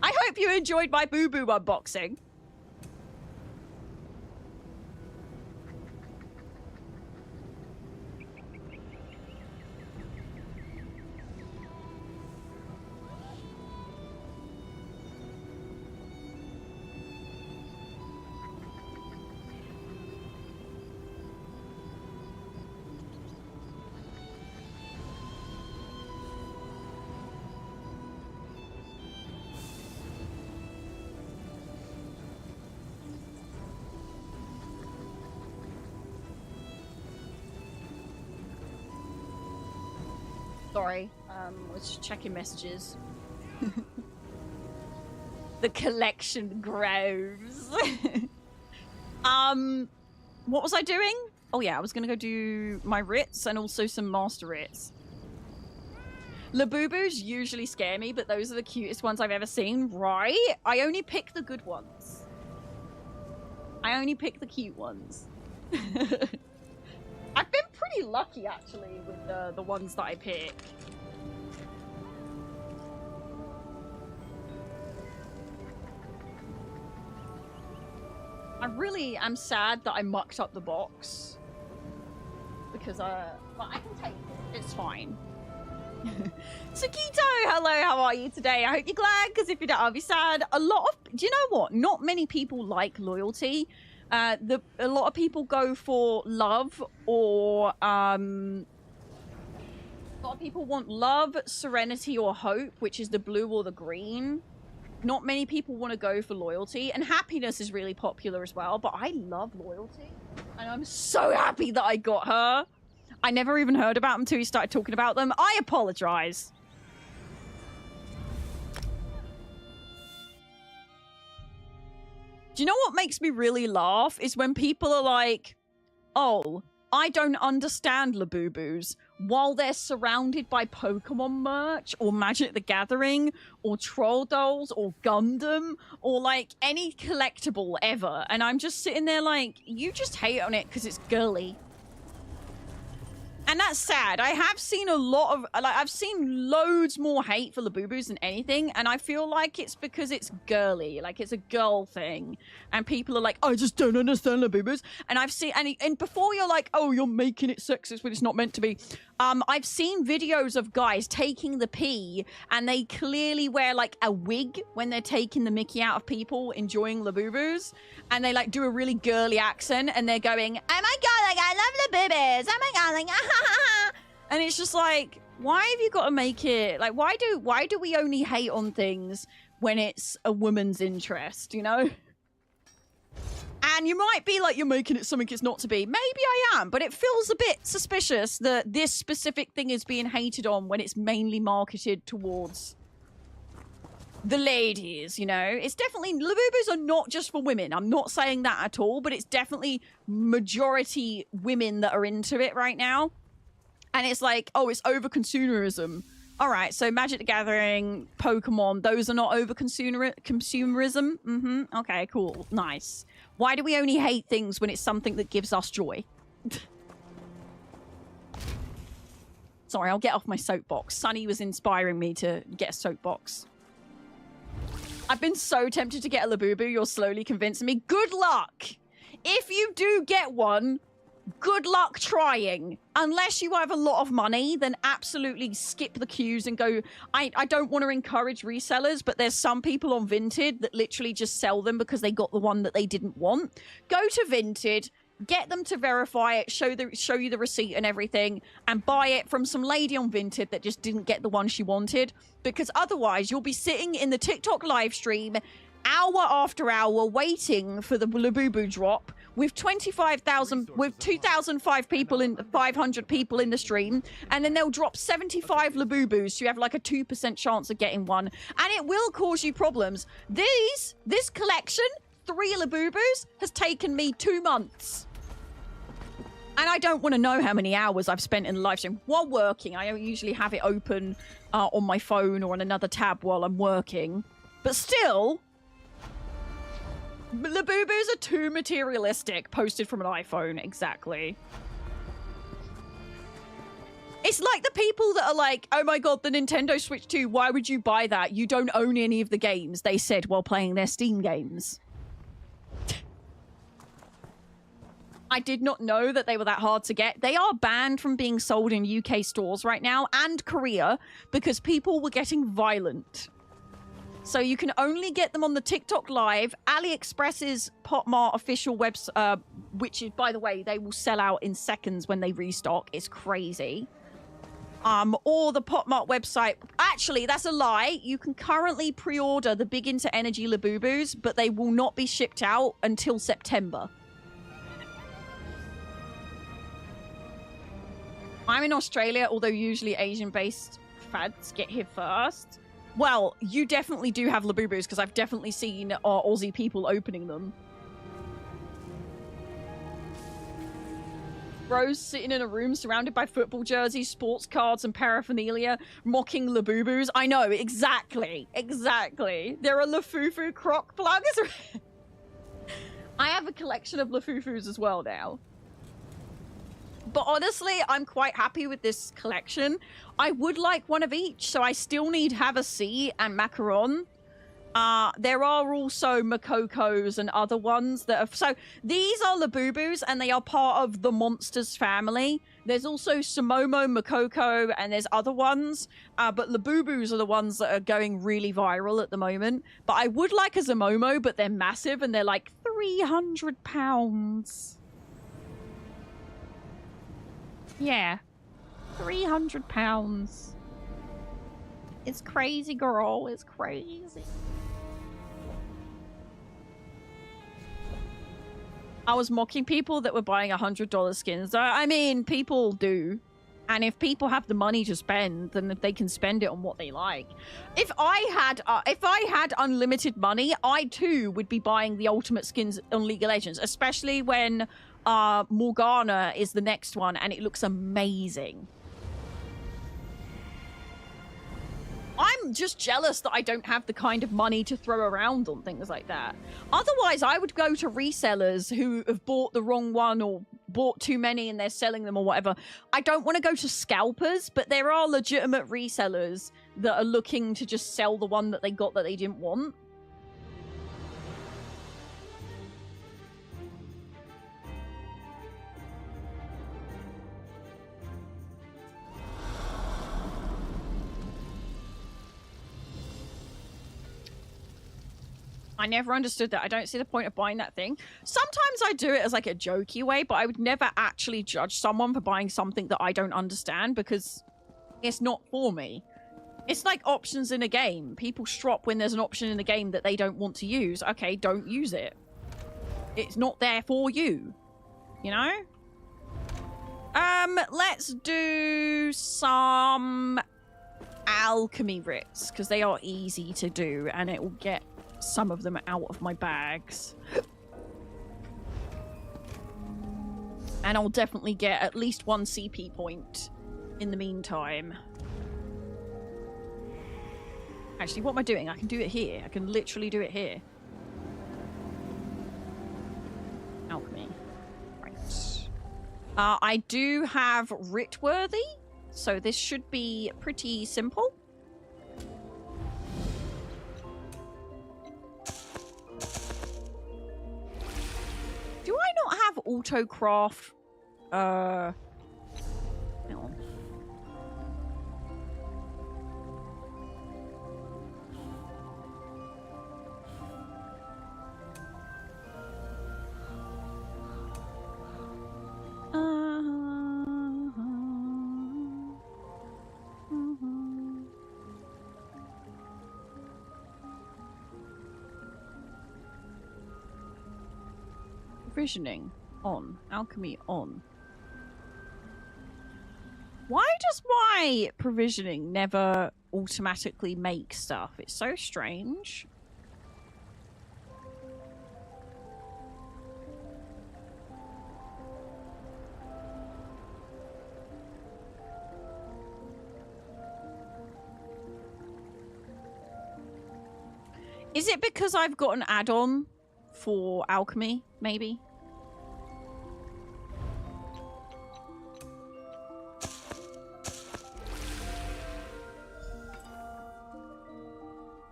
I hope you enjoyed my boo-boo unboxing. Sorry, was just checking messages. The collection grows. What was I doing? Oh yeah, I was gonna go do my writs and also some master writs. Labubus usually scare me, but those are the cutest ones I've ever seen, right? I only pick the good ones. I only pick the cute ones. I've been pretty lucky, actually, with the ones that I pick. I really am sad that I mucked up the box. Because, well, I can take it. It's fine. Sakito, hello, how are you today? I hope you're glad, because if you don't, I'll be sad. Do you know what? Not many people like loyalty. A lot of people go for love or, a lot of people want love, serenity, or hope, which is the blue or the green. Not many people want to go for loyalty, and happiness is really popular as well, but I love loyalty, and I'm so happy that I got her. I never even heard about them until you started talking about them. I apologize. Do you know what makes me really laugh? Is when people are like, oh, I don't understand Labubus, while they're surrounded by Pokemon merch, or Magic the Gathering, or Troll Dolls, or Gundam, or like any collectible ever. And I'm just sitting there like, you just hate on it because it's girly. And that's sad. I have seen a lot of, like, I've seen loads more hate for Labubus than anything, and I feel like it's because it's girly, like it's a girl thing, and people are like, I just don't understand Labubus. And I've seen, and before you're like, oh, you're making it sexist when it's not meant to be. I've seen videos of guys taking the pee, and they clearly wear like a wig when they're taking the mickey out of people enjoying Labubus, and they like do a really girly accent, and they're going, oh my god, like I love Labubus, oh my god, like and it's just like, why have you got to make it like, why do we only hate on things when it's a woman's interest, you know? And you might be like, you're making it something it's not to be. Maybe I am, but it feels a bit suspicious that this specific thing is being hated on when it's mainly marketed towards the ladies, you know? It's definitely, Labubus are not just for women. I'm not saying that at all, but it's definitely majority women that are into it right now. And it's like, oh, it's over-consumerism. All right, so Magic the Gathering, Pokemon, those are not over-consumerism? Mm-hmm. Okay, cool. Nice. Why do we only hate things when it's something that gives us joy? Sorry, I'll get off my soapbox. Sunny was inspiring me to get a soapbox. I've been so tempted to get a Labubu. You're slowly convincing me. Good luck! If you do get one, good luck trying. Unless you have a lot of money, then absolutely skip the queues and go. I don't want to encourage resellers, but there's some people on Vinted that literally just sell them because they got the one that they didn't want. Go to Vinted, get them to verify it, show you the receipt and everything, and buy it from some lady on Vinted that just didn't get the one she wanted. Because otherwise, you'll be sitting in the TikTok live stream hour after hour waiting for the Labubu drop with 25,000, with 2,005 people in, 500 people in the stream, and then they'll drop 75 Labubus, so you have like a 2% chance of getting one, and it will cause you problems. This collection, 3 Labubus, has taken me 2 months. And I don't want to know how many hours I've spent in the live stream while working. I don't usually have it open on my phone or on another tab while I'm working. But still, Labubus are too materialistic, posted from an iPhone, exactly. It's like the people that are like, oh my god, the Nintendo Switch 2, why would you buy that? You don't own any of the games, they said while playing their Steam games. I did not know that they were that hard to get. They are banned from being sold in UK stores right now, and Korea, because people were getting violent. So you can only get them on the TikTok Live, AliExpress's PopMart official website, which is, by the way, they will sell out in seconds when they restock. It's crazy. Or the PopMart website. Actually, that's a lie. You can currently pre-order the Big Into Energy Labubus, but they will not be shipped out until September. I'm in Australia, although usually Asian-based fads get here first. Well, you definitely do have Labubus, because I've definitely seen Aussie people opening them. Bros sitting in a room surrounded by football jerseys, sports cards, and paraphernalia, mocking Labubus. I know, exactly. Exactly. There are Lafufu croc plugs. I have a collection of Lafufus as well now. But honestly, I'm quite happy with this collection. I would like one of each, so I still need Havasu and Macaron. There are also Makokos and other ones that are... So these are Labubus, and they are part of the Monsters family. There's also Sumomo, Makoko, and there's other ones. But Labubus are the ones that are going really viral at the moment. But I would like a Zamomo, but they're massive, and they're like 300 pounds. Yeah. 300 pounds. It's crazy, girl. It's crazy. I was mocking people that were buying $100 skins. I mean, people do. And if people have the money to spend, then they can spend it on what they like. If I had unlimited money, I too would be buying the ultimate skins on League of Legends, especially when Morgana is the next one and it looks amazing. I'm just jealous that I don't have the kind of money to throw around on things like that. Otherwise, I would go to resellers who have bought the wrong one or bought too many and they're selling them or whatever. I don't want to go to scalpers, but there are legitimate resellers that are looking to just sell the one that they got that they didn't want. I never understood that. I don't see the point of buying that thing. Sometimes I do it as like a jokey way, but I would never actually judge someone for buying something that I don't understand because it's not for me. It's like options in a game. People strop when there's an option in a game that they don't want to use. Okay, don't use it. It's not there for you. You know? Let's do some alchemy writs because they are easy to do and it will get some of them out of my bags. And I'll definitely get at least 1 CP point in the meantime. Actually, what am I doing? I can do it here. I can literally do it here. Alchemy. Right. I do have Writworthy, so this should be pretty simple. Do I not have autocraft? Hang on. Provisioning on. Alchemy on. Why does my provisioning never automatically make stuff? It's so strange. Is it because I've got an add-on for alchemy, maybe?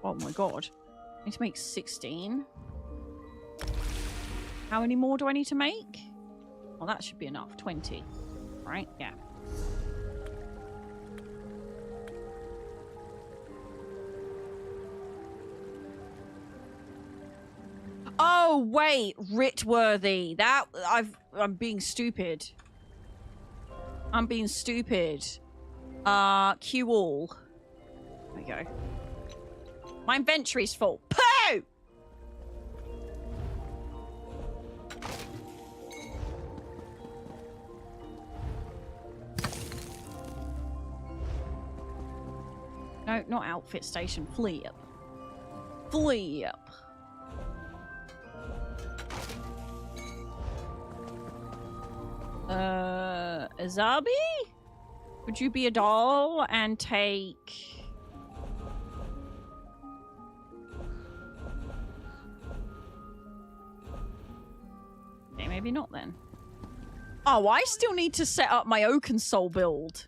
Oh my god. I need to make 16. How many more do I need to make? Well, that should be enough. 20. Right? Yeah. Oh, wait. Writworthy. That... I'm being stupid. I'm being stupid. Q all. There we go. My inventory's full. Pooh! No, not outfit station. Flip. Flip. Azabi? Would you be a doll and take... Okay, maybe not then. Oh, I still need to set up my OCUK build.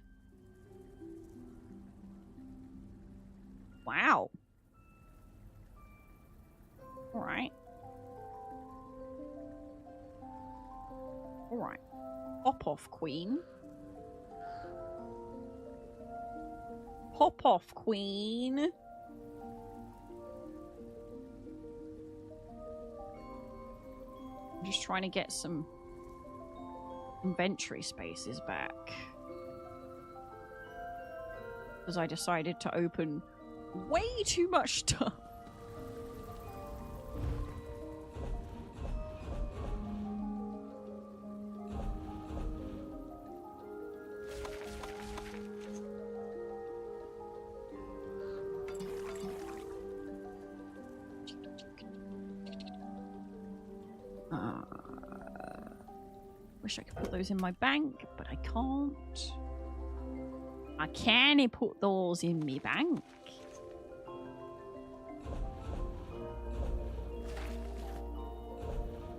Wow. Alright. Alright. Pop off, queen. Pop off, queen. I'm just trying to get some inventory spaces back. Because I decided to open way too much stuff. Wish I could put those in my bank, but I can't. I can't put those in my bank.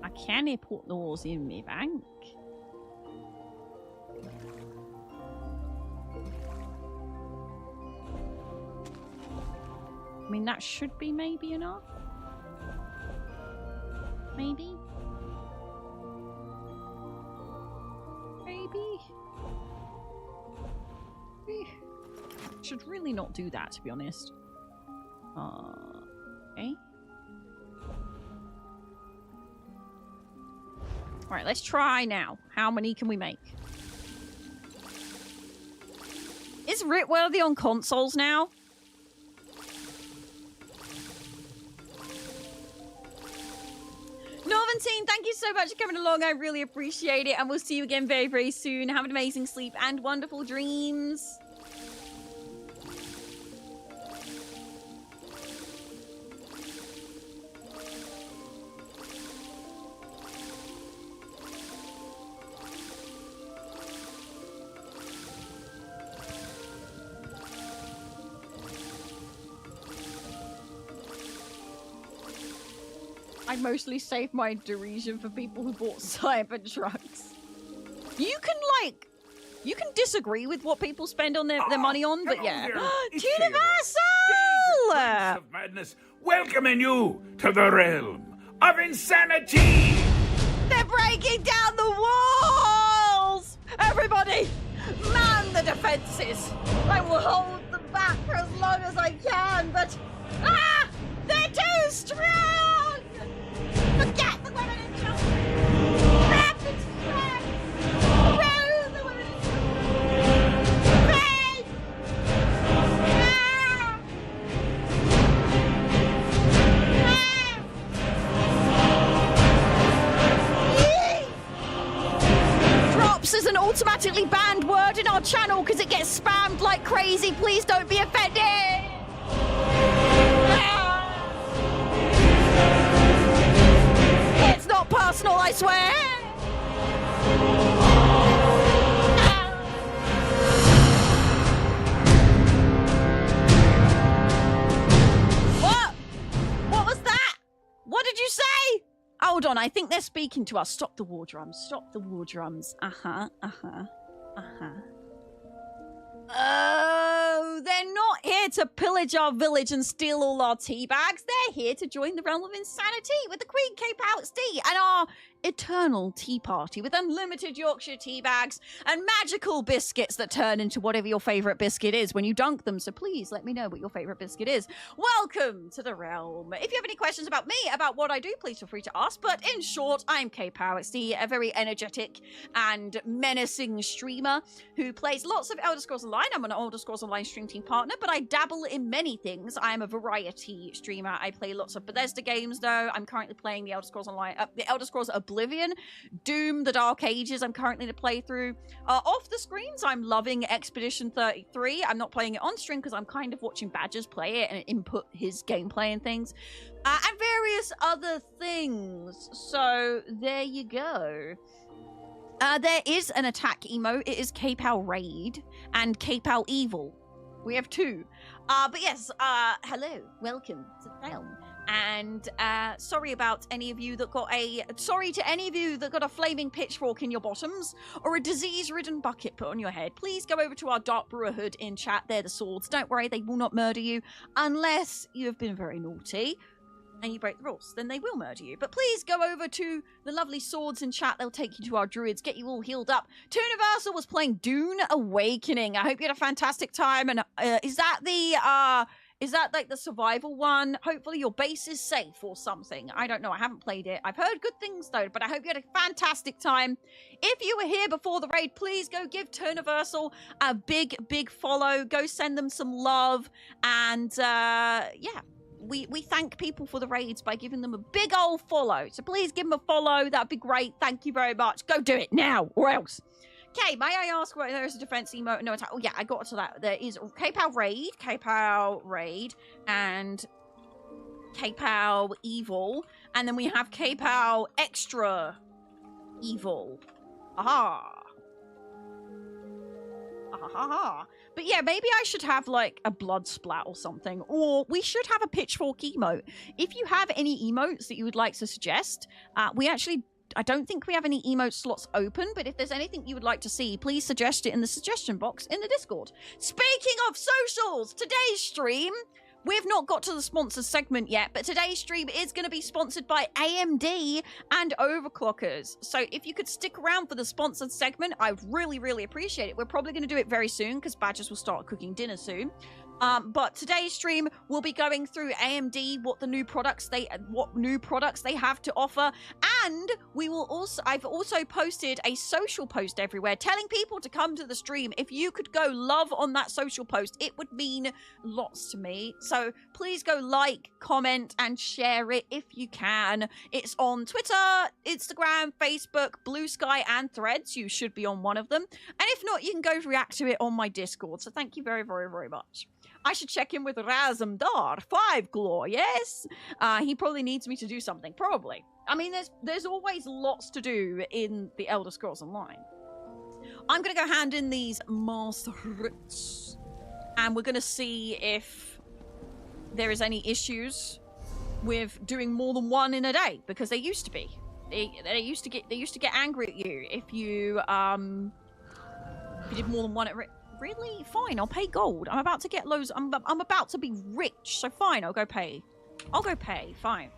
I can't put those in my bank. I mean, that should be maybe enough. Maybe. Should really not do that, to be honest. Okay. Alright, let's try now. How many can we make? Is Rit worthy on consoles now? Norventine, thank you so much for coming along. I really appreciate it. And we'll see you again very, very soon. Have an amazing sleep and wonderful dreams. I mostly save my derision for people who bought Cybertrucks. You can disagree with what people spend on their money on, but yeah. Universal! Of madness, welcoming you to the realm of insanity! They're breaking down the walls! Everybody, man the defenses! I will hold them back for as long as I can, but... Ah! They're too strong! Forget the women in children! Rapid strength! Throw the women in children! Faith! Drops is an automatically banned word in our channel because it gets spammed like crazy. Please don't be offended! It's not personal, I swear! What? What was that? What did you say? Hold on, I think they're speaking to us. Stop the war drums. Stop the war drums. Oh, they're not here to pillage our village and steal all our tea bags. They're here to join the realm of insanity with the Queen kayPOWXD and our eternal tea party with unlimited Yorkshire tea bags and magical biscuits that turn into whatever your favourite biscuit is when you dunk them. So please let me know what your favourite biscuit is. Welcome to the realm. If you have any questions about me, about what I do, please feel free to ask. But in short, I'm kayPOWXD, a very energetic and menacing streamer who plays lots of Elder Scrolls Online. I'm an Elder Scrolls Online stream team partner, but I dabble in many things. I am a variety streamer. I play lots of Bethesda games, though. I'm currently playing the Elder Scrolls Online, the Elder Scrolls Oblivion, Doom, The Dark Ages. I'm currently to play through. Off the screens, I'm loving Expedition 33. I'm not playing it on stream because I'm kind of watching Badgers play it and input his gameplay and things, and various other things. So there you go. There is an attack emote. It is kayPOW Raid and kayPOW Evil. We have two. But yes, hello, welcome to the realm. And sorry about any of you that got sorry to any of you that got a flaming pitchfork in your bottoms or a disease-ridden bucket put on your head. Please go over to our Dark Brotherhood in chat. They're the swords. Don't worry, they will not murder you unless you have been very naughty and you break the rules. Then they will murder you. But please go over to the lovely swords in chat. They'll take you to our druids, get you all healed up. Tooniversal was playing Dune Awakening. I hope you had a fantastic time. And is that like the survival one? Hopefully your base is safe or something. I don't know. I haven't played it. I've heard good things though, but I hope you had a fantastic time. If you were here before the raid, please go give Tooniversal a big follow. Go send them some love. And yeah. We thank people for the raids by giving them a big old follow. So please give them a follow. That'd be great. Thank you very much. Go do it now or else. Okay, may I ask whether there is a defense emote? No attack. Oh yeah, I got to that. There is kayPOW Raid, and kayPOW Evil. And then we have kayPOW Extra Evil. Aha. Aha. But yeah, maybe I should have like a blood splat or something, or we should have a pitchfork emote. If you have any emotes that you would like to suggest, I don't think we have any emote slots open, but if there's anything you would like to see, please suggest it in the suggestion box in the Discord. Speaking of socials, today's stream, we've not got to the sponsors segment yet, but today's stream is going to be sponsored by AMD and Overclockers. So if you could stick around for the sponsored segment, I would really appreciate it. We're probably going to do it very soon because Badgers will start cooking dinner soon. But today's stream will be going through AMD, what new products they have to offer, and I've also posted a social post everywhere telling people to come to the stream. If you could go love on that social post, it would mean lots to me. So please go like, comment, and share it if you can. It's on Twitter, Instagram, Facebook, Blue Sky, and Threads. You should be on one of them. And if not, you can go react to it on my Discord. So thank you very much. I should check in with Razumdar. 5 Glor, yes? He probably needs me to do something. Probably. I mean, there's always lots to do in the Elder Scrolls Online. I'm going to go hand in these masterits, and we're going to see if there is any issues with doing more than one in a day, because they used to be. They used to get angry at you if you did more than one at Really? Fine, I'll pay gold. I'm about to get loads. I'm about to be rich, so fine, I'll go pay. Fine.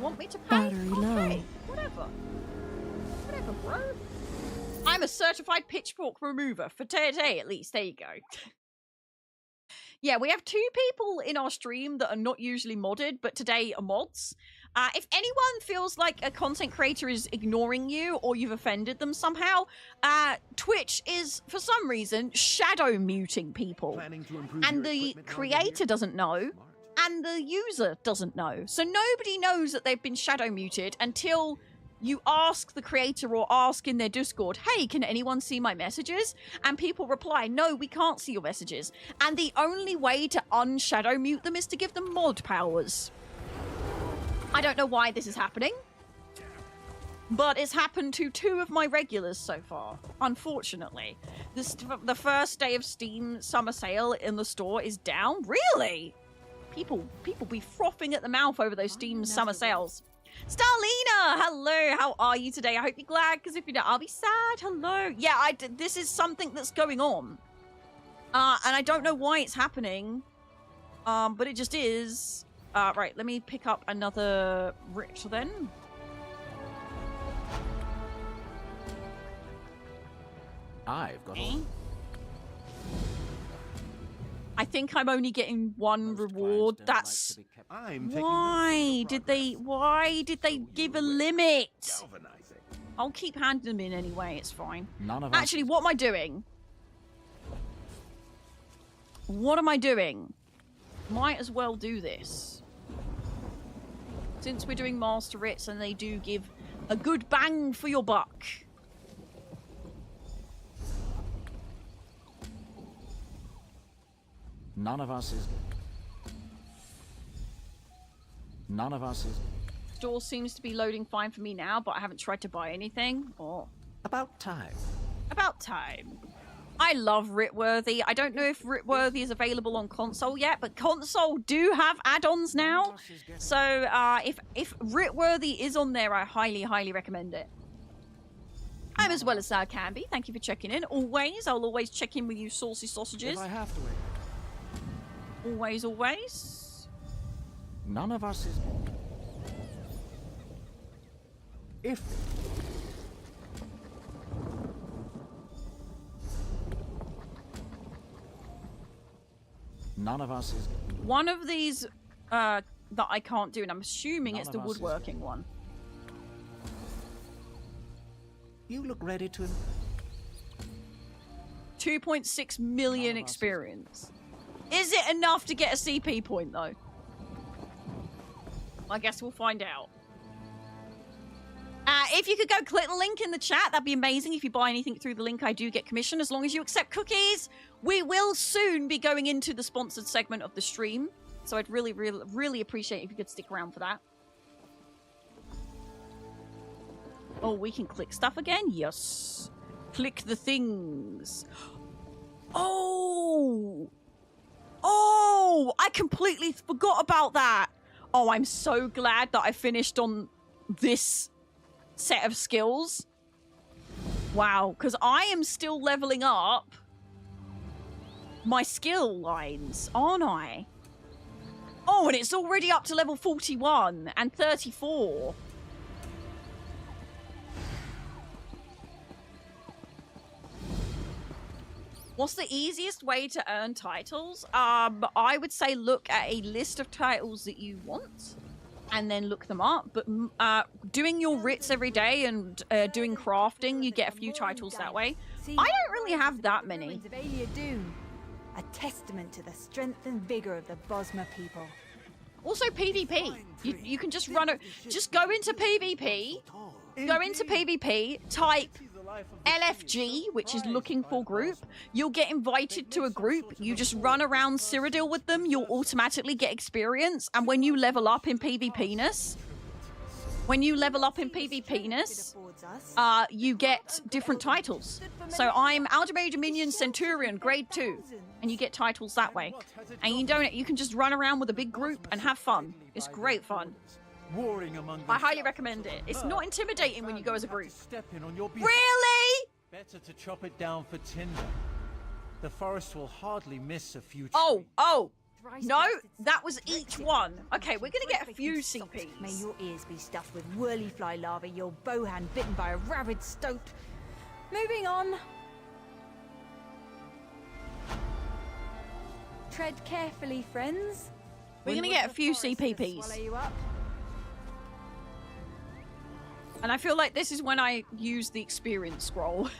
Want me to pay? Battery low. Whatever, bro. I'm a certified pitchfork remover for today, at least. There you go. Yeah, we have 2 people in our stream that are not usually modded, but today are mods. If anyone feels like a content creator is ignoring you or you've offended them somehow, Twitch is, for some reason, shadow muting people. And the creator doesn't know, and the user doesn't know. So nobody knows that they've been shadow muted until you ask the creator or ask in their Discord, hey, can anyone see my messages? And people reply, no, we can't see your messages. And the only way to unshadow mute them is to give them mod powers. I don't know why this is happening, but it's happened to 2 of my regulars so far, unfortunately. The first day of Steam summer sale in the store is down. Really? People be frothing at the mouth over those Steam summer sales. Starlina, hello, how are you today? I hope you're glad, because if you're not, I'll be sad. Hello. Yeah, this is something that's going on. And I don't know why it's happening, but it just is. Right, let me pick up another rich then. I've got I think I'm only getting 1 reward. That's why did they give a limit? I'll keep handing them in anyway, it's fine. Actually, what am I doing? might as well do this. Since we're doing master writs and they do give a good bang for your buck. None of us is... None of us is... Store seems to be loading fine for me now, but I haven't tried to buy anything. Or About time. About time. I love Writworthy. I don't know if Writworthy is available on console yet, but console do have add-ons now. So if Writworthy is on there, I highly, highly recommend it. I'm as well as I can be. Thank you for checking in. Always. I'll always check in with you saucy sausages. If I have to wait. Always, always. None of us is... If... None of us is... One of these that I can't do, and I'm assuming it's the woodworking one. You look ready to... 2.6 million experience. Is it enough to get a CP point, though? I guess we'll find out. If you could go click the link in the chat, that'd be amazing. If you buy anything through the link, I do get commission. As long as you accept cookies, we will soon be going into the sponsored segment of the stream. So I'd really, really, really appreciate if you could stick around for that. Oh, we can click stuff again? Yes. Click the things. Oh! Oh! I completely forgot about that. Oh, I'm so glad that I finished on this set of skills. Wow, because I am still leveling up my skill lines, aren't I? Oh, and it's already up to level 41 and 34. What's the easiest way to earn titles? I would say look at a list of titles that you want and then look them up. But doing your writs every day and doing crafting, you get a few titles that way. I don't really have that many. A testament to the strength and vigor of the Bosma people. Also PvP. You can just run it. Just go into PvP. Go into PvP, type LFG, which is looking for group. You'll get invited to a group. You just run around Cyrodiil with them. You'll automatically get experience. And when you level up in PvP-ness, you get different titles. So I'm Aldemir Dominion Centurion, grade 2. And you get titles that way. And you can just run around with a big group and have fun. It's great fun. I highly recommend it. It's not intimidating when you go as a group. Really? Better to chop it down for tinder. The forest will hardly miss a few trees. Oh. No, that was each one. Okay, we're gonna get a few CPs. May your ears be stuffed with whirly-fly larvae, your bowhand bitten by a rabid stoat. Moving on. Tread carefully, friends. We're gonna get a few CPPs. And I feel like this is when I use the experience scroll.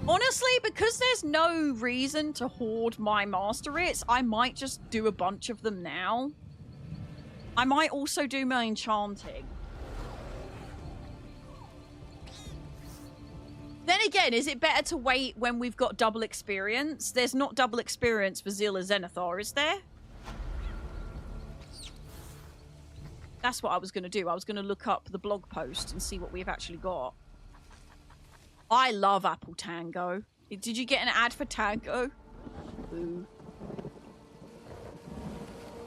Honestly, because there's no reason to hoard my master writs, I might just do a bunch of them now. I might also do my enchanting. Then again, is it better to wait when we've got double experience? There's not double experience for Zilla Zenithar, is there? That's what I was going to do. I was going to look up the blog post and see what we've actually got. I love Apple Tango. Did you get an ad for Tango? Ooh.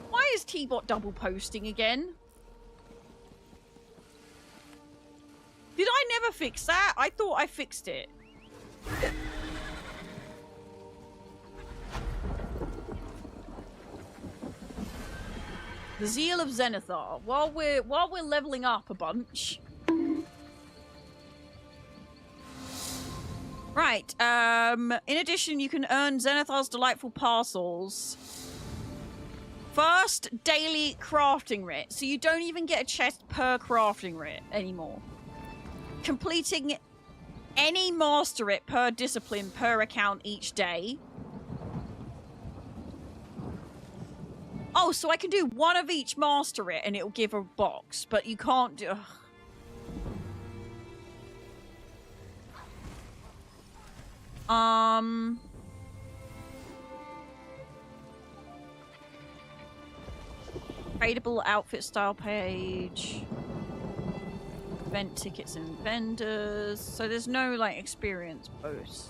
Why is T-Bot double posting again? Did I never fix that? I thought I fixed it. The Zeal of Zenithar. While we're leveling up a bunch. Right. In addition, you can earn Zenithar's delightful parcels. First, daily crafting writ. So you don't even get a chest per crafting writ anymore. Completing any master writ per discipline per account each day. Oh, so I can do one of each, master it, and it'll give a box, but you can't do... Tradable outfit style page. Event tickets and vendors. So there's no, like, experience posts.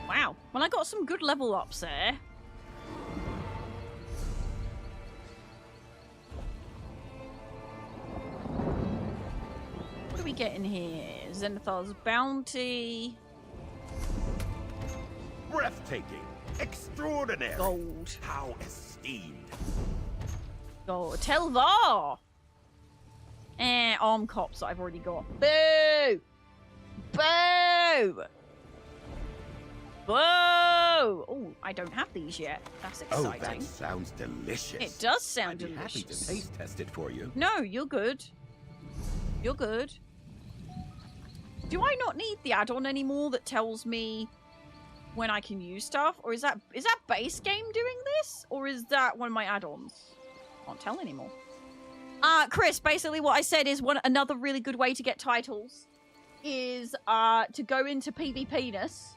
Wow. Well, I got some good level ups there. What do we get in here? Zenithar's bounty. Breathtaking. Extraordinary. Gold. How esteemed. Gold. Telvar! Arm cops that I've already got. Boo! Boo! Boo! Oh, I don't have these yet. That's exciting. Oh, that sounds delicious. It does sound I'd be delicious. happy to taste test it for you. No, you're good. You're good. Do I not need the add-on anymore that tells me when I can use stuff? Or is that base game doing this? Or is that one of my add-ons? Can't tell anymore. Chris, basically what I said is another really good way to get titles is to go into PvPness,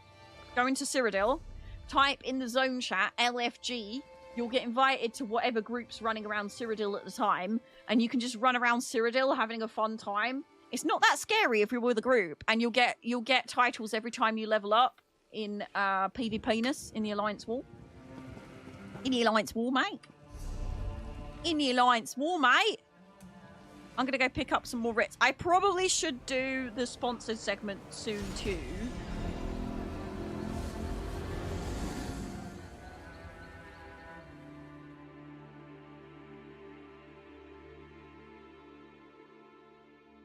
go into Cyrodiil, type in the zone chat, LFG, you'll get invited to whatever group's running around Cyrodiil at the time, and you can just run around Cyrodiil having a fun time. It's not that scary if you're with a group, and you'll get titles every time you level up in PvPness in the Alliance War. In the Alliance War, mate. In the Alliance War, mate. I'm gonna go pick up some more writs. I probably should do the sponsored segment soon too.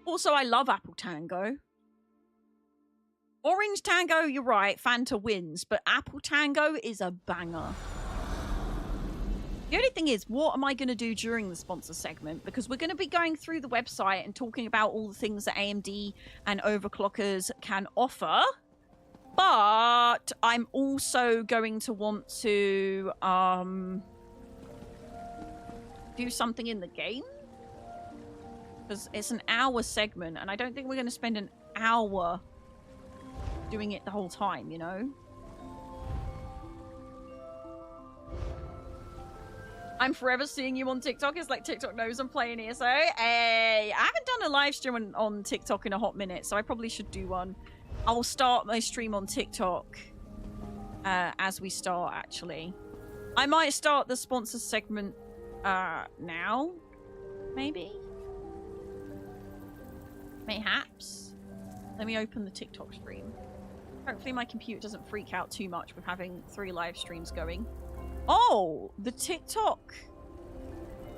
Also, I love Apple Tango. Orange Tango, you're right, Fanta wins, but Apple Tango is a banger. The only thing is, what am I going to do during the sponsor segment? Because we're going to be going through the website and talking about all the things that AMD and overclockers can offer. But I'm also going to want to do something in the game. Because it's an hour segment, and I don't think we're going to spend an hour doing it the whole time, you know? I'm forever seeing you on TikTok. It's like TikTok knows I'm playing ESO. Hey, I haven't done a live stream on TikTok in a hot minute, so I probably should do one. I'll start my stream on TikTok as we start, actually. I might start the sponsor segment now, maybe? Mayhaps. Let me open the TikTok stream. Hopefully my computer doesn't freak out too much with having 3 live streams going. Oh, the TikTok.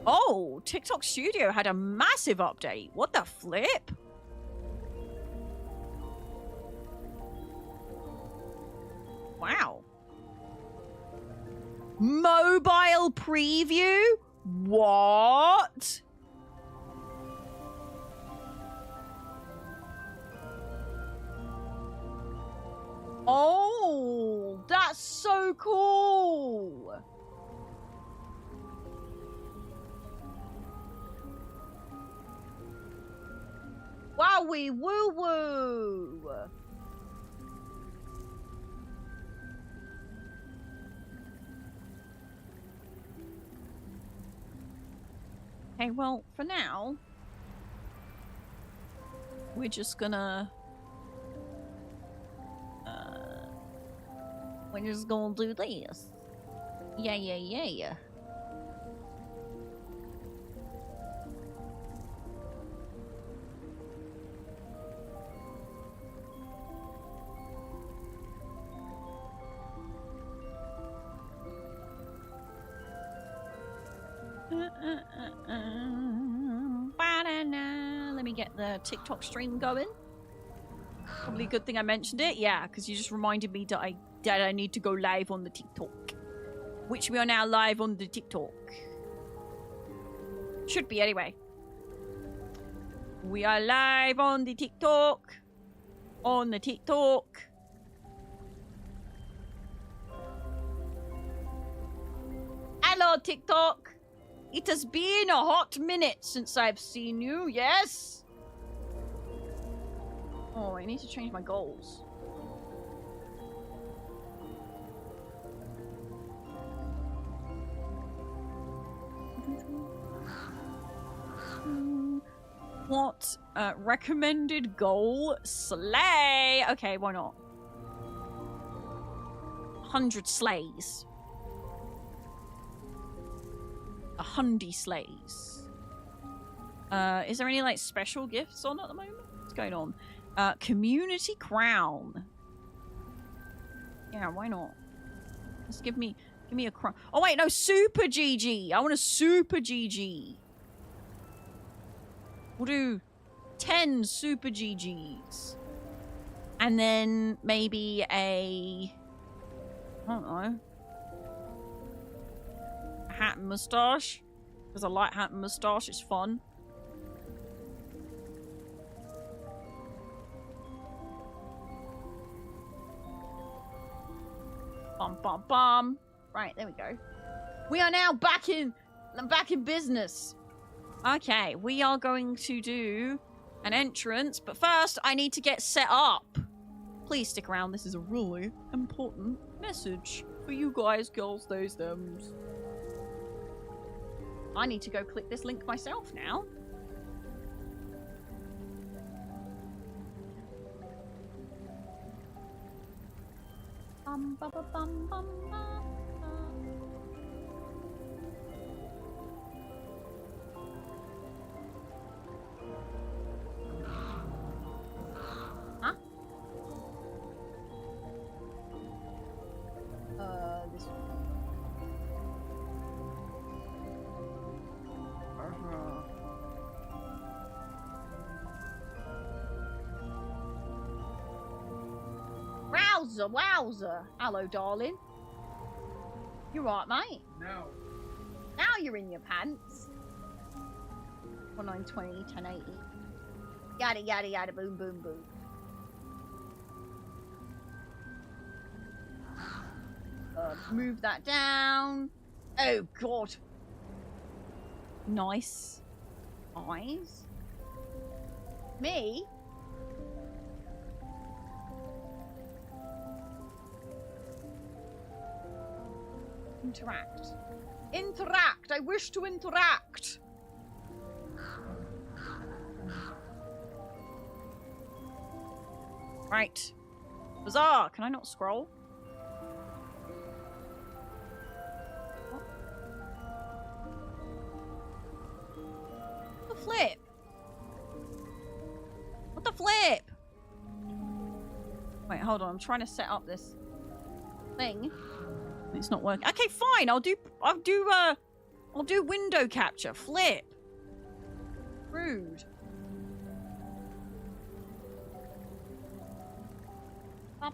Oh, TikTok Studio had a massive update. What the flip? Wow. Mobile preview? What? Oh, that's so cool. Wowie woo woo. Okay, well, for now, we're just gonna we're just gonna do this. Yeah, yeah, yeah, yeah. Let me get the TikTok stream going. Probably a good thing I mentioned it. Yeah, because you just reminded me that I need to go live on the TikTok. Which we are now live on the TikTok. Should be anyway. We are live on the TikTok. On the TikTok. Hello, TikTok. It has been a hot minute since I've seen you, yes? Oh, I need to change my goals. What? Recommended goal? Slay! Okay, why not? 100 slays. 100 slays. Is there any, like, special gifts on at the moment? What's going on? Community crown. Yeah, why not? Just give me a crown. Oh, wait, no, super GG. I want a super GG. We'll do 10 super GGs. And then maybe a... I don't know. A hat and moustache. Because I like hat and moustache. It's fun. Bum, bum, bum. Right, there we go. We are now back in business. Okay, we are going to do an entrance, but first I need to get set up. Please stick around. This is a really important message for you guys, girls, those, thems. I need to go click this link myself now. Bum, bum, bum, bum, bum, bum. Huh? This one. Wowza, wowza. Hello, darling. You right, mate? No. Now you're in your pants. 1920, 1080. Yada, yada, yada, boom, boom, boom. Move that down. Oh, God. Nice. Eyes. Me? Interact. Interact! I wish to interact! Right. Bizarre! Can I not scroll? What the flip? What the flip? Wait, hold on. I'm trying to set up this thing. It's not working. Okay, fine. I'll do window capture. Flip. Rude. Hi,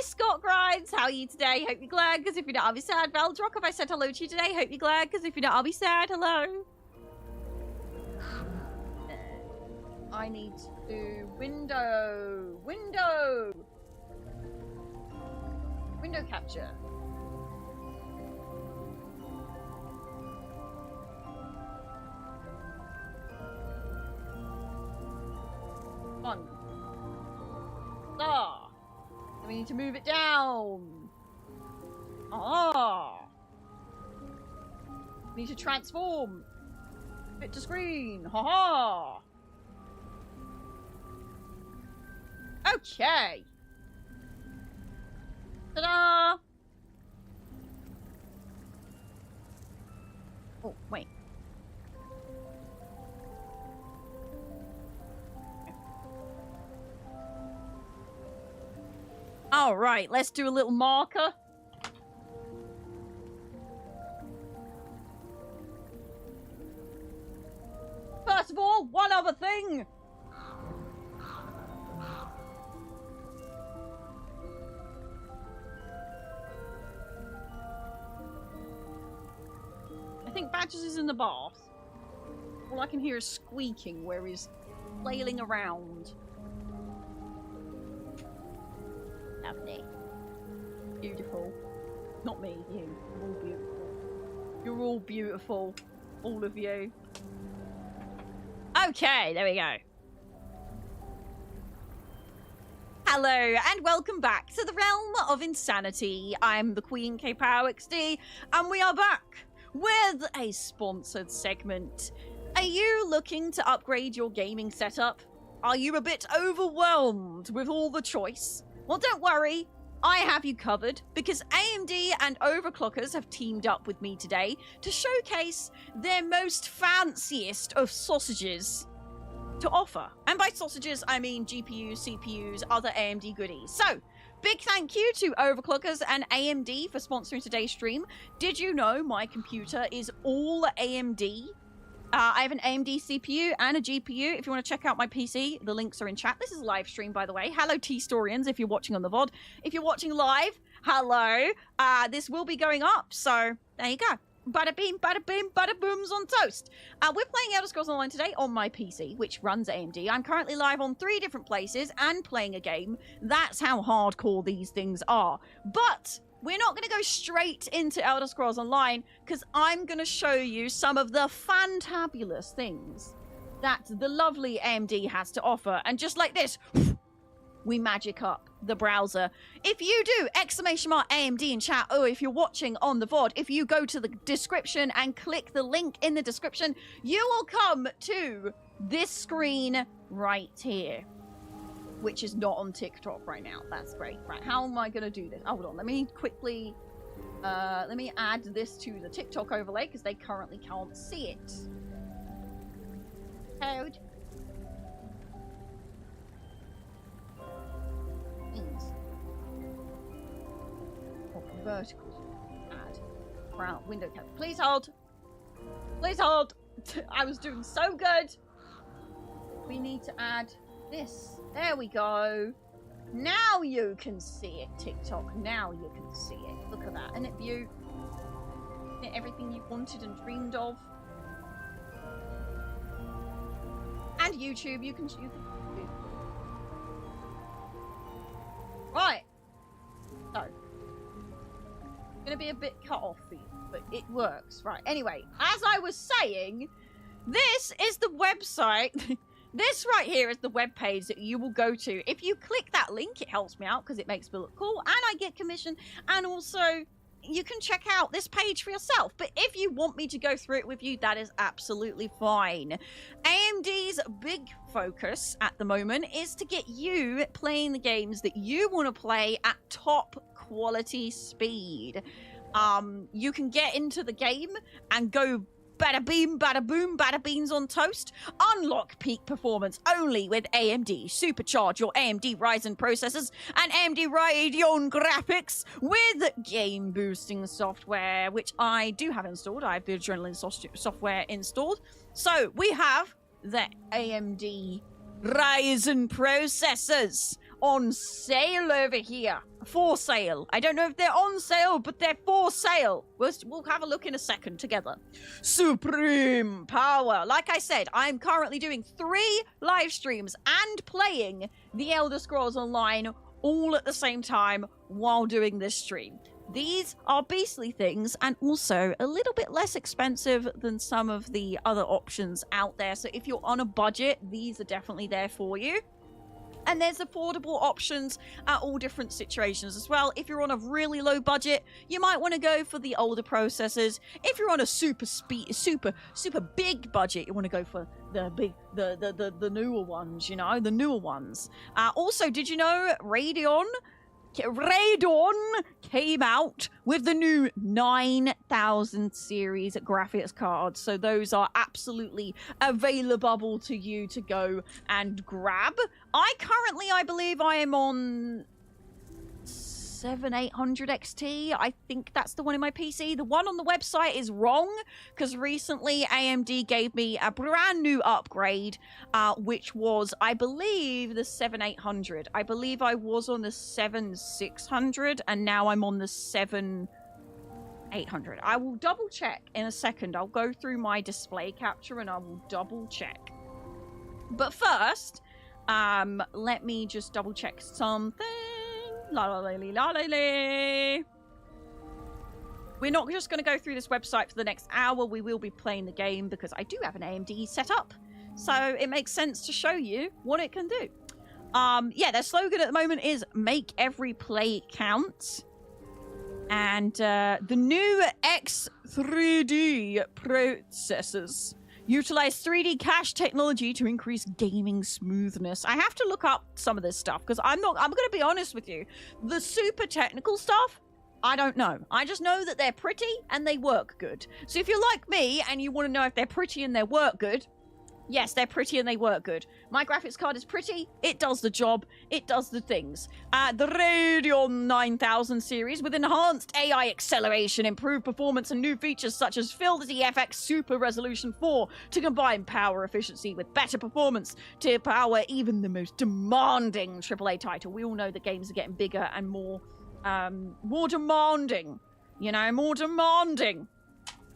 Scott Grimes. How are you today? Hope you're glad, because if you're not, I'll be sad. Valdrock, if I said hello to you today, hope you're glad, because if you're not, I'll be sad. Hello. I need to do window capture. One. Ah. We need to move it down. Ah. We need to transform. Fit to screen. Ha ha. Okay. Ta-da! Oh, wait. All right, let's do a little marker. First of all, one other thing. I think Badges is in the bath. All I can hear is squeaking where he's flailing around. Lovely. Beautiful. Not me, you. You're all beautiful. You're all beautiful. All of you. Okay, there we go. Hello, and welcome back to the realm of insanity. I'm the Queen kayPOWXD, and we are back with a sponsored segment. Are you looking to upgrade your gaming setup? Are you a bit overwhelmed with all the choice? Well, don't worry. I have you covered, because AMD and overclockers have teamed up with me today to showcase their most fanciest of sausages to offer. And by sausages, I mean GPUs, CPUs, other AMD goodies. So, big thank you to overclockers and AMD for sponsoring today's stream. Did you know my computer is all AMD? I have an AMD CPU and a GPU. If you want to check out my PC, the links are in chat. This is a live stream, by the way. Hello, TEA-STORIANS, if you're watching on the VOD. If you're watching live, hello. This will be going up, so there you go. Bada beam, bada booms on toast. We're playing Elder Scrolls Online today on my PC, which runs AMD. I'm currently live on 3 different places and playing a game. That's how hardcore these things are. But we're not going to go straight into Elder Scrolls Online, because I'm going to show you some of the fantabulous things that the lovely AMD has to offer. And just like this, we magic up the browser. If you do !AMD in chat, or if you're watching on the VOD, if you go to the description and click the link in the description, you will come to this screen right here, which is not on TikTok right now. That's great. Right, how am I going to do this? Oh, hold on. Let me quickly, let me add this to the TikTok overlay, because they currently can't see it. Code. Vertical. Add. Brown window cap. Please hold. Please hold. I was doing so good. We need to add this. There we go. Now you can see it, TikTok. Now you can see it. Look at that. Isn't it beautiful? Isn't it everything you wanted and dreamed of? And YouTube, you can do. Right. So. Gonna be a bit cut off for you, but it works. Right, anyway, as I was saying, this is the website. This right here is the web page that you will go to. If you click that link, it helps me out because it makes me look cool, and I get commission, and also you can check out this page for yourself. But if you want me to go through it with you, that is absolutely fine. AMD's big focus at the moment is to get you playing the games that you want to play at top quality speed. You can get into the game and go bada beam, bada boom, bada beans on toast. Unlock peak performance only with AMD. Supercharge your AMD Ryzen processors and AMD Radeon graphics with game boosting software, which I do have installed. I have the Adrenaline software installed. So we have the AMD Ryzen processors on sale over here. For sale. I don't know if they're on sale, but they're for sale. We'll have a look in a second together. Supreme power. Like I said, I'm currently doing 3 live streams and playing the Elder Scrolls Online all at the same time while doing this stream. These are beastly things and also a little bit less expensive than some of the other options out there. So if you're on a budget, these are definitely there for you. And there's affordable options at all different situations as well. If you're on a really low budget, you might want to go for the older processors. If you're on a super big budget, you want to go for the newer ones, you know, the newer ones. Also, did you know Radeon came out with the new 9000 series graphics cards, so those are absolutely available to you to go and grab. I believe I am on 7800 XT. I think that's the one in my PC. The one on the website is wrong because recently AMD gave me a brand new upgrade, which was, I believe, the 7800. I believe I was on the 7600 and now I'm on the 800. I will double check in a second. I'll go through my display capture and I will double check. But first, let me just double check something. La la la la la la. We're not just going to go through this website for the next hour. We will be playing the game because I do have an AMD set up. So it makes sense to show you what it can do. Yeah, their slogan at the moment is "Make every play count." And the new X3D processors utilize 3D cache technology to increase gaming smoothness. I have to look up some of this stuff because I'm going to be honest with you. The super technical stuff, I don't know. I just know that they're pretty and they work good. So if you're like me and you want to know if they're pretty and they work good, yes, they're pretty and they work good. My graphics card is pretty. It does the job. It does the things. The Radeon 9000 series with enhanced AI acceleration, improved performance, and new features such as Fidelity FX Super Resolution 4 to combine power efficiency with better performance to power even the most demanding AAA title. We all know that games are getting bigger and more demanding. You know, more demanding.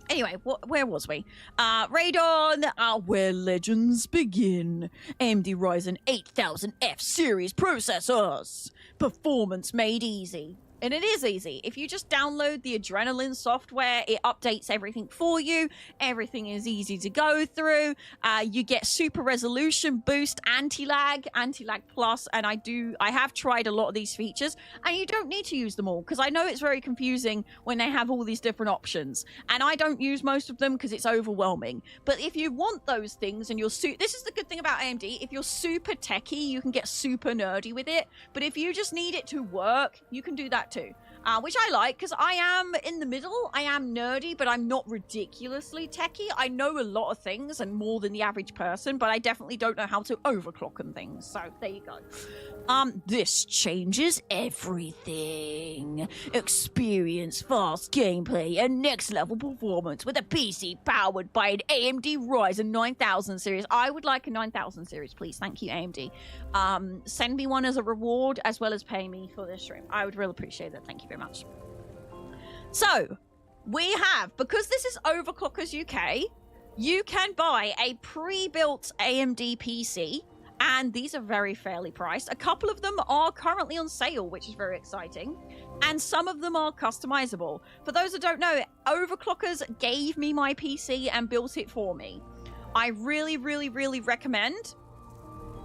Anyway, where was we? Radeon, where legends begin. AMD Ryzen 8000F series processors. Performance made easy. And it is easy. If you just download the Adrenaline software, it updates everything for you. Everything is easy to go through. You get super resolution boost, anti-lag plus, and I have tried a lot of these features, and you don't need to use them all, because I know it's very confusing when they have all these different options, and I don't use most of them because it's overwhelming. But if you want those things and this is the good thing about AMD, if you're super techie, you can get super nerdy with it, but if you just need it to work, you can do that too, which I like, because I am in the middle. I am nerdy, but I'm not ridiculously techie. I know a lot of things and more than the average person, but I definitely don't know how to overclock and things. So there you go. This changes everything. Experience fast gameplay and next level performance with a PC powered by an AMD Ryzen 9000 series. I would like a 9000 series, please. Thank you, AMD. Send me one as a reward, as well as pay me for this stream. I would really appreciate that. Thank you very much. So, we have, because this is Overclockers UK, you can buy a pre-built AMD PC, and these are very fairly priced. A couple of them are currently on sale, which is very exciting, and some of them are customizable. For those that don't know, Overclockers gave me my PC and built it for me. I really, really, really recommend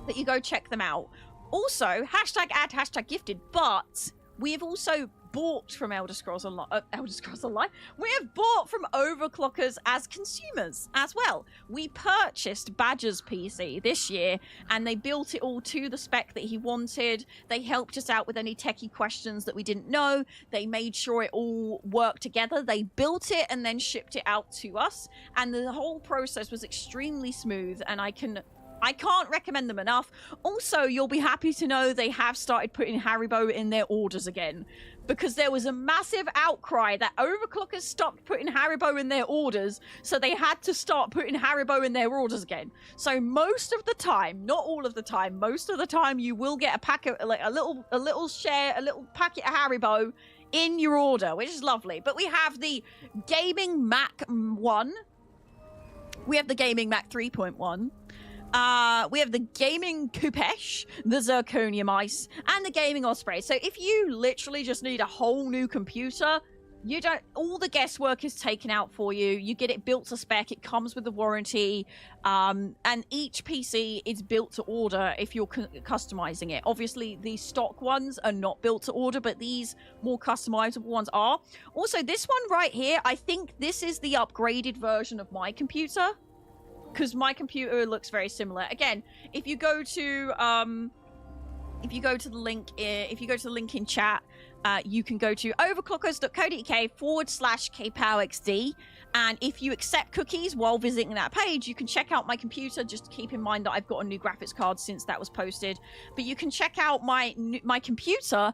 that you go check them out. Also, #ad #gifted, but we have also bought from Elder Scrolls Online. We have bought from Overclockers as consumers as well. We purchased Badger's PC this year, and they built it all to the spec that he wanted. They helped us out with any techie questions that we didn't know. They made sure it all worked together. They built it and then shipped it out to us, and the whole process was extremely smooth, and I can't recommend them enough. Also, you'll be happy to know they have started putting Haribo in their orders again, because there was a massive outcry that Overclockers stopped putting Haribo in their orders, so they had to start putting Haribo in their orders again. So most of the time, not all of the time, most of the time you will get a packet, like a little packet of Haribo in your order, which is lovely. But we have the Gaming Mac 1. We have the Gaming Mac 3.1. We have the Gaming Kupesh, the Zirconium Ice, and the Gaming Osprey. So if you literally just need a whole new computer, all the guesswork is taken out for you. You get it built to spec. It comes with the warranty. And each PC is built to order if you're customizing it. Obviously, the stock ones are not built to order, but these more customizable ones are. Also, this one right here, I think this is the upgraded version of my computer, because my computer looks very similar. Again, if you go to the link in chat, you can go to overclockers.co.uk/kayPOWXD, and if you accept cookies while visiting that page, you can check out my computer. Just keep in mind that I've got a new graphics card since that was posted, but you can check out my computer.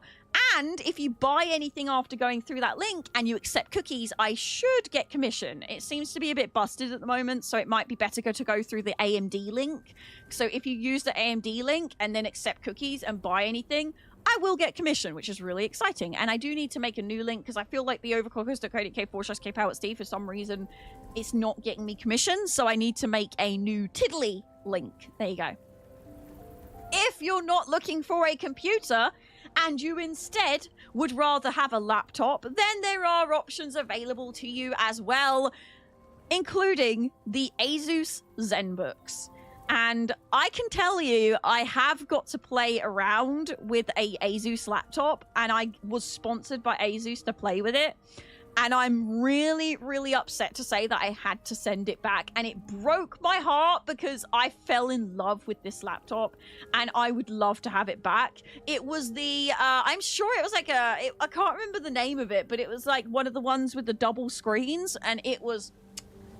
And if you buy anything after going through that link and you accept cookies, I should get commission. It seems to be a bit busted at the moment, so it might be better to go through the AMD link. So if you use the AMD link and then accept cookies and buy anything, I will get commission, which is really exciting. And I do need to make a new link because I feel like the overclockers.co.uk/kayPOWXD, for some reason, it's not getting me commission. So I need to make a new tiddly link. There you go. If you're not looking for a computer and you instead would rather have a laptop, then there are options available to you as well, including the Asus ZenBooks. And I can tell you, I have got to play around with a Asus laptop, and I was sponsored by Asus to play with it. And I'm really, really upset to say that I had to send it back. And it broke my heart because I fell in love with this laptop and I would love to have it back. It was the, I'm sure it was like I can't remember the name of it, but it was like one of the ones with the double screens, and it was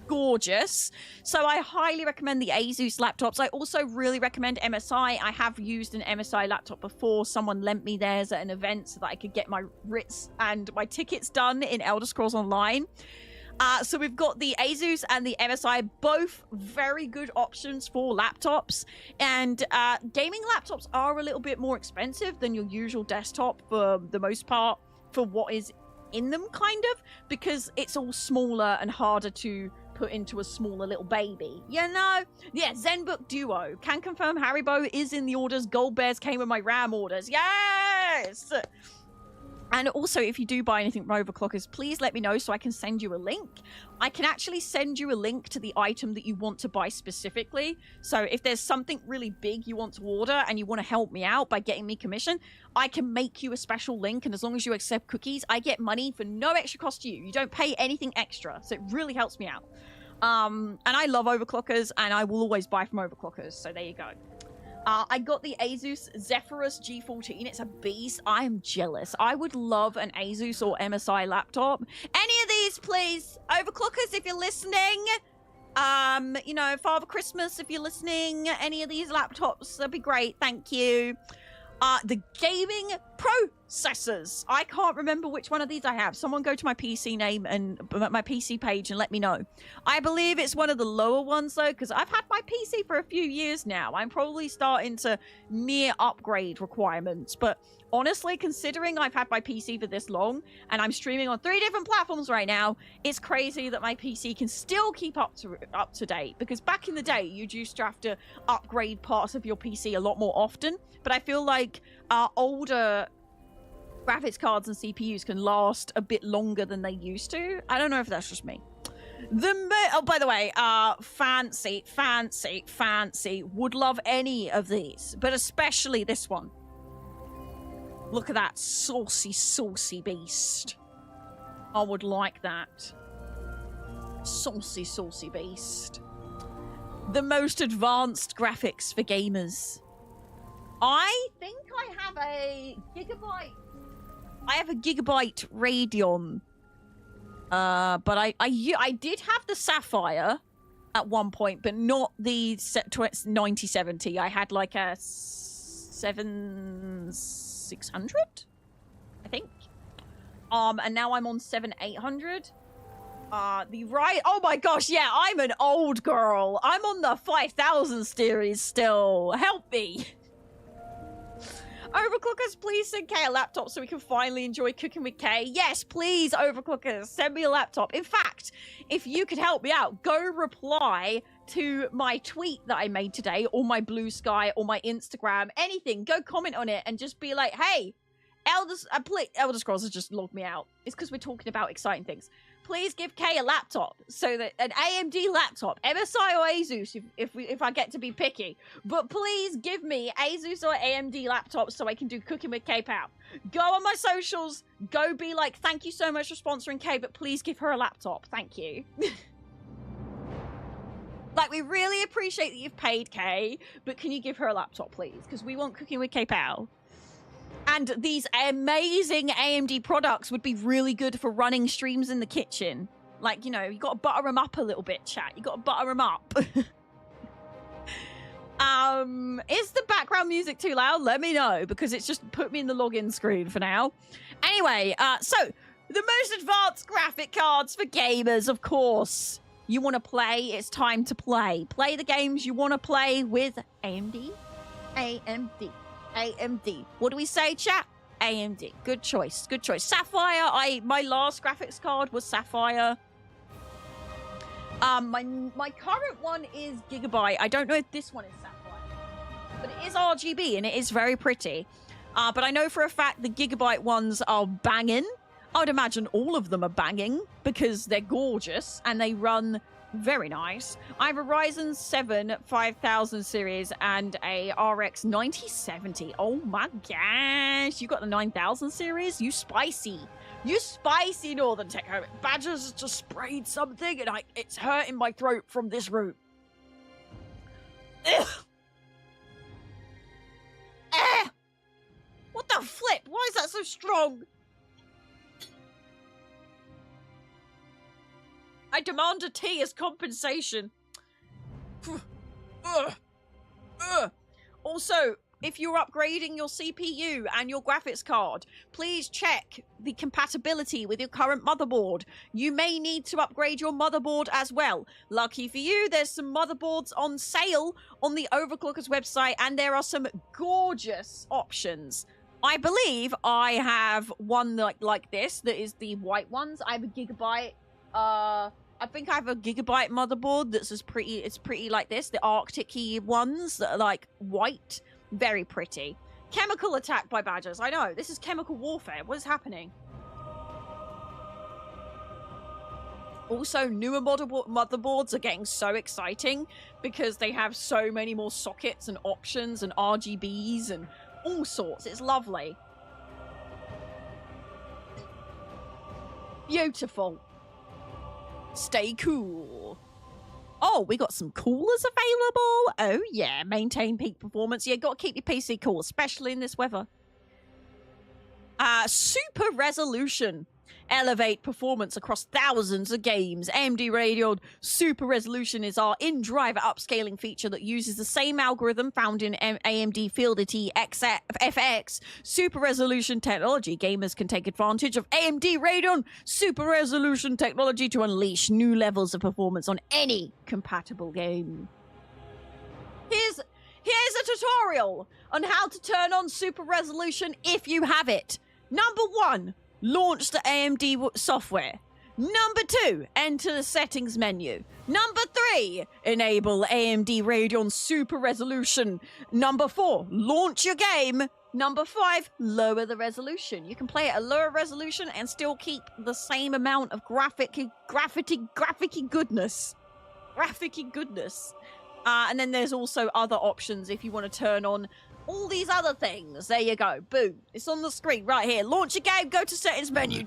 gorgeous. So I highly recommend the Asus laptops. I also really recommend MSI. I have used an MSI laptop before. Someone lent me theirs at an event so that I could get my writs and my tickets done in Elder Scrolls Online. So we've got the Asus and the MSI, both very good options for laptops. And gaming laptops are a little bit more expensive than your usual desktop for the most part, for what is in them, kind of, because it's all smaller and harder to put into a smaller little baby, you know? Yeah, ZenBook Duo. Can confirm Haribo is in the orders. Gold Bears came with my RAM orders. Yes! And also, if you do buy anything from Overclockers, please let me know so I can send you a link. I can actually send you a link to the item that you want to buy specifically. So if there's something really big you want to order and you want to help me out by getting me commission, I can make you a special link. And as long as you accept cookies, I get money for no extra cost to you. You don't pay anything extra. So it really helps me out. And I love Overclockers, and I will always buy from Overclockers. So there you go. I got the Asus Zephyrus G14. It's a beast. I am jealous. I would love an Asus or MSI laptop. Any of these, please. Overclockers, if you're listening. You know, Father Christmas, if you're listening. Any of these laptops, that'd be great. Thank you. The gaming processors. I can't remember which one of these I have. Someone go to my PC name and my PC page and let me know. I believe it's one of the lower ones though, because I've had my PC for a few years now. I'm probably starting to near upgrade requirements, but honestly, considering I've had my PC for this long and I'm streaming on 3 different platforms right now, it's crazy that my PC can still keep up to date, because back in the day, you used to have to upgrade parts of your PC a lot more often, but I feel like older graphics cards and CPUs can last a bit longer than they used to. I don't know if that's just me. Oh, by the way, fancy. Would love any of these, but especially this one. Look at that saucy beast. I would like that. Saucy beast. The most advanced graphics for gamers. I think I have a gigabyte. I have a gigabyte Radeon. But I did have the Sapphire at one point, but not the 9070. I had like a 7600, I think. And now I'm on 7800. Oh my gosh, yeah, I'm an old girl. I'm on the 5000 series still. Help me. Overclockers, please send Kay a laptop so we can finally enjoy cooking with Kay. Yes, please, Overclockers, send me a laptop. In fact, if you could help me out, go reply to my tweet that I made today, or my Blue Sky, or my Instagram, anything. Go comment on it and just be like, hey, Elder Scrolls has just logged me out. It's because we're talking about exciting things. Please give Kay a laptop, so that an AMD laptop, MSI or Asus, if I get to be picky. But please give me Asus or AMD laptops so I can do cooking with kayPOW. Go on my socials, go be like, thank you so much for sponsoring Kay, but please give her a laptop. Thank you. Like, we really appreciate that you've paid Kay, but can you give her a laptop, please? Because we want cooking with kayPOW. And these amazing AMD products would be really good for running streams in the kitchen. Like, you know, you got to butter them up a little bit, chat. You got to butter them up. Is the background music too loud? Let me know, because it's just put me in the login screen for now. Anyway, so the most advanced graphic cards for gamers, of course. You want to play? It's time to play. Play the games you want to play with AMD. AMD. AMD. What do we say, chat? AMD. Good choice. Good choice. Sapphire. My last graphics card was Sapphire. My current one is Gigabyte. I don't know if this one is Sapphire, but it is RGB and it is very pretty. But I know for a fact the Gigabyte ones are banging. I would imagine all of them are banging because they're gorgeous and they run very nice. I have a Ryzen 7 5000 series and a RX 9070. Oh my gosh, you got the 9000 series? You spicy. You spicy Northern Tech Home. Badgers just sprayed something and it's hurting my throat from this root. Ugh. What the flip? Why is that so strong? I demand a tea as compensation. Also, if you're upgrading your CPU and your graphics card, please check the compatibility with your current motherboard. You may need to upgrade your motherboard as well. Lucky for you, there's some motherboards on sale on the Overclockers website, and there are some gorgeous options. I believe I have one like this, that is the white ones. I have a Gigabyte, I think I have a Gigabyte motherboard that's it's pretty like this. The Arctic-y ones that are like white. Very pretty. Chemical attack by badgers. I know, this is chemical warfare. What is happening? Also, newer motherboards are getting so exciting because they have so many more sockets and options and RGBs and all sorts. It's lovely. Beautiful. Stay cool. Oh, we got some coolers available. Oh, yeah. Maintain peak performance. Yeah, got to keep your PC cool, especially in this weather. Super resolution. Elevate performance across thousands of games. AMD Radeon Super Resolution is our in-driver upscaling feature that uses the same algorithm found in AMD Fidelity FX Super Resolution technology. Gamers can take advantage of AMD Radeon Super Resolution technology to unleash new levels of performance on any compatible game. Here's a tutorial on how to turn on Super Resolution if you have it. Number 1. Launch the AMD software. Number 2, enter the settings menu. Number 3, enable AMD Radeon Super Resolution. Number 4, launch your game. Number 5, lower the resolution. You can play at a lower resolution and still keep the same amount of graphic-y goodness. Graphic-y goodness. And then there's also other options if you want to turn on all these other things. There you go. Boom. It's on the screen right here. Launch a game. Go to settings menu.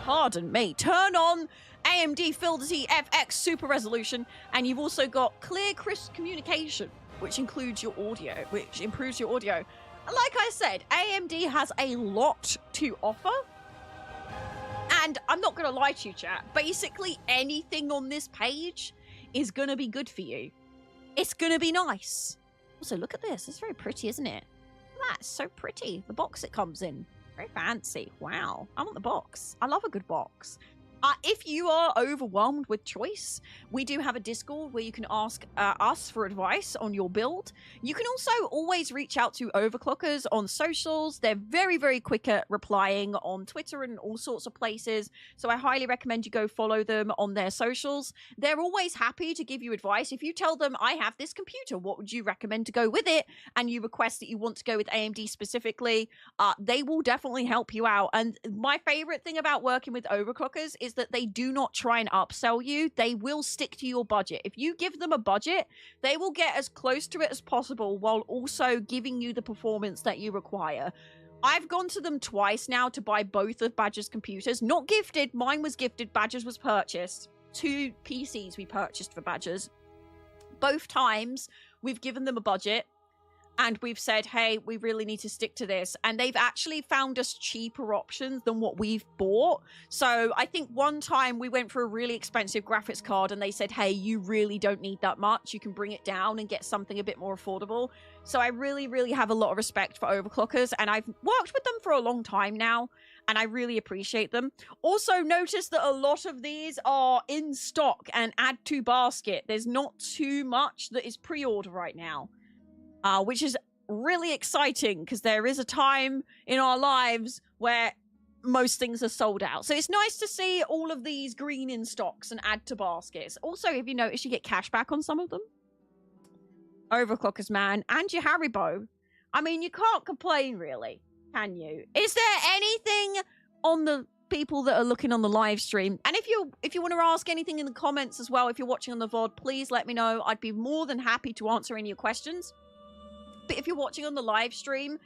Pardon me. Turn on AMD Fidelity FX Super Resolution. And you've also got clear, crisp communication, which includes your audio, which improves your audio. Like I said, AMD has a lot to offer. And I'm not going to lie to you, chat. Basically, anything on this page is going to be good for you. It's going to be nice. Also, look at this. It's very pretty, isn't it? That's so pretty. The box it comes in. Very fancy. Wow. I want the box. I love a good box. If you are overwhelmed with choice, we do have a Discord where you can ask us for advice on your build. You can also always reach out to Overclockers on socials. They're very, very quick at replying on Twitter and all sorts of places. So I highly recommend you go follow them on their socials. They're always happy to give you advice. If you tell them, I have this computer, what would you recommend to go with it? And you request that you want to go with AMD specifically, they will definitely help you out. And my favorite thing about working with Overclockers is that they do not try and upsell you. They will stick to your budget. If you give them a budget, they will get as close to it as possible while also giving you the performance that you require. I've gone to them twice now to buy both of Badger's computers. Not gifted. Mine was gifted. Badger's was purchased. 2 PCs we purchased for Badger's. Both times, we've given them a budget. And we've said, hey, we really need to stick to this. And they've actually found us cheaper options than what we've bought. So I think one time we went for a really expensive graphics card and they said, hey, you really don't need that much. You can bring it down and get something a bit more affordable. So I really, really have a lot of respect for Overclockers. And I've worked with them for a long time now. And I really appreciate them. Also, notice that a lot of these are in stock and add to basket. There's not too much that is pre-order right now. Which is really exciting because there is a time in our lives where most things are sold out. So it's nice to see all of these green in stocks and add to baskets. Also, if you notice, you get cash back on some of them. Overclockers, man, and your Haribo. I mean, you can't complain, really, can you? Is there anything on the people that are looking on the live stream? And if you want to ask anything in the comments as well, if you're watching on the VOD, please let me know. I'd be more than happy to answer any of your questions. But if you're watching on the live stream,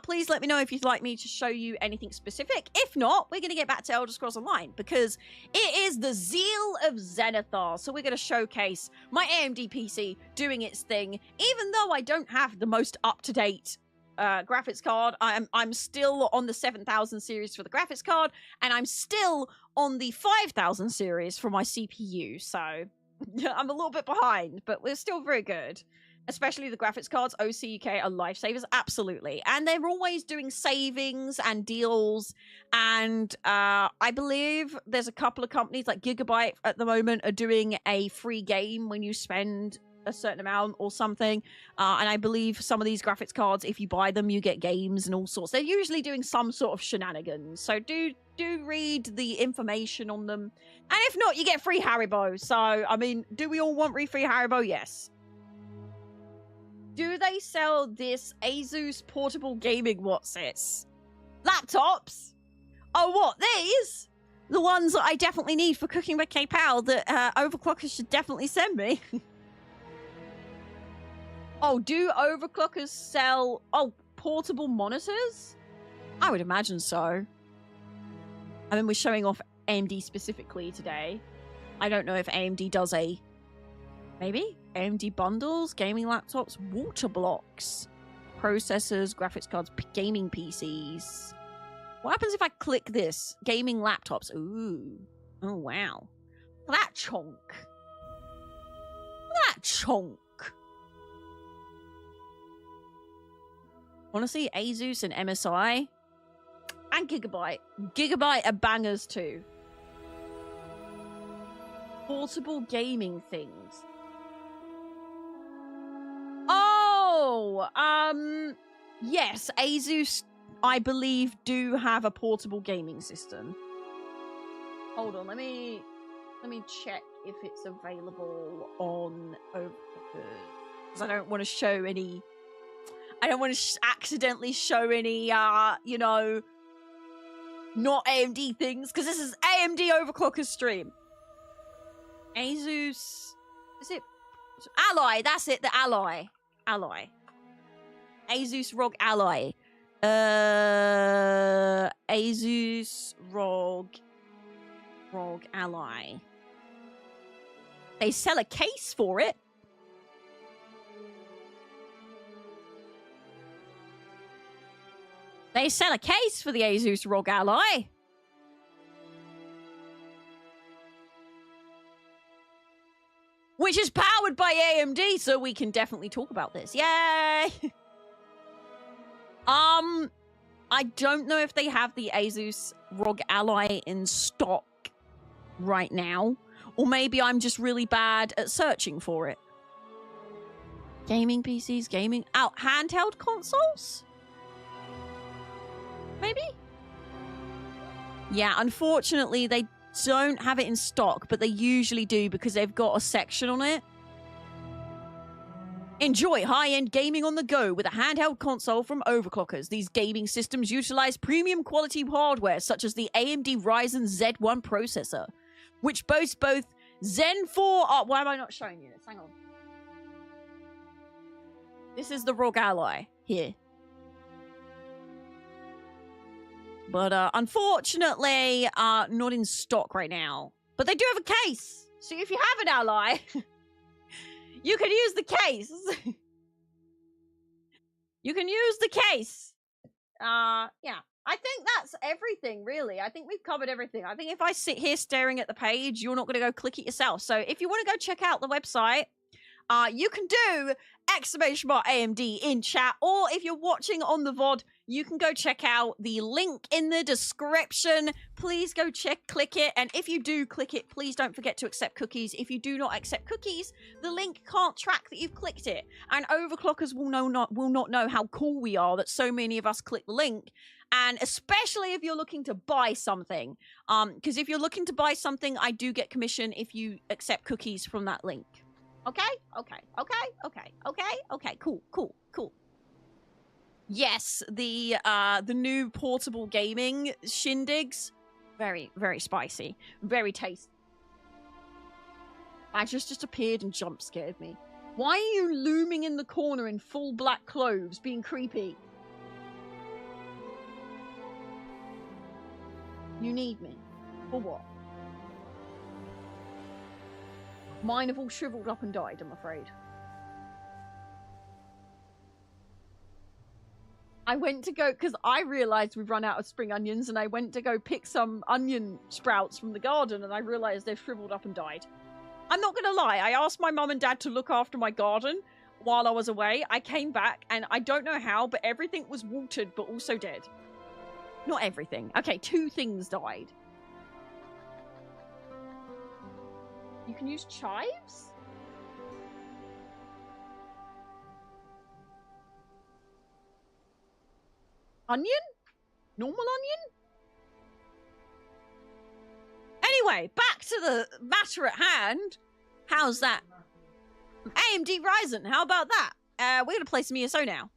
please let me know if you'd like me to show you anything specific. If not, we're going to get back to Elder Scrolls Online because it is the zeal of Zenithar. So we're going to showcase my AMD PC doing its thing. Even though I don't have the most up-to-date graphics card, I'm still on the 7000 series for the graphics card, and I'm still on the 5000 series for my CPU. So I'm a little bit behind, but we're still very good. Especially the graphics cards, OCUK are lifesavers, absolutely. And they're always doing savings and deals. And I believe there's a couple of companies like Gigabyte at the moment are doing a free game when you spend a certain amount or something. And I believe some of these graphics cards, if you buy them, you get games and all sorts. They're usually doing some sort of shenanigans. So do read the information on them. And if not, you get free Haribo. So, I mean, do we all want free Haribo? Yes. Do they sell this Asus portable gaming whatsits? Laptops? Oh, what? These? The ones that I definitely need for cooking with kayPOW that overclockers should definitely send me. Oh, do overclockers sell portable monitors? I would imagine so. I mean, we're showing off AMD specifically today. I don't know if AMD does a... Maybe? AMD bundles, gaming laptops, water blocks, processors, graphics cards, gaming PCs. What happens if I click this? Gaming laptops. Ooh. Oh, wow. Look at that chunk. Look at that chunk. Honestly, Asus and MSI and Gigabyte. Gigabyte are bangers too. Portable gaming things. Oh, yes, Asus, I believe, do have a portable gaming system. Hold on, let me check if it's available on Overclockers. Because I don't want to show any... I don't want to accidentally show any, you know, not AMD things. Because this is AMD Overclockers stream. Asus... Is it... Ally, that's it, the Ally. Ally. Asus ROG Ally. Asus ROG Ally. They sell a case for it. They sell a case for the Asus ROG Ally. Which is powered by AMD, so we can definitely talk about this. Yay! I don't know if they have the Asus ROG Ally in stock right now. Or maybe I'm just really bad at searching for it. Gaming PCs, gaming... handheld consoles? Maybe? Yeah, unfortunately, they don't have it in stock, but they usually do because they've got a section on it. Enjoy high-end gaming on the go with a handheld console from Overclockers. These gaming systems utilize premium quality hardware such as the AMD Ryzen Z1 processor, which boasts both Zen 4... Oh, why am I not showing you this? Hang on. This is the ROG Ally here. But unfortunately, not in stock right now. But they do have a case. So if you have an Ally, you can use the case. You can use the case. Yeah. I think that's everything, really. I think we've covered everything. I think if I sit here staring at the page, you're not going to go click it yourself. So if you want to go check out the website, you can do !AMD in chat. Or if you're watching on the VOD, you can go check out the link in the description. Please go click it. And if you do click it, please don't forget to accept cookies. If you do not accept cookies, the link can't track that you've clicked it. And overclockers will not know how cool we are that so many of us click the link. And especially if you're looking to buy something. Because if you're looking to buy something, I do get commission if you accept cookies from that link. Okay? Okay, cool. Yes, the new portable gaming shindigs, very, very spicy, very tasty. Badger's just appeared and jump scared me. Why are you looming in the corner in full black clothes, being creepy? You need me. For what? Mine have all shriveled up and died, I'm afraid. I went to go, because I realized we've run out of spring onions, and I went to go pick some onion sprouts from the garden, and I realized they've shriveled up and died. I'm not gonna lie, I asked my mum and dad to look after my garden while I was away. I came back, and I don't know how, but everything was watered, but also dead. Not everything. Okay, 2 things died. You can use chives? Onion? Normal onion? Anyway, back to the matter at hand. How's that? AMD Ryzen, how about that? We're gonna play some ESO now.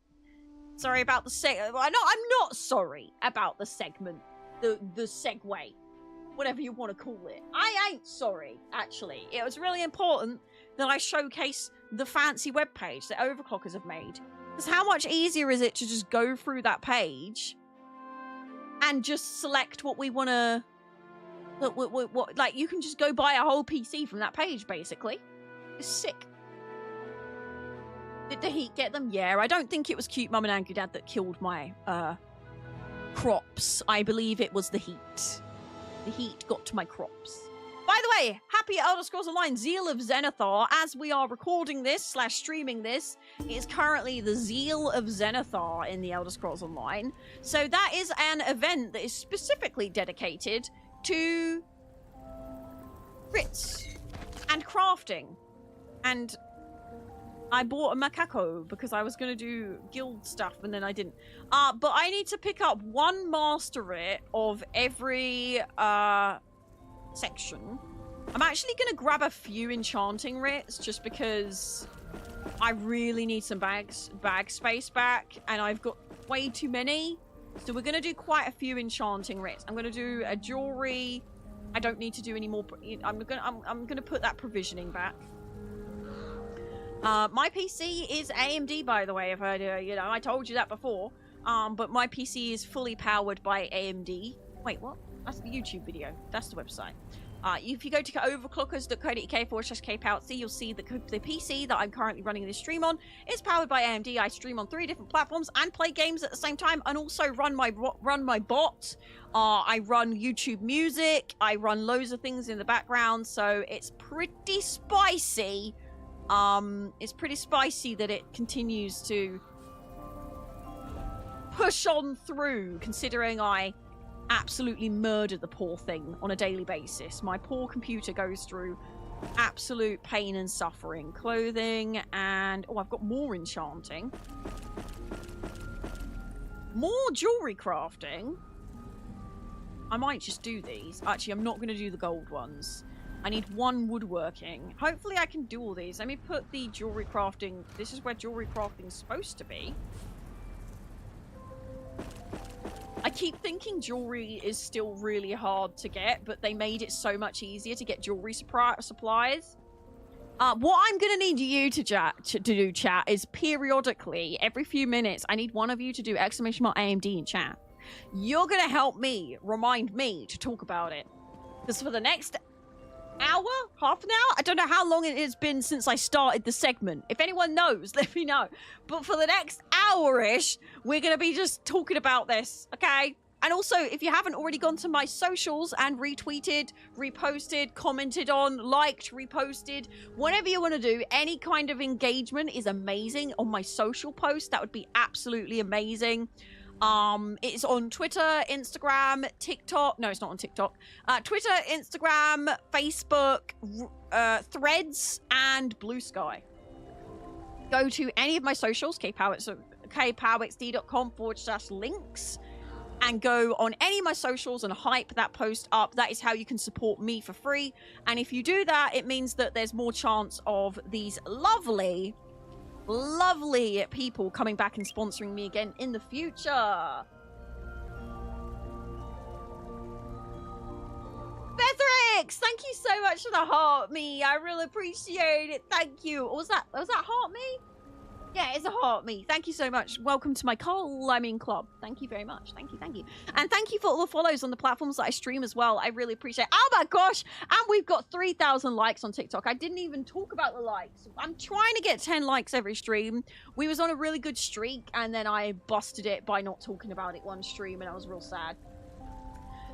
Sorry about the I'm not sorry about the segment. The segue. Whatever you want to call it. I ain't sorry, actually. It was really important that I showcase the fancy webpage that overclockers have made. Because how much easier is it to just go through that page and just select what we want to... Like, you can just go buy a whole PC from that page, basically. It's sick. Did the heat get them? Yeah, I don't think it was cute Mum and Angry Dad that killed my crops. I believe it was the heat. The heat got to my crops. By the way, happy Elder Scrolls Online Zeal of Zenithar. As we are recording this / streaming this, it is currently the Zeal of Zenithar in the Elder Scrolls Online. So that is an event that is specifically dedicated to crits and crafting. And I bought a macaco because I was going to do guild stuff and then I didn't. But I need to pick up 1 master writ of every section. I'm actually going to grab a few enchanting writs just because I really need some bag space back and I've got way too many. So we're going to do quite a few enchanting writs. I'm going to do a jewelry. I don't need to do any more. I'm going to put that provisioning back. My PC is AMD, by the way, if I told you that before. But my PC is fully powered by AMD. Wait, what? That's the YouTube video. That's the website. If you go to overclockers.co.uk/kayPOWXD, you'll see that the PC that I'm currently running this stream on is powered by AMD. I stream on 3 different platforms and play games at the same time, and also run my bot. I run YouTube Music. I run loads of things in the background, so it's pretty spicy. It's pretty spicy that it continues to push on through, considering I absolutely murder the poor thing on a daily basis. My poor computer goes through absolute pain and suffering. Clothing and... oh, I've got more enchanting. More jewelry crafting. I might just do these. Actually, I'm not going to do the gold ones. I need 1 woodworking. Hopefully I can do all these. Let me put the jewelry crafting... this is where jewelry crafting is supposed to be. I keep thinking jewelry is still really hard to get, but they made it so much easier to get jewelry supplies. What I'm going to need you to do, chat, is periodically, every few minutes, I need one of you to do !AMD in chat. You're going to help me, remind me to talk about it. Because for the next hour, half an hour, I don't know how long it has been since I started the segment. If anyone knows, let me know. But for the next hour-ish, we're going to be just talking about this, okay? And also, if you haven't already gone to my socials and retweeted, reposted, commented on, liked, reposted, whatever you want to do, any kind of engagement is amazing on my social post. That would be absolutely amazing. It's on Twitter, Instagram, TikTok. No, it's not on TikTok. Twitter, Instagram, Facebook, Threads, and Blue Sky. Go to any of my socials, kayPOWXD.com/links, and go on any of my socials and hype that post up. That is how you can support me for free. And if you do that, it means that there's more chance of these lovely people coming back and sponsoring me again in the future. Bethrix, thank you so much for the heart me. I really appreciate it. Thank you. Was that heart me? Yeah, it's a heart me. Thank you so much. Welcome to my climbing club. Thank you very much. Thank you. And thank you for all the follows on the platforms that I stream as well. I really appreciate it. Oh my gosh. And we've got 3,000 likes on TikTok. I didn't even talk about the likes. I'm trying to get 10 likes every stream. We was on a really good streak and then I busted it by not talking about it one stream and I was real sad.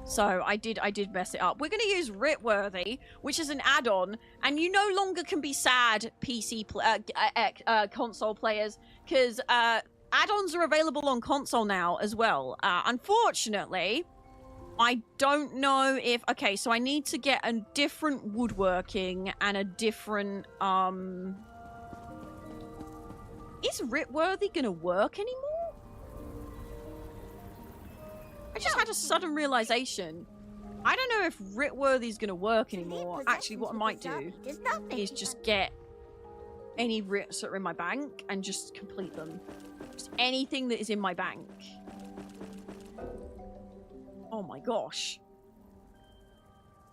So I did mess it up. We're going to use Writworthy, which is an add-on, and you no longer can be sad console players, because add-ons are available on console now as well. Unfortunately, I don't know if... Okay, so I need to get a different woodworking and a different... Is Writworthy going to work anymore? I just had a sudden realization. I don't know if Writworthy's going to work anymore. Actually, what I might do is just get any writs that are in my bank and just complete them. Just anything that is in my bank. Oh my gosh.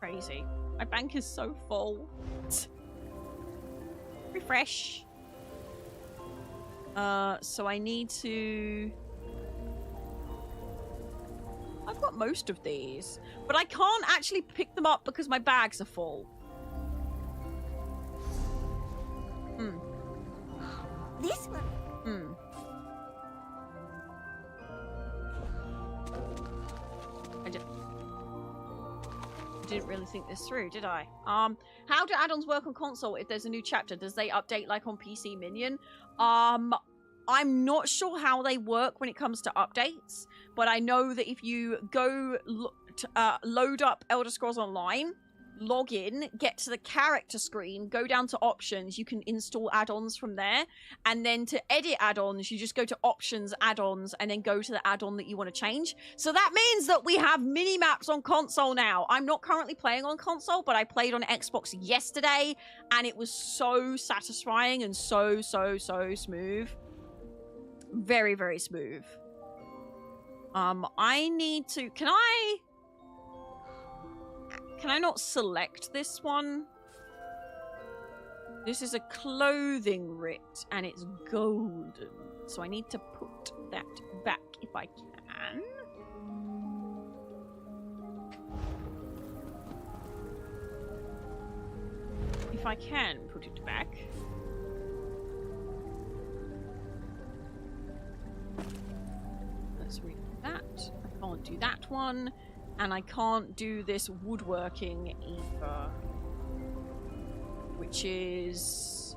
Crazy. My bank is so full. Refresh. So I need to... I've got most of these, but I can't actually pick them up because my bags are full. This one. I didn't really think this through, did I? How do add-ons work on console if there's a new chapter? Does they update like on PC Minion? I'm not sure how they work when it comes to updates, but I know that if you go load up Elder Scrolls Online, log in, get to the character screen, go down to options, you can install add-ons from there, and then to edit add-ons, you just go to options, add-ons, and then go to the add-on that you want to change. So that means that we have mini-maps on console now. I'm not currently playing on console, but I played on Xbox yesterday, and it was so satisfying and so smooth. Very, very smooth. I need to... Can I not select this one? This is a clothing writ, and it's golden. So I need to put that back if I can. If I can put it back. Let's read that. I can't do that one. And I can't do this woodworking either. Which is...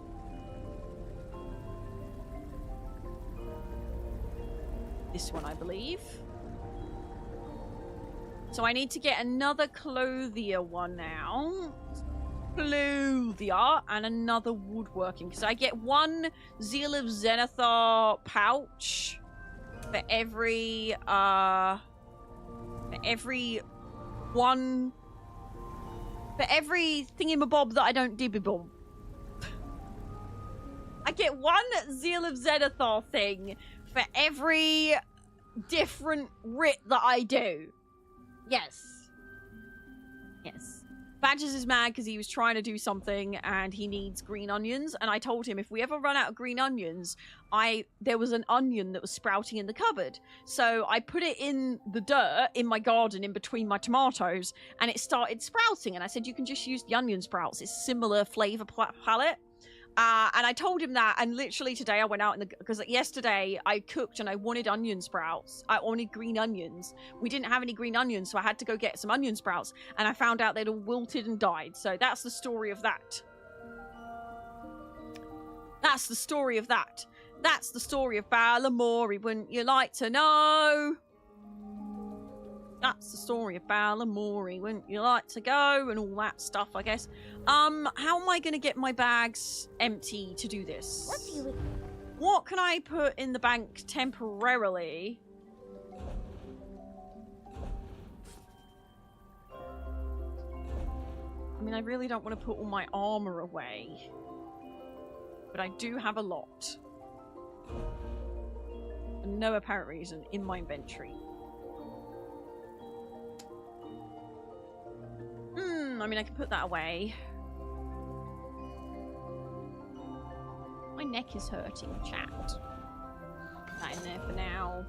this one, I believe. So I need to get another clothier one now. Clothier and another woodworking. Because I get one Zeal of Zenithar pouch for every thingamabob that I don't dibbibob. I get one Zeal of Zenithar thing for every different writ that I do. Yes. Yes. Badges is mad because he was trying to do something and he needs green onions. And I told him if we ever run out of green onions, there was an onion that was sprouting in the cupboard. So I put it in the dirt in my garden in between my tomatoes and it started sprouting. And I said, you can just use the onion sprouts. It's similar flavor palette. And I told him that, and literally today I went out because yesterday I cooked and I wanted onion sprouts. I wanted green onions. We didn't have any green onions, so I had to go get some onion sprouts, and I found out they'd all wilted and died. So that's the story of that. That's the story of that. That's the story of Balamori, wouldn't you like to know? That's the story of Balamori, wouldn't you like to go? And all that stuff, I guess. How am I going to get my bags empty to do this? What can I put in the bank temporarily? I mean, I really don't want to put all my armor away. But I do have a lot. For no apparent reason in my inventory. I mean, I can put that away. My neck is hurting, chat. Put that in there for now.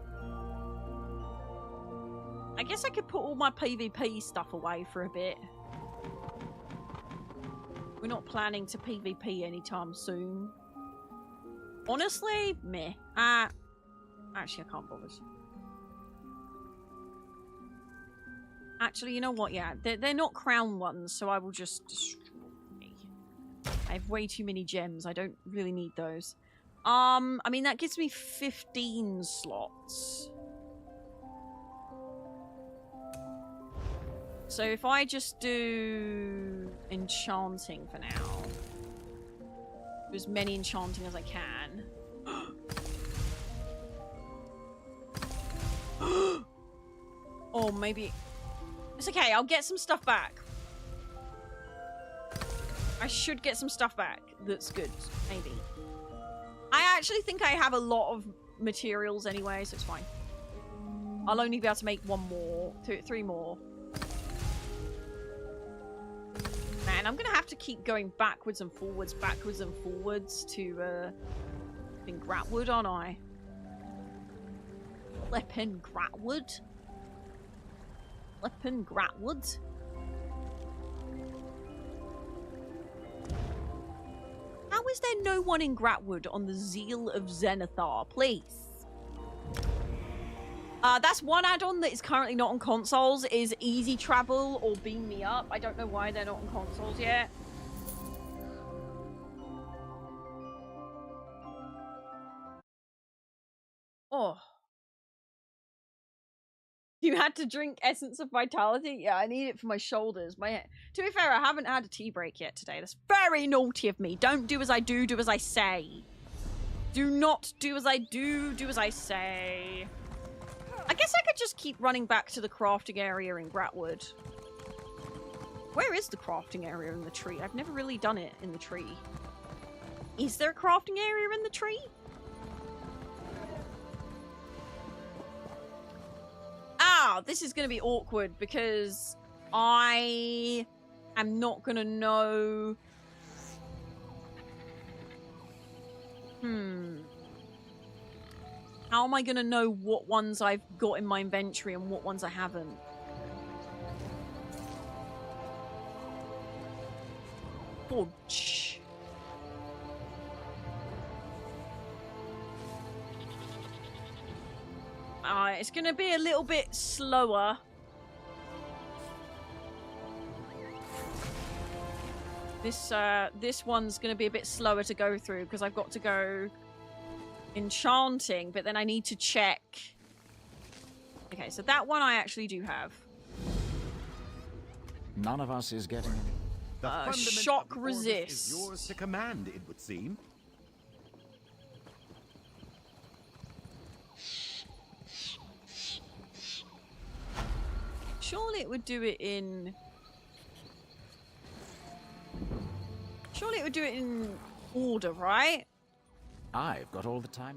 I guess I could put all my PvP stuff away for a bit. We're not planning to PvP anytime soon. Honestly, meh. Actually, I can't bother. Actually, you know what? Yeah, they're not crown ones, so I will just destroy. I have way too many gems. I don't really need those. I mean, that gives me 15 slots. So if I just do enchanting for now, do as many enchanting as I can. Or maybe it's okay, I'll get some stuff back. I should get some stuff back that's good, maybe. I actually think I have a lot of materials anyway, so it's fine. I'll only be able to make one more, three more. Man, I'm gonna have to keep going backwards and forwards to Gratwood, aren't I? Flippin' Gratwood. Flippin' Gratwood. How is there no one in Gratwood on the Zeal of Zenithar, please? That's one add-on that is currently not on consoles, is Easy Travel or Beam Me Up. I don't know why they're not on consoles yet. Oh. You had to drink Essence of Vitality? Yeah, I need it for my shoulders. To be fair, I haven't had a tea break yet today. That's very naughty of me. Don't do as I do, do as I say. Do not do as I do, do as I say. I guess I could just keep running back to the crafting area in Gratwood. Where is the crafting area in the tree? I've never really done it in the tree. Is there a crafting area in the tree? Ah, this is going to be awkward because I am not going to know... How am I going to know what ones I've got in my inventory and what ones I haven't? Fudge. It's going to be a little bit slower. This one's going to be a bit slower to go through because I've got to go enchanting, but then I need to check. Okay, so that one I actually do have. None of us is getting any. Shock resist. Is yours to command, it would seem. Surely it would do it in... Surely it would do it in order, right? I've got all the time.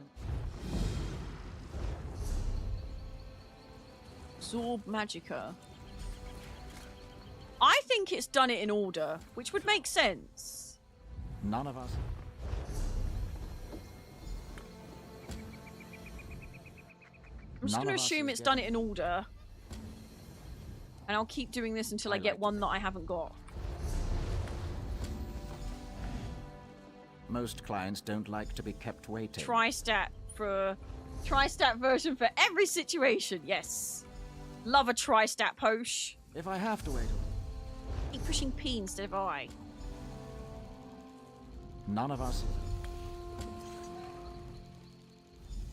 Absorb Magicka. I think it's done it in order, which would make sense. None of us. I'm just going to assume it's done it in order. And I'll keep doing this until I get one that I haven't got. Most clients don't like to be kept waiting. Tri-stat version for every situation. Yes. Love a tri-stat posh. If I have to wait. Keep pushing P instead of I. None of us.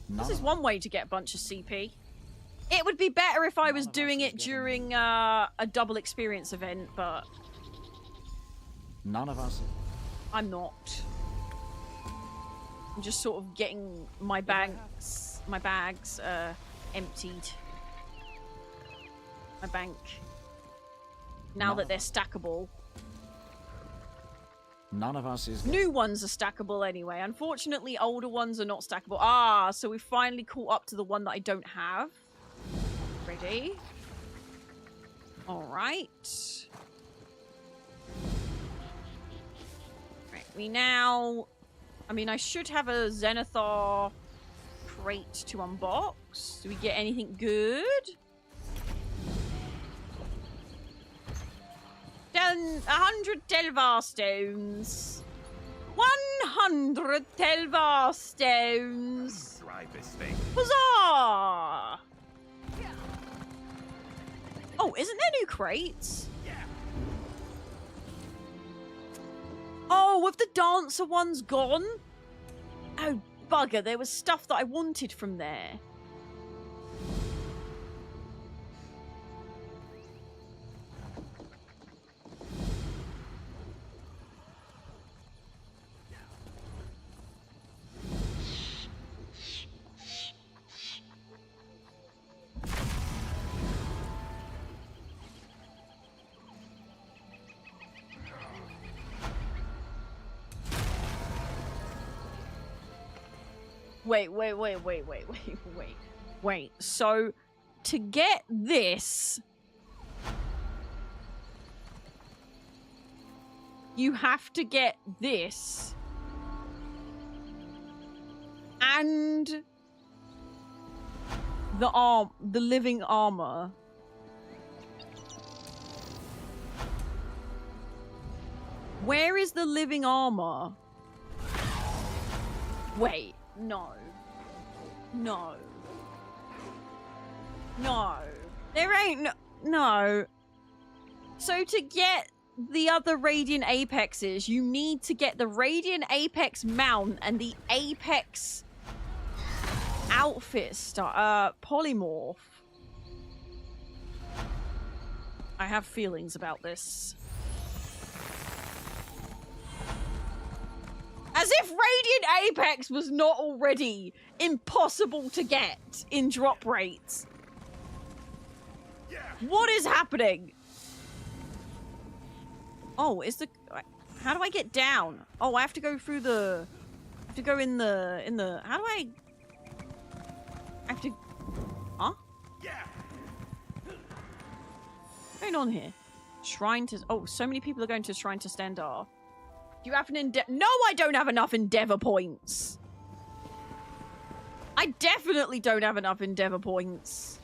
This is one way to get a bunch of CP. It would be better if I was doing it during a double experience event, but... None of us... I'm just sort of getting my bags emptied. My bank. Now that they're stackable. None of us is... New ones are stackable anyway. Unfortunately, older ones are not stackable. Ah, so we finally caught up to the one that I don't have. Ready? Alright. Right, we now... I mean, I should have a Zenithar crate to unbox. Do we get anything good? 100 Telvar stones. 100 Telvar stones. Drive this thing. Huzzah! Oh, isn't there new crates? Yeah. Oh, have the dancer ones gone? Oh, bugger. There was stuff that I wanted from there. Wait. So, to get this, you have to get this. And the living armor. Where is the living armor? Wait, no. There ain't no. So to get the other Radiant Apexes, you need to get the Radiant Apex mount and the Apex outfit polymorph. I have feelings about this. As if Radiant Apex was not already impossible to get in drop rates. Yeah. What is happening? Oh, how do I get down? Oh, I have to go through the... I have to go in the... How do I have to... Huh? Yeah. What's going on here? Shrine to... Oh, so many people are going to Shrine to Stendarr. Do you have an No, I don't have enough Endeavor points. I definitely don't have enough Endeavor points.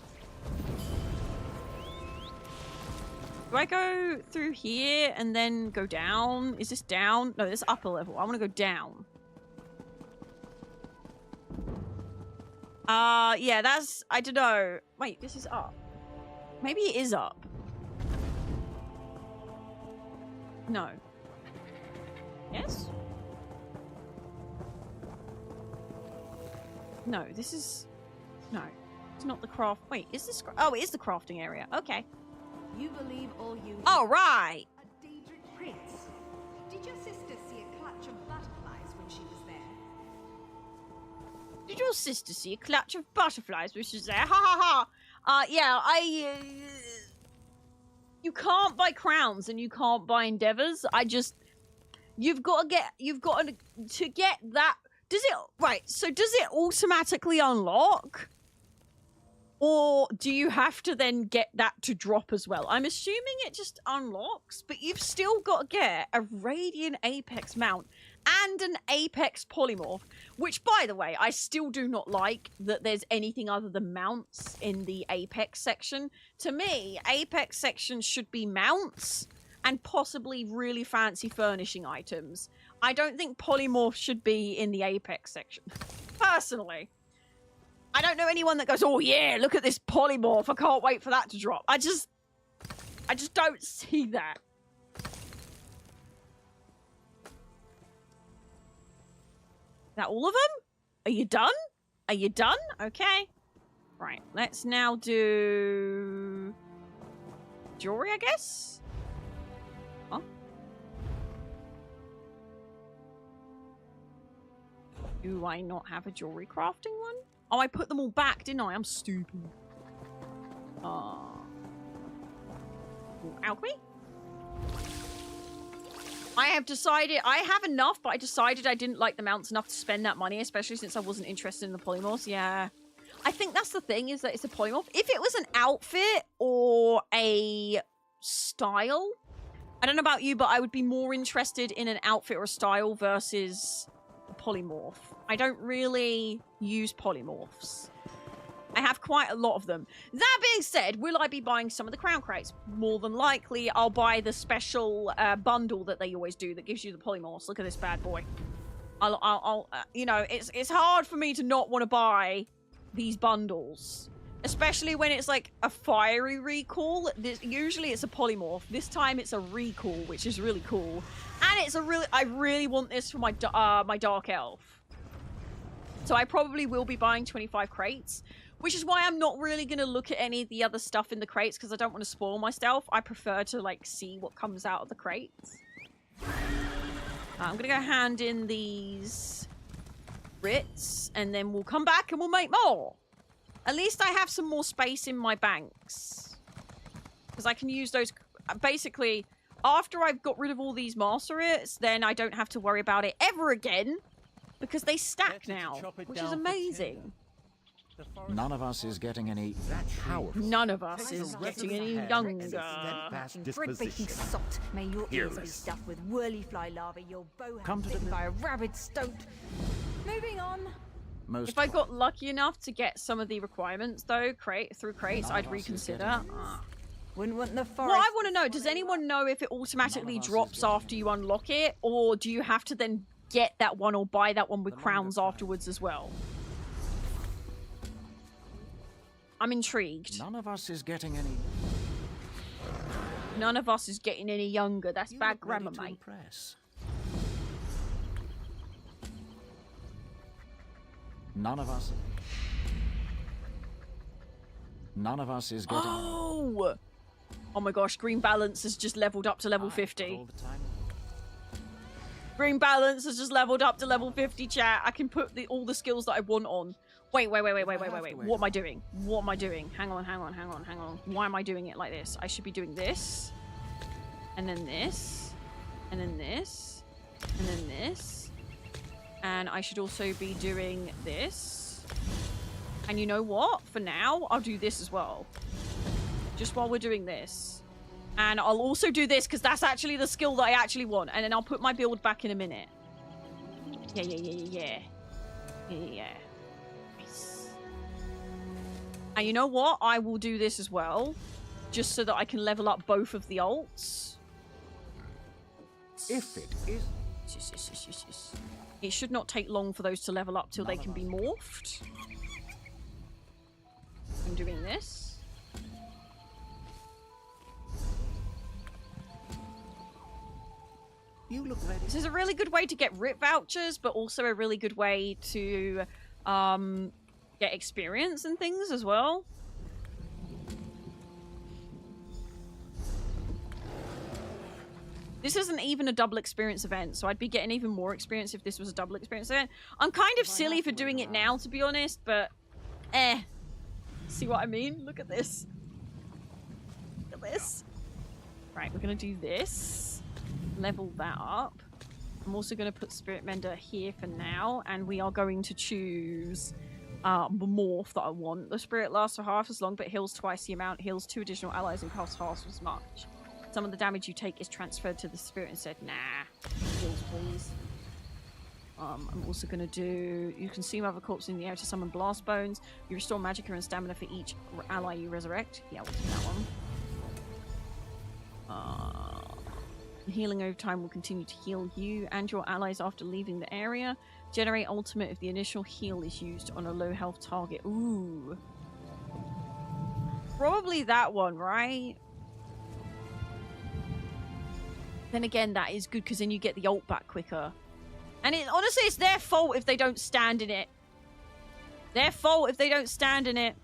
Do I go through here and then go down? Is this down? No, this is upper level. I want to go down. Yeah, that's... I don't know. Wait, this is up. Maybe it is up. No. Yes? No, this is... No. It's not the craft... Wait, is this... Oh, it is the crafting area. Okay. You believe all you... All right! A Daedric prince. Did your sister see a clutch of butterflies when she was there? Did your sister see a clutch of butterflies when she was there? Ha ha ha! Yeah, you can't buy crowns and you can't buy endeavors. You've got to get that. Right, so does it automatically unlock? Or do you have to then get that to drop as well? I'm assuming it just unlocks, but you've still got to get a Radiant Apex mount and an Apex polymorph, which, by the way, I still do not like that there's anything other than mounts in the Apex section. To me, Apex section should be mounts and possibly really fancy furnishing items. I don't think polymorph should be in the Apex section. Personally. I don't know anyone that goes, oh yeah, look at this polymorph. I can't wait for that to drop. I just don't see that. Is that all of them? Are you done? Are you done? Okay. Right, let's now do... jewelry, I guess? Huh? Do I not have a jewelry crafting one? Oh, I put them all back, didn't I? I'm stupid. Alchemy? I have decided... I have enough, but I decided I didn't like the mounts enough to spend that money, especially since I wasn't interested in the polymorphs. Yeah. I think that's the thing, is that it's a polymorph. If it was an outfit or a style, I don't know about you, but I would be more interested in an outfit or a style versus a polymorph. I don't really use polymorphs. I have quite a lot of them. That being said, will I be buying some of the crown crates? More than likely, I'll buy the special bundle that they always do that gives you the polymorphs. Look at this bad boy. I'll you know, it's hard for me to not want to buy these bundles, especially when it's like a fiery recall. Usually it's a polymorph. This time it's a recall, which is really cool, and it's a really, I really want this for my my dark elf, so I probably will be buying 25 crates, which is why I'm not really going to look at any of the other stuff in the crates, because I don't want to spoil myself. I prefer to like see what comes out of the crates. I'm gonna go hand in these Ritz, and then we'll come back and we'll make more. At least I have some more space in my banks, because I can use those. Basically, after I've got rid of all these Macerets, then I don't have to worry about it ever again, because they stack now, which is amazing. None of us is getting any None of us is getting any younger. Bread-baking sot. May your ears be stuffed with whirly-fly larvae, your bowhand bitten by a rabid stoat. Moving on. If I got lucky enough to get some of the requirements, though, through crates, I'd reconsider. Wouldn't want the forest. Well, I want to know, does anyone know if it automatically drops after you unlock it, or do you have to then get that one or buy that one with crowns afterwards as well? I'm intrigued. None of us is getting any... None of us is getting any younger. That's bad grammar, mate. Impress. None of us is getting... Oh! Oh my gosh, green balance has just leveled up to level 50. Green balance has just leveled up to level 50, chat. I can put all the skills that I want on. Wait. What am I doing? What am I doing? Hang on. Why am I doing it like this? I should be doing this. And then this. And then this. And then this. And I should also be doing this. And you know what? For now, I'll do this as well. Just while we're doing this. And I'll also do this, because that's actually the skill that I actually want. And then I'll put my build back in a minute. Yeah. Nice. And you know what? I will do this as well. Just so that I can level up both of the alts. If it is... Yes. It should not take long for those to level up till they can be morphed. I'm doing this. You look ready. This is a really good way to get RIP vouchers, but also a really good way to get experience and things as well. This isn't even a double experience event, so I'd be getting even more experience if this was a double experience event. I'm kind of silly for doing it now, to be honest, but see what I mean? Look at this. Look at this. Right, we're going to do this. Level that up. I'm also going to put Spirit Mender here for now, and we are going to choose the morph that I want. The Spirit lasts for half as long, but heals twice the amount, heals 2 additional allies, and costs half as much. Some of the damage you take is transferred to the spirit instead. Nah. Heals, please. I'm also going to do... You consume other corpses in the air to summon blast bones. You restore magicka and stamina for each ally you resurrect. Yeah, we'll do that one. Healing over time will continue to heal you and your allies after leaving the area. Generate ultimate if the initial heal is used on a low health target. Ooh. Probably that one, right? Then again, that is good because then you get the ult back quicker. And honestly, it's their fault if they don't stand in it. Their fault if they don't stand in it.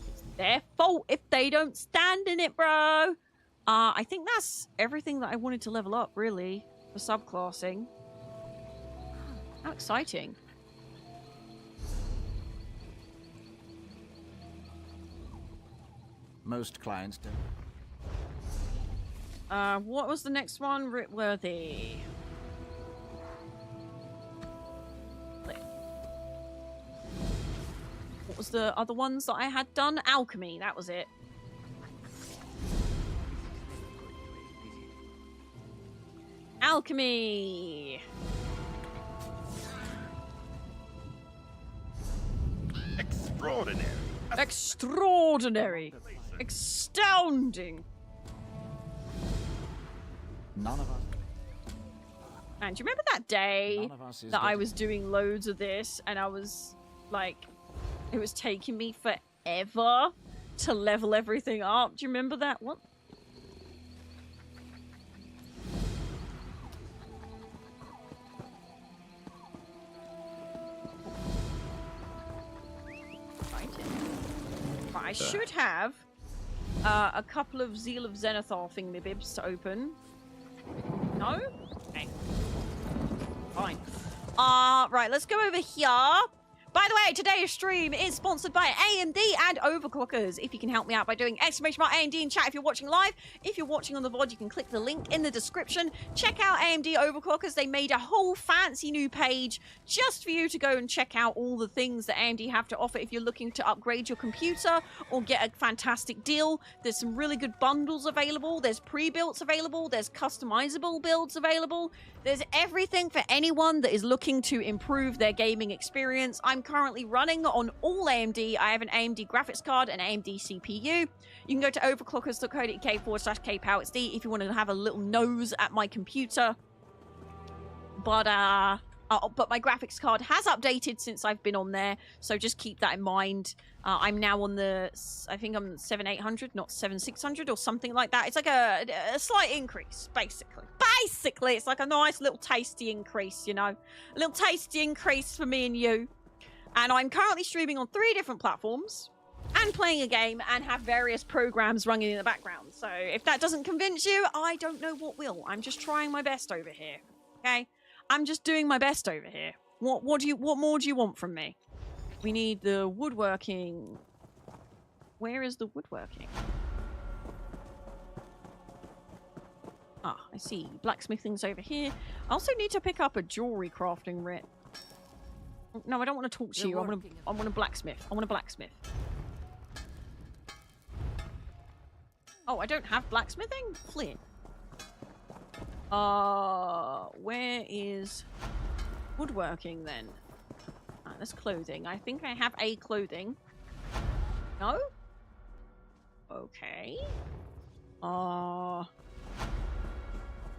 It's their fault if they don't stand in it, bro. I think that's everything that I wanted to level up, really, for subclassing. How exciting. Most clients don't. What was the next one? Writworthy. What was the other ones that I had done? Alchemy, that was it. Alchemy! Extraordinary. Extraordinary! Astounding! None of us. And do you remember that day that I was doing loads of this and I was like, it was taking me forever to level everything up? Do you remember that? What? Right, I should have a couple of Zeal of Zenithar thingamabibs to open. No? Okay. Fine. Right, let's go over here. By the way, today's stream is sponsored by AMD and Overclockers. If you can help me out by doing !AMD in chat if you're watching live. If you're watching on the VOD, you can click the link in the description. Check out AMD Overclockers. They made a whole fancy new page just for you to go and check out all the things that AMD have to offer if you're looking to upgrade your computer or get a fantastic deal. There's some really good bundles available. There's pre-builts available. There's customizable builds available. There's everything for anyone that is looking to improve their gaming experience. I'm currently running on all AMD. I have an AMD graphics card and AMD CPU. You can go to overclockers.co.uk/kayPOWXD if you want to have a little nose at my computer. But my graphics card has updated since I've been on there, so just keep that in mind. I'm now on the, I think I'm 7800, not 7600 or something like that. It's like a slight increase, basically. Basically, it's like a nice little tasty increase, you know? A little tasty increase for me and you. And I'm currently streaming on 3 different platforms and playing a game and have various programs running in the background. So if that doesn't convince you, I don't know what will. I'm just trying my best over here, okay? I'm just doing my best over here. What more do you want from me? We need the woodworking. Where is the woodworking? Ah, I see. Blacksmithing's over here. I also need to pick up a jewelry crafting writ. No, I don't want to talk to you. I want a blacksmith. I want a blacksmith. Oh, I don't have blacksmithing? Flint. Where is woodworking then? That's clothing. I think I have a clothing. No? Okay.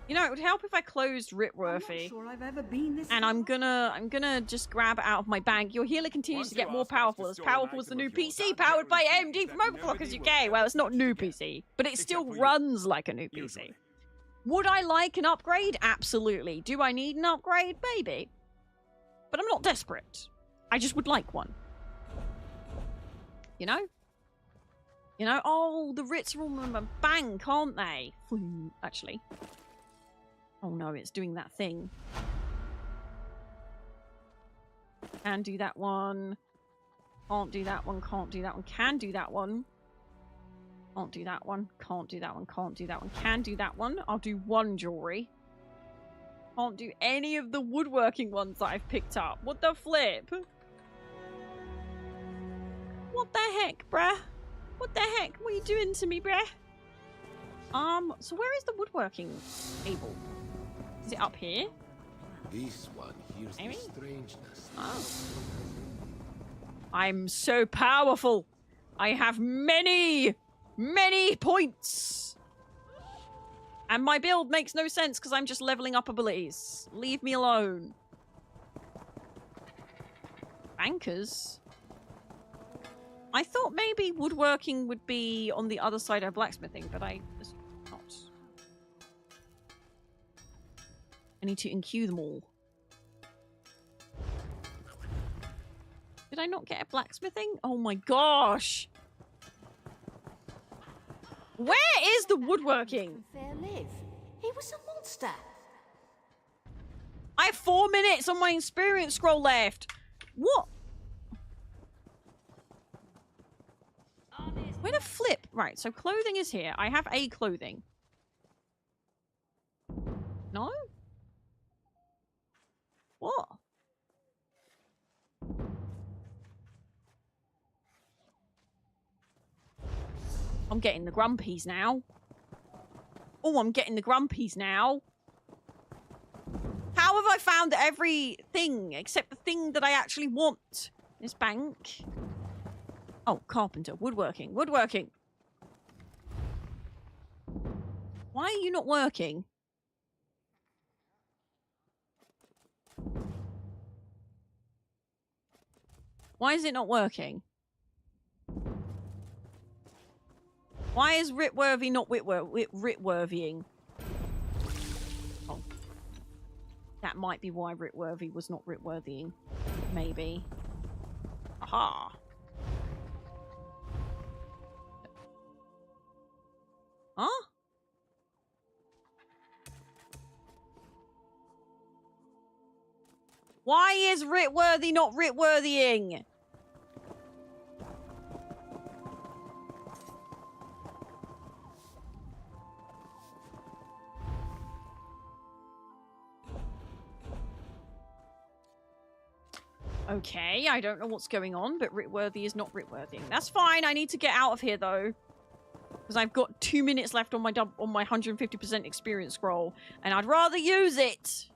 You know, it would help if I closed Ritworthy. Sure I've ever been this and I'm gonna just grab it out of my bank. Your healer continues to get more powerful. As powerful as the new PC powered by AMD from Overclockers UK. Well, it's not new PC, but it still runs like a new PC. Would I like an upgrade? Absolutely. Do I need an upgrade? Maybe. But I'm not desperate. I just would like one. You know? You know? Oh, the writs are all in my bank, aren't they? Actually. Oh no, it's doing that thing. Can do that one. Can't do that one. Can't do that one. Can do that one. Can't do that one. Can't do that one. Can't do that one. Can do that one. I'll do one jewelry. Can't do any of the woodworking ones that I've picked up. What the flip? What the heck, bruh? What the heck? What are you doing to me, bruh? So where is the woodworking table? Is it up here? This one hears the strangeness. Oh. I'm so powerful. I have many points. And my build makes no sense because I'm just leveling up abilities. Leave me alone. Bankers? I thought maybe woodworking would be on the other side of blacksmithing, but it's not. I need to enqueue them all. Did I not get a blacksmithing? Oh my gosh. Where is the woodworking? Fair live. He was a monster. I have 4 minutes on my experience scroll left. What? Where the flip? Right, so clothing is here. I have a clothing. No? What? I'm getting the grumpies now. Oh, I'm getting the grumpies now. How have I found everything except the thing that I actually want? This bank. Oh, carpenter. Woodworking. Woodworking. Why are you not working? Why is it not working? Why is Ritworthy not Ritworthying? Oh. That might be why Ritworthy was not Ritworthying. Maybe. Aha. Huh? Why is Ritworthy not Ritworthying? Okay, I don't know what's going on, but Ritworthy is not Ritworthying. That's fine. I need to get out of here though, because I've got 2 minutes left on my 150% experience scroll, and I'd rather use it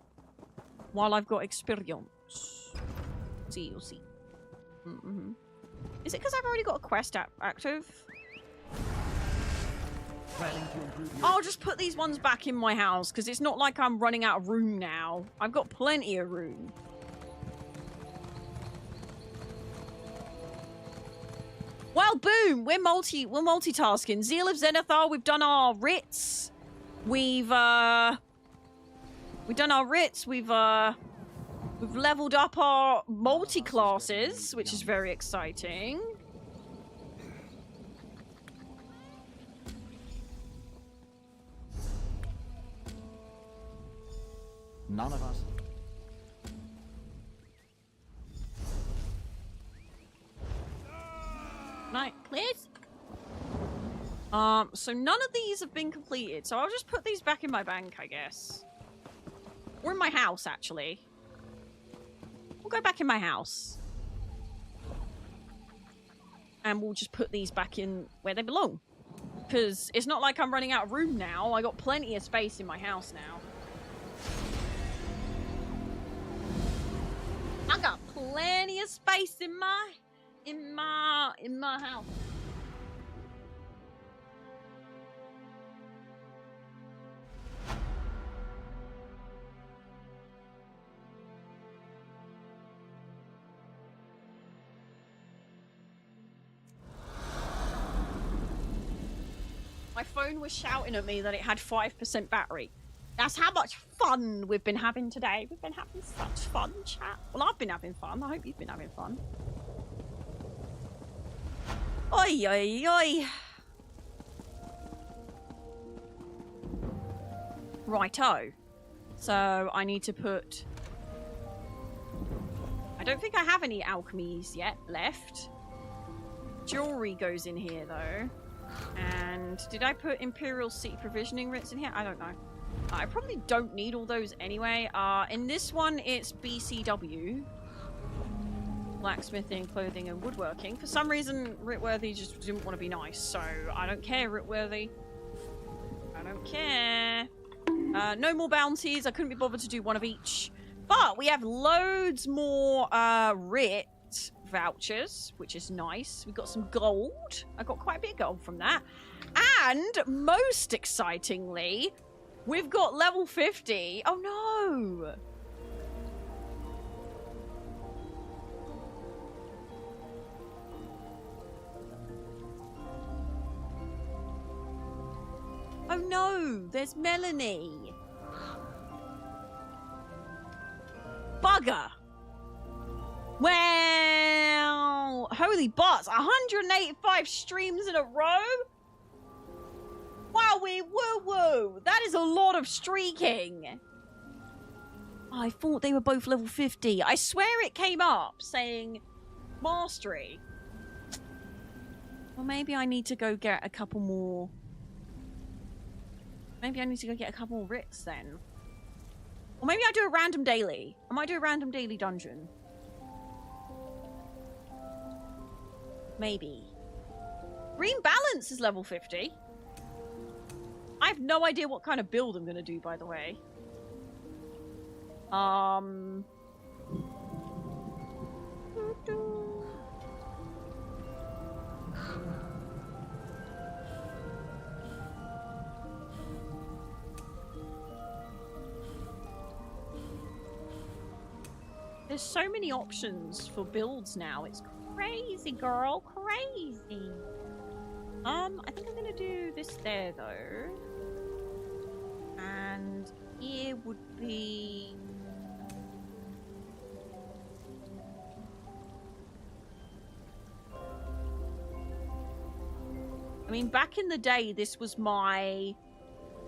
while I've got experience. See, you'll see. Is it because I've already got a quest active? I'll just put these ones back in my house, because it's not like I'm running out of room now. I've got plenty of room. Well, boom! We're multitasking. Zeal of Zenithar, we've done our writs. We've done our writs. We've leveled up our multi-classes, which is very exciting. None of us. Right, please. So none of these have been completed, so I'll just put these back in my bank, I guess. Or in my house, actually. We'll go back in my house. And we'll just put these back in where they belong. Because it's not like I'm running out of room now. I got plenty of space in my house now. I got plenty of space in my house. My phone was shouting at me that it had 5% battery. That's how much fun we've been having today. We've been having such fun, chat. Well, I've been having fun. I hope you've been having fun. Oi, oi, oi. Righto. So I need to put... I don't think I have any alchemies yet left. Jewelry goes in here, though. And did I put Imperial City Provisioning Writs in here? I don't know. I probably don't need all those anyway. In this one, it's BCW. Blacksmithing, clothing, and woodworking. For some reason, Ritworthy just didn't want to be nice, so I don't care, Ritworthy. I don't care. No more bounties. I couldn't be bothered to do one of each. But we have loads more writ vouchers, which is nice. We got some gold. I got quite a bit of gold from that. And most excitingly, we've got level 50. Oh no! Oh no, there's Melanie. Bugger. Well, holy butts. 185 streams in a row? Wowie woo woo. That is a lot of streaking. I thought they were both level 50. I swear it came up saying mastery. Well, maybe I need to go get a couple more. Maybe I need to go get a couple more writs then. Or maybe I do a random daily. I might do a random daily dungeon. Maybe. Green Balance is level 50. I have no idea what kind of build I'm gonna do, by the way. There's so many options for builds now. It's crazy, girl. Crazy. I think I'm gonna do this there, though. And here would be... I mean, back in the day, this was my...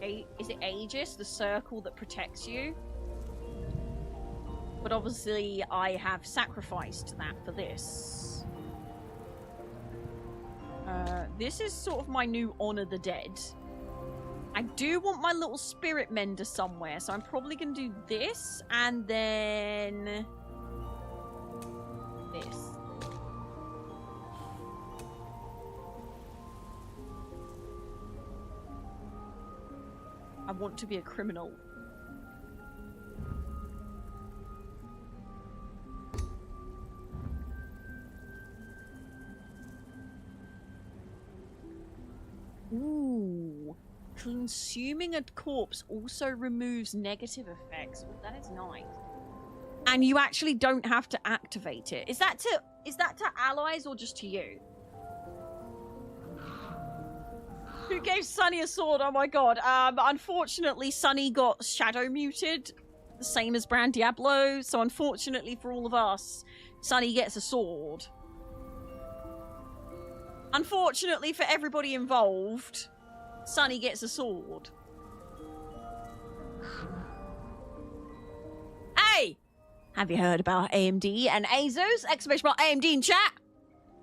Is it Aegis? The circle that protects you? But obviously, I have sacrificed that for this. This is sort of my new Honor the Dead. I do want my little spirit mender somewhere, so I'm probably going to do this, and then... this. I want to be a criminal. Ooh. Consuming a corpse also removes negative effects. Ooh, that is nice. And you actually don't have to activate it. Is that to allies or just to you? Who gave Sunny a sword? Oh my god. Unfortunately, Sunny got shadow muted, the same as Brand Diablo. So unfortunately for all of us, Sunny gets a sword. Unfortunately for everybody involved, Sunny gets a sword. Hey! Have you heard about AMD and ASUS? Exclamation mark AMD in chat.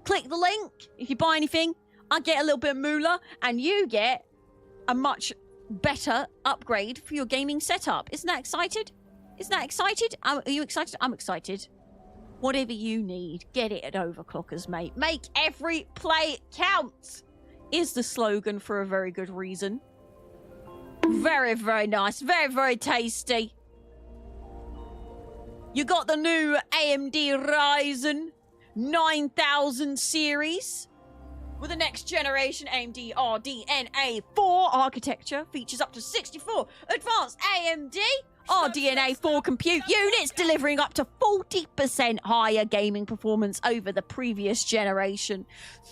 Click the link. If you buy anything, I get a little bit of moolah, and you get a much better upgrade for your gaming setup. Isn't that excited? Isn't that excited? Are you excited? I'm excited. Whatever you need, get it at Overclockers, mate. Make every play count is the slogan for a very good reason. Very, very nice. Very, very tasty. You got the new AMD Ryzen 9000 series with the next generation AMD RDNA 4 architecture. Features up to 64 advanced AMD RDNA 4 compute units, delivering up to 40% higher gaming performance over the previous generation.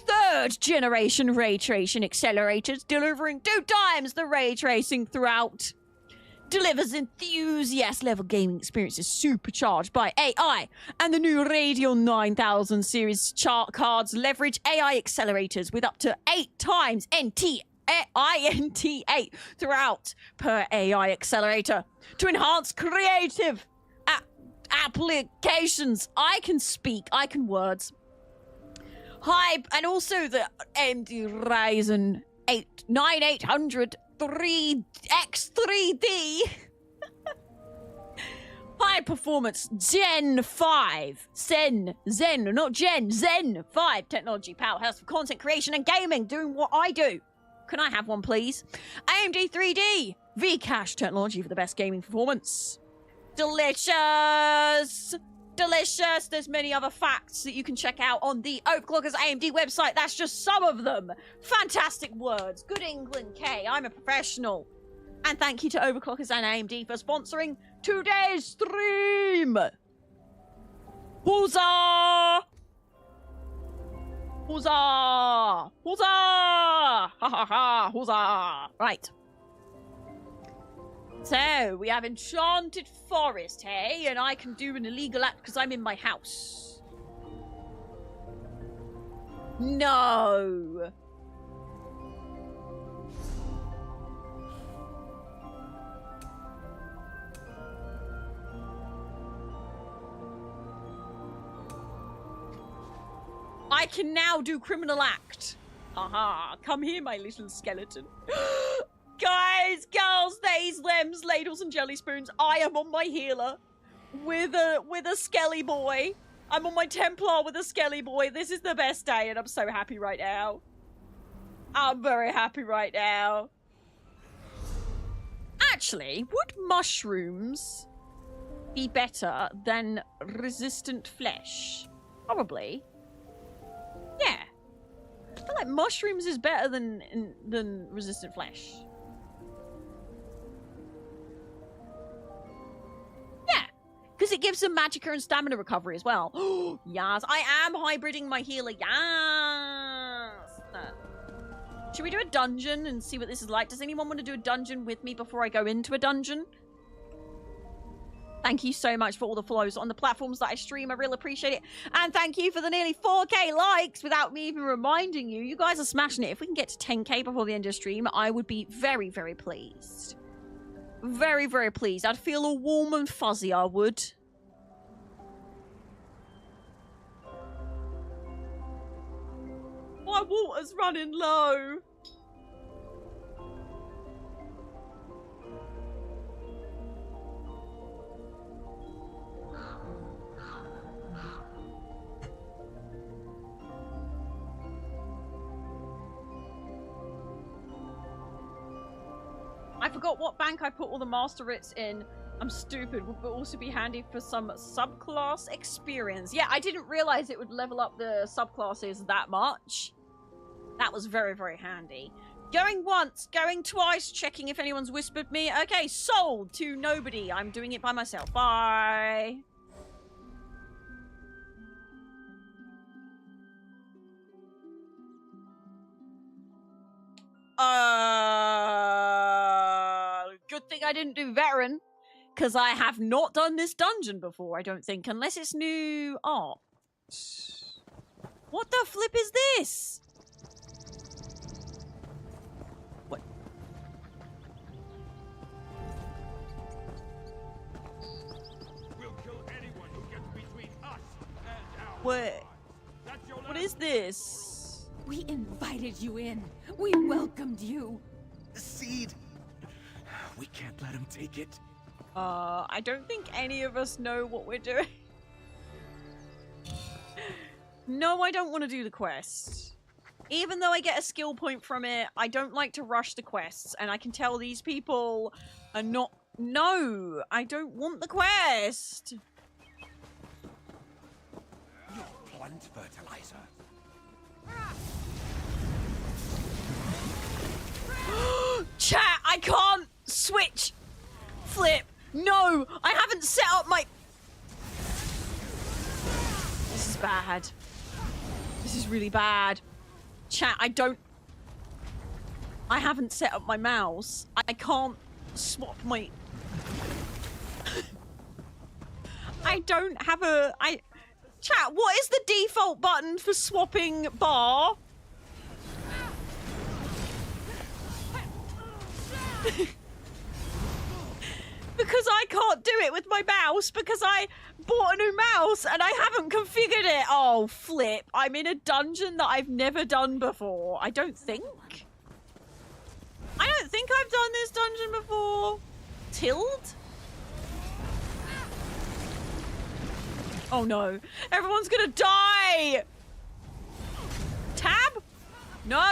Third generation ray tracing accelerators, delivering 2 times the ray tracing throughout. Delivers enthusiast level gaming experiences supercharged by AI. And the new Radeon 9000 series chart cards leverage AI accelerators with up to 8 times INT8 throughout per AI accelerator to enhance creative applications. I can speak, I can words. And also the AMD Ryzen 9800 3X3D high performance Zen 5 Zen 5 technology powerhouse for content creation and gaming, doing what I do. Can I have one, please? AMD 3D V-Cache technology for the best gaming performance. Delicious! Delicious! There's many other facts that you can check out on the Overclockers AMD website. That's just some of them. Fantastic words. Good England, K. I'm a professional. And thank you to Overclockers and AMD for sponsoring today's stream. Huzzah! Huzzah! Huzzah! Ha ha ha! Huzzah! Right. So, we have Enchanted Forest, hey? And I can do an illegal act because I'm in my house. No. I can now do criminal act. Haha, come here, my little skeleton. Guys, girls, theys, lems, ladles, and jelly spoons. I am on my healer with a skelly boy. I'm on my Templar with a skelly boy. This is the best day, and I'm so happy right now. I'm very happy right now. Actually, would mushrooms be better than resistant flesh? Probably. Yeah. I feel like mushrooms is better than resistant flesh. Yeah. Because it gives some magicka and stamina recovery as well. Yes. I am hybriding my healer. Yes. Should we do a dungeon and see what this is like? Does anyone want to do a dungeon with me before I go into a dungeon? Thank you so much for all the follows on the platforms that I stream. I really appreciate it. And thank you for the nearly 4K likes without me even reminding you. You guys are smashing it. If we can get to 10K before the end of the stream, I would be very, very pleased. Very, very pleased. I'd feel all warm and fuzzy, I would. My water's running low. I forgot what bank I put all the master writs in. I'm stupid. Would also be handy for some subclass experience. Yeah, I didn't realize it would level up the subclasses that much. That was very, very handy. Going once, going twice, checking if anyone's whispered me. Okay, sold to nobody. I'm doing it by myself. Bye. Good thing I didn't do veteran, because I have not done this dungeon before, I don't think, unless it's new art. What the flip is this? What? We'll kill anyone who gets between us and our What is this? We invited you in. We welcomed you. Seed. We can't let him take it. I don't think any of us know what we're doing. No, I don't want to do the quest. Even though I get a skill point from it, I don't like to rush the quests. And I can tell these people are not... No, I don't want the quest. Your plant fertilizer. Chat, I can't switch. Flip. No, I haven't set up my... This is bad. This is really bad. Chat, I haven't set up my mouse. I can't swap my... I don't have a... Chat, what is the default button for swapping bar? Because I can't do it with my mouse because I bought a new mouse and I haven't configured it. Oh, flip. I'm in a dungeon that I've never done before. I don't think I've done this dungeon before. Tilt? Oh no. Everyone's gonna die! Tab? No.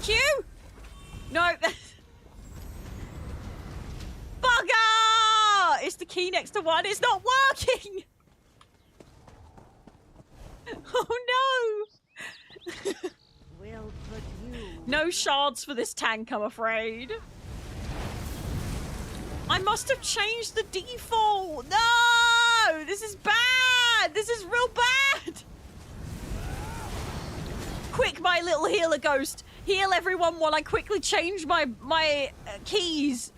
Q? No. Bugger! It's the key next to one. It's not working! Oh no! We'll put you... No shards for this tank, I'm afraid. I must have changed the default. No! This is bad! This is real bad! Quick, my little healer ghost. Heal everyone while I quickly change my keys.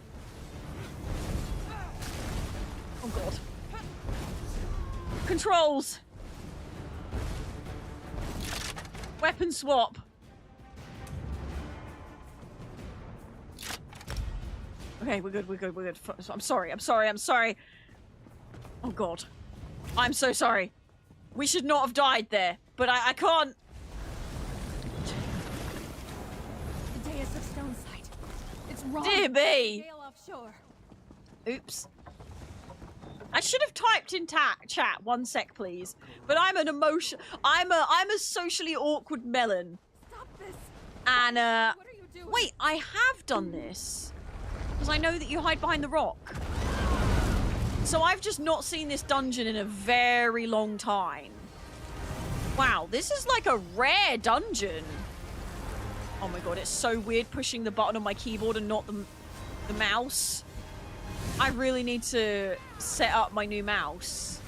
Controls. Weapon swap. Okay, we're good, we're good, we're good. I'm sorry, I'm sorry, I'm sorry. Oh god. I'm so sorry. We should not have died there, but I can't. The dais of stone site. It's wrong. Dear me. Sail offshore. Oops. I should have typed in chat. 1 sec, please. But I'm an emotion. I'm a socially awkward melon. Stop this. And What are you doing? wait, I have done this because I know that you hide behind the rock. So I've just not seen this dungeon in a very long time. Wow, this is like a rare dungeon. Oh my god, it's so weird pushing the button on my keyboard and not the mouse. I really need to set up my new mouse.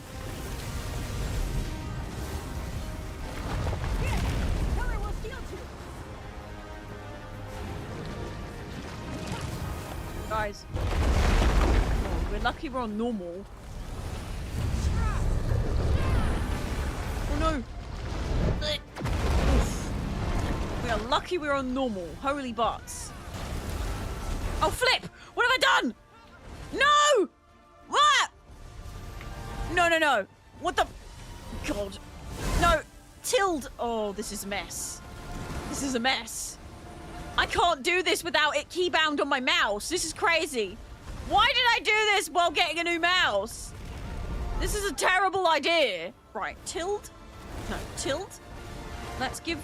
Guys. Oh, we're lucky we're on normal. Oh no. Oof. We are lucky we're on normal. Holy butts. Oh, flip! What have I done? No! What? No, no, no. What the? God. No. Tilde. Oh, this is a mess. This is a mess. I can't do this without it keybound on my mouse. This is crazy. Why did I do this while getting a new mouse? This is a terrible idea. Right, tilde? No, tilde? Let's do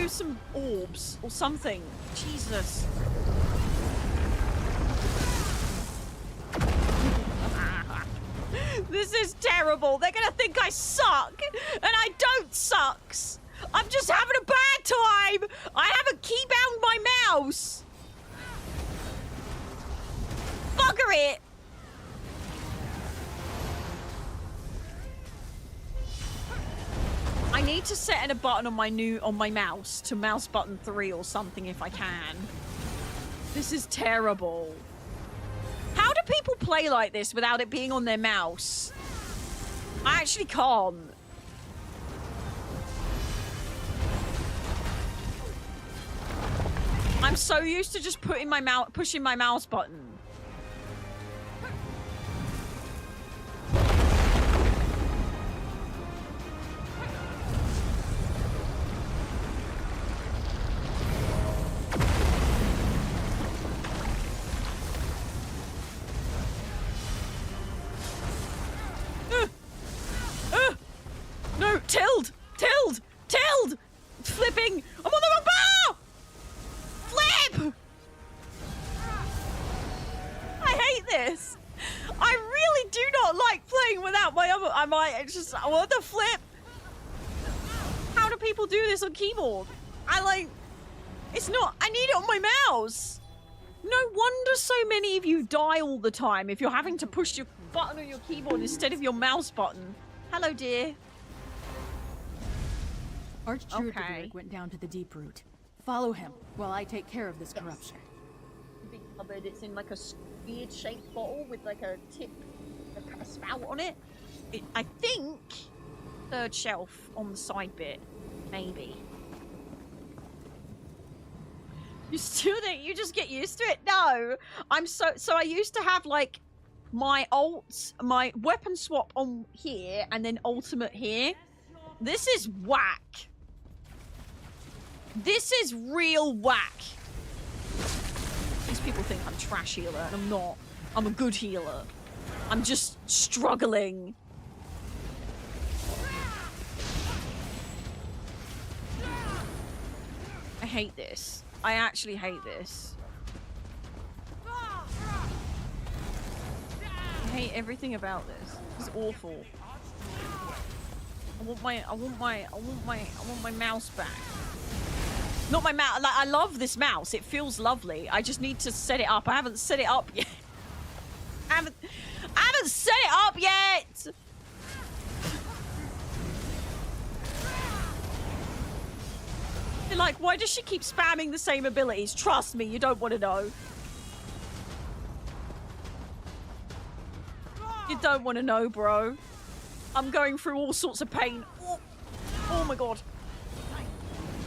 some orbs or something. Jesus. This is terrible. They're gonna think I suck, and I don't sucks. I'm just having a bad time. I haven't keybound my mouse. Bugger it. I need to set in a button on my mouse to mouse button 3 or something if I can. This is terrible. How do people play like this without it being on their mouse? I actually can't. I'm so used to just pushing my mouse button. No, tilde! Tilde! Tilde! Flipping! I'm on the wrong bar! Flip! I hate this. I really do not like playing without my other. I want to flip. How do people do this on keyboard? It's not. I need it on my mouse. No wonder so many of you die all the time if you're having to push your button on your keyboard instead of your mouse button. Hello, dear. Archdruid went down to the deep root. Follow him while I take care of this corruption. Big cupboard. It's in like a weird shaped bottle with like a tip, a spout on it. I think 3rd shelf on the side bit, maybe. You still think you just get used to it? No, so I used to have like my weapon swap on here and then ultimate here. This is whack. This is real whack. These people think I'm trash healer, and I'm not. I'm a good healer. I'm just struggling. I hate this. I actually hate this. I hate everything about this. It's awful. I want my mouse back. Not my mouse. Like, I love this mouse. It feels lovely. I just need to set it up. I haven't set it up yet. I haven't set it up yet. You're like, why does she keep spamming the same abilities? Trust me, you don't want to know. don't want to know, bro. I'm going through all sorts of pain. Oh, oh my god.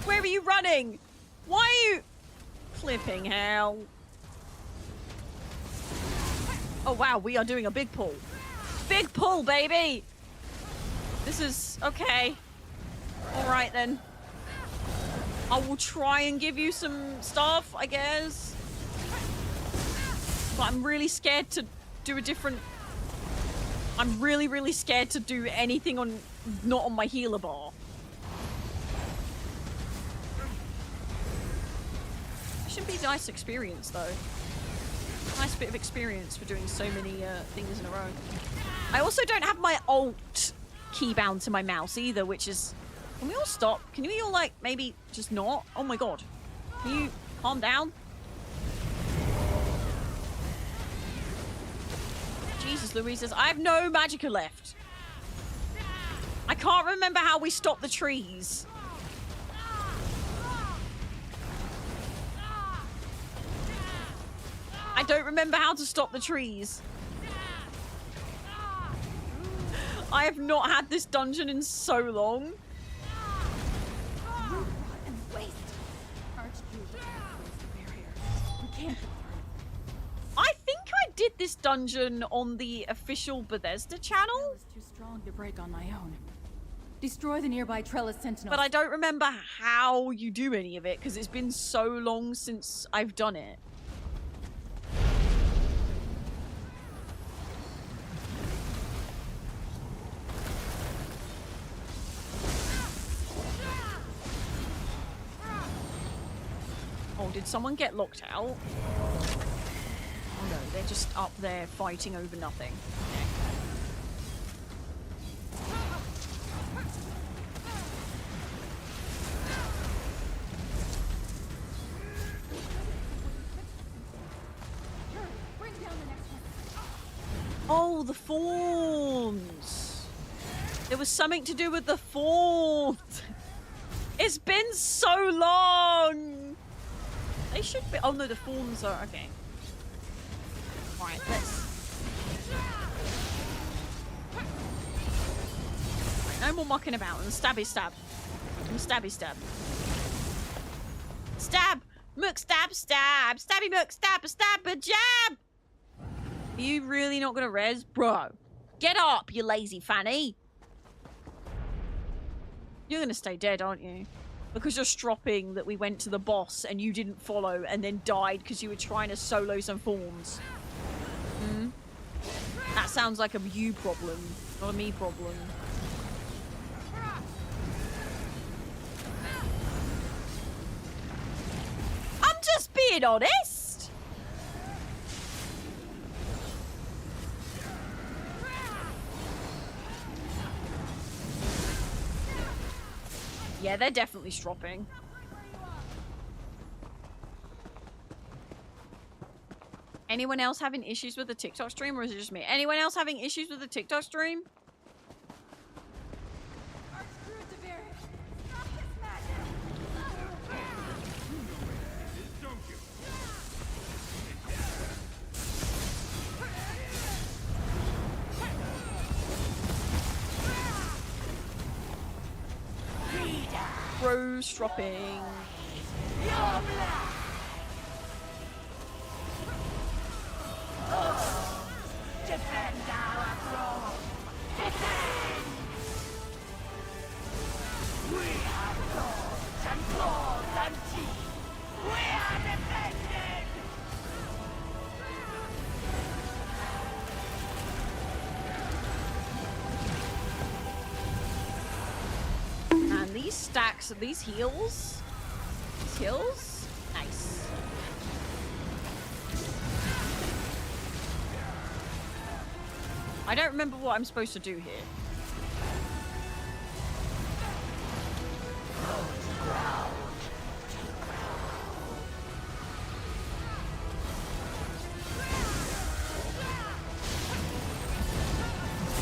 Where are you running? Why are you... Flipping hell. Oh wow, we are doing a big pull. Big pull, baby! This is... okay. Alright then. I will try and give you some stuff, I guess. But I'm really scared to do a different... I'm really, really scared to do anything on... not on my healer bar. It should be a nice experience, though. Nice bit of experience for doing so many things in a row. I also don't have my Alt key bound to my mouse either, which is... Can we all stop? Can we all, like, maybe just not? Oh my god. Can you calm down? Jesus, Louises. I have no magicka left. I can't remember how we stop the trees. I don't remember how to stop the trees. I have not had this dungeon in so long. I think I did this dungeon on the official Bethesda channel. I was too strong to break on my own. Destroy the nearby trellis sentinels. But I don't remember how you do any of it because it's been so long since I've done it. Oh, did someone get locked out? Oh no, they're just up there fighting over nothing. Oh, the fawns! There was something to do with the fawns! It's been so long! They should be... Oh no, the fawns are... Okay. Alright, let's... Right, no more mucking about. And stabby stab. And stabby stab. Stab! Mook stab stab! Stabby mook stab a stab a jab! Are you really not gonna res? Bro. Get up, you lazy fanny! You're gonna stay dead, aren't you? Because you're stropping that we went to the boss and you didn't follow and then died because you were trying to solo some forms. Hmm? That sounds like a you problem, not a me problem. I'm just being honest! Yeah, they're definitely stropping. Anyone else having issues with the TikTok stream, or is it just me? Anyone else having issues with the TikTok stream? Bro stropping. Defend our throne! Defend! We have swords and claws and teeth! We are defended! And these stacks of these heals? These heals? Nice. I don't remember what I'm supposed to do here.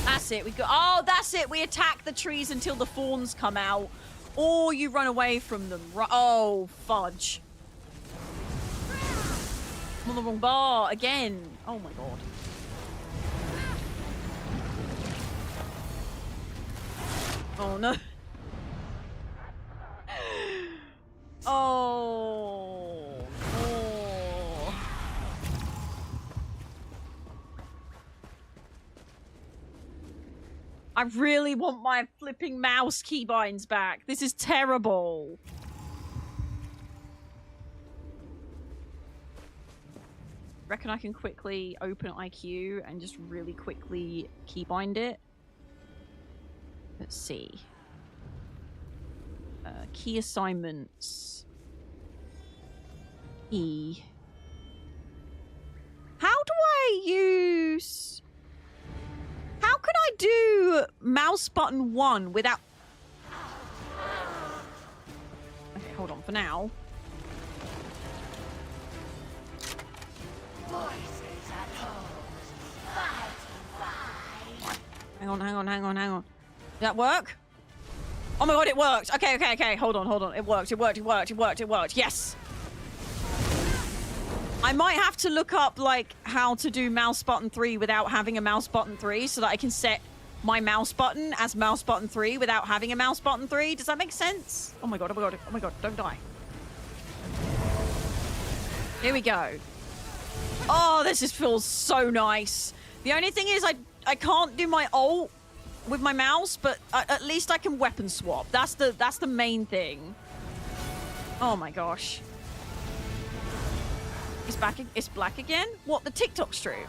That's it. We go. Oh, that's it. We attack the trees until the fawns come out, or you run away from them. Oh, fudge! I'm on the wrong bar again. Oh my god. Oh no. Oh. Oh. I really want my flipping mouse keybinds back. This is terrible. Reckon I can quickly open IQ and just really quickly keybind it. Let's see. Key assignments. E. How do I use... How can I do mouse button 1 without... Okay, hold on for now. Hang on. Did that work? Oh my god, it worked! Okay. Hold on. It worked. Yes! I might have to look up, like, how to do mouse button 3 without having a mouse button 3 so that I can set my mouse button as mouse button 3 without having a mouse button 3. Does that make sense? Oh my god, don't die. Here we go. Oh, this feels so nice. The only thing is I can't do my ult with my mouse, but at least I can weapon swap. That's the main thing. Oh my gosh. It's black again? What, the TikTok stream?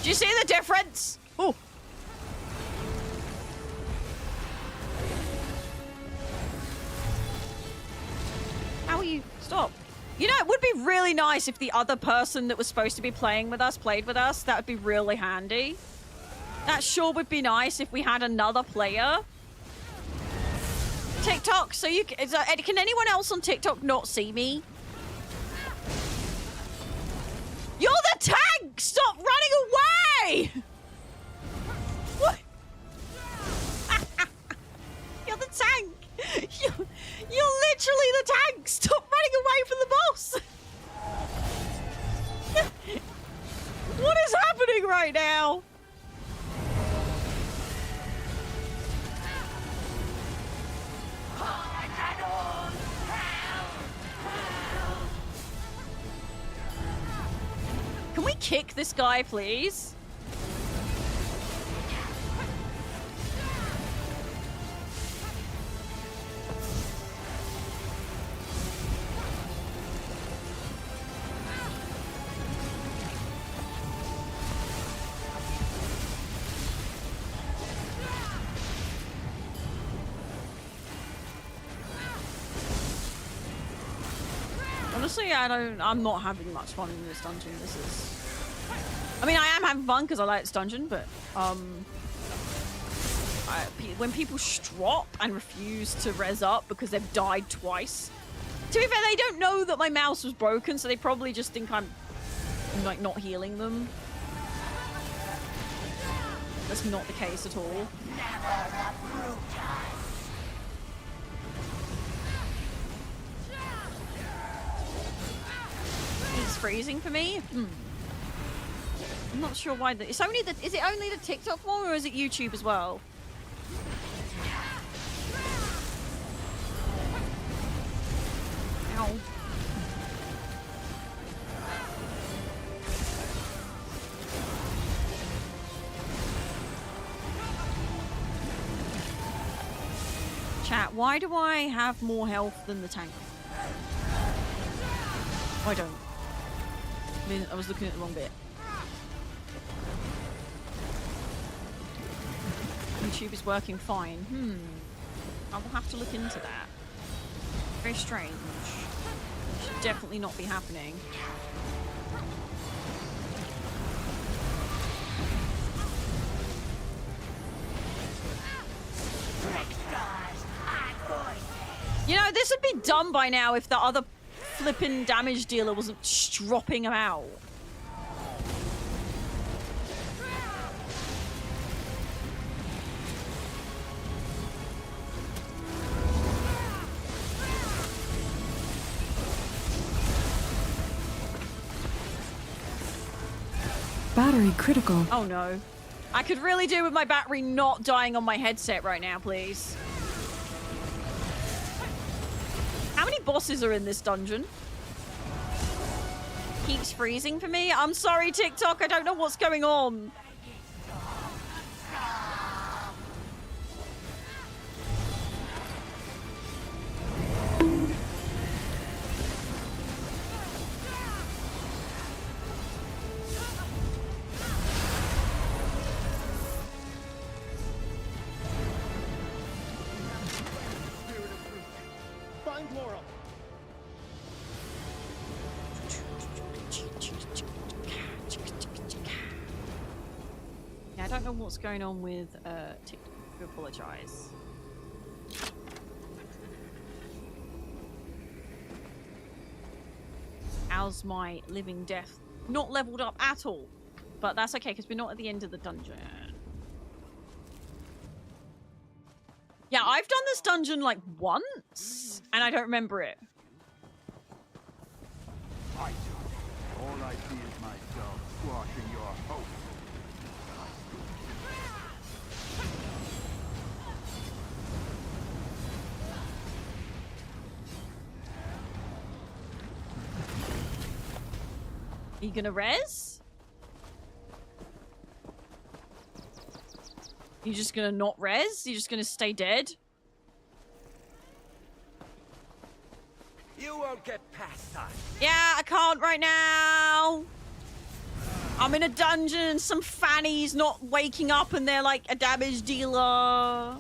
Do you see the difference? Oh. How are you? Stop. You know, it would be really nice if the other person that was supposed to be playing with us played with us. That would be really handy. That sure would be nice if we had another player. TikTok, so you can anyone else on TikTok not see me? You're the tank! Stop running away! What? You're the tank! You're literally the tank! Stop running away from the boss! What is happening right now? Can we kick this guy, please? Honestly, I'm not having much fun in this dungeon. I mean, I am having fun because I like this dungeon, but when people strop and refuse to res up because they've died twice, to be fair, they don't know that my mouse was broken, so they probably just think I'm like not healing them. That's not the case at all. It's freezing for me. I'm not sure why. Is it only the TikTok one, or is it YouTube as well? Ow. Chat, why do I have more health than the tank? I don't. I mean, I was looking at the wrong bit. YouTube is working fine. I will have to look into that. Very strange. Should definitely not be happening. You know, this would be done by now if the other flippin' damage dealer wasn't stropping him out. battery critical. Oh no. I could really do with my battery not dying on my headset right now, please. How many bosses are in this dungeon? Keeps freezing for me. I'm sorry, TikTok. I don't know what's going on. Find Laurel. Yeah, I don't know what's going on with TikTok. I do apologize. How's my living death? Not leveled up at all. But that's okay, because we're not at the end of the dungeon. Yeah, I've done this dungeon like once, and I don't remember it. All I see is myself squashing your hope. Are you gonna res? You just gonna not res? You just gonna stay dead? You won't get past us. Yeah, I can't right now. I'm in a dungeon and some fanny's not waking up and they're like a damage dealer.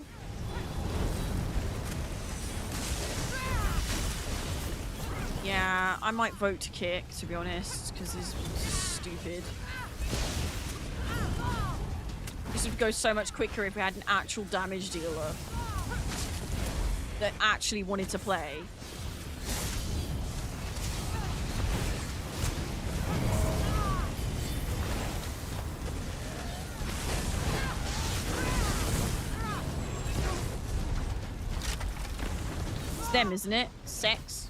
Yeah, I might vote to kick, to be honest, because this is stupid. This would go so much quicker if we had an actual damage dealer that actually wanted to play. It's them, isn't it? Sex.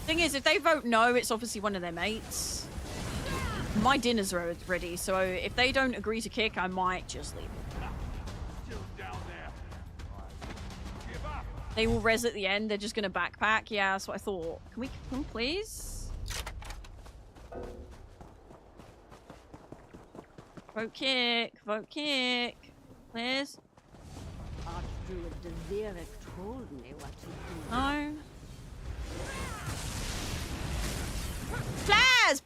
Thing is, if they vote no, it's obviously one of their mates. My dinner's ready, so if they don't agree to kick, I might just leave. They will res at the end. They're just gonna backpack. Yeah, that's what I thought. Can we please? Vote kick. Vote kick. Please. Archdruid Deveric told me what to do. No. Flares!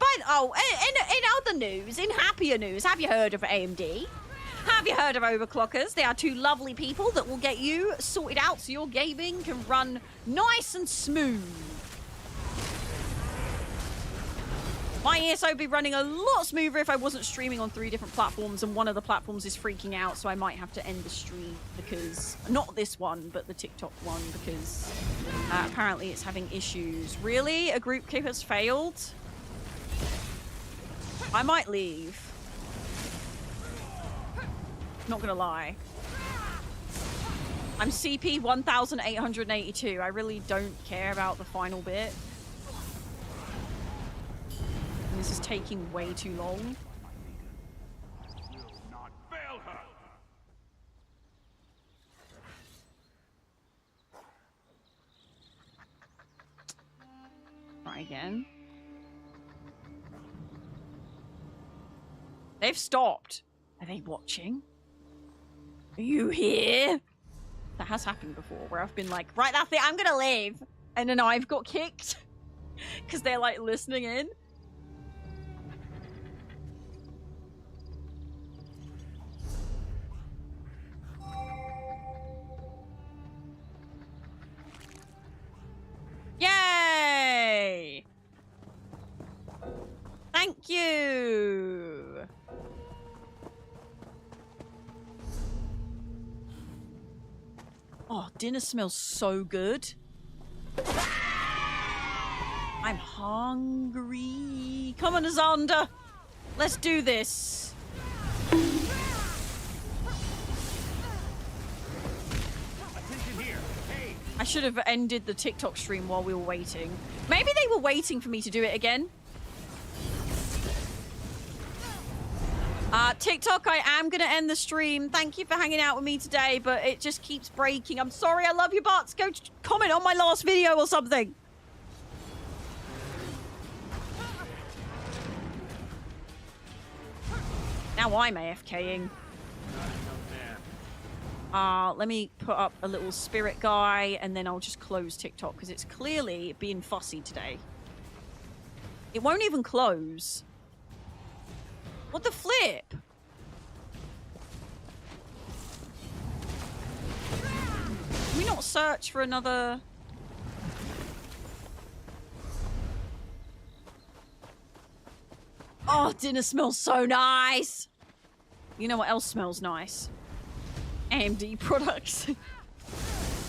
In other news, in happier news, have you heard of AMD? Have you heard of overclockers? They are two lovely people that will get you sorted out so your gaming can run nice and smooth. My ESO would be running a lot smoother if I wasn't streaming on 3 different platforms, and one of the platforms is freaking out, so I might have to end the stream because, not this one, but the TikTok one, because apparently it's having issues. Really? A group kick has failed? I might leave. Not gonna lie. I'm CP 1882. I really don't care about the final bit. This is taking way too long. Not fail her. Try again. They've stopped. Are they watching? Are you here? That has happened before, where I've been like, right, that's it, I'm gonna leave. And then I've got kicked. Because they're like listening in. Yay! Thank you! Oh, dinner smells so good. I'm hungry. Come on, Azanda. Let's do this. Attention here. Hey, I should have ended the TikTok stream while we were waiting. Maybe they were waiting for me to do it again. TikTok, I am going to end the stream. Thank you for hanging out with me today, but it just keeps breaking. I'm sorry, I love you, bots. Go comment on my last video or something. Now I'm AFKing. Let me put up a little spirit guy, and then I'll just close TikTok, because it's clearly being fussy today. It won't even close. What the flip? Can we not search for another... Oh, dinner smells so nice! You know what else smells nice? AMD products.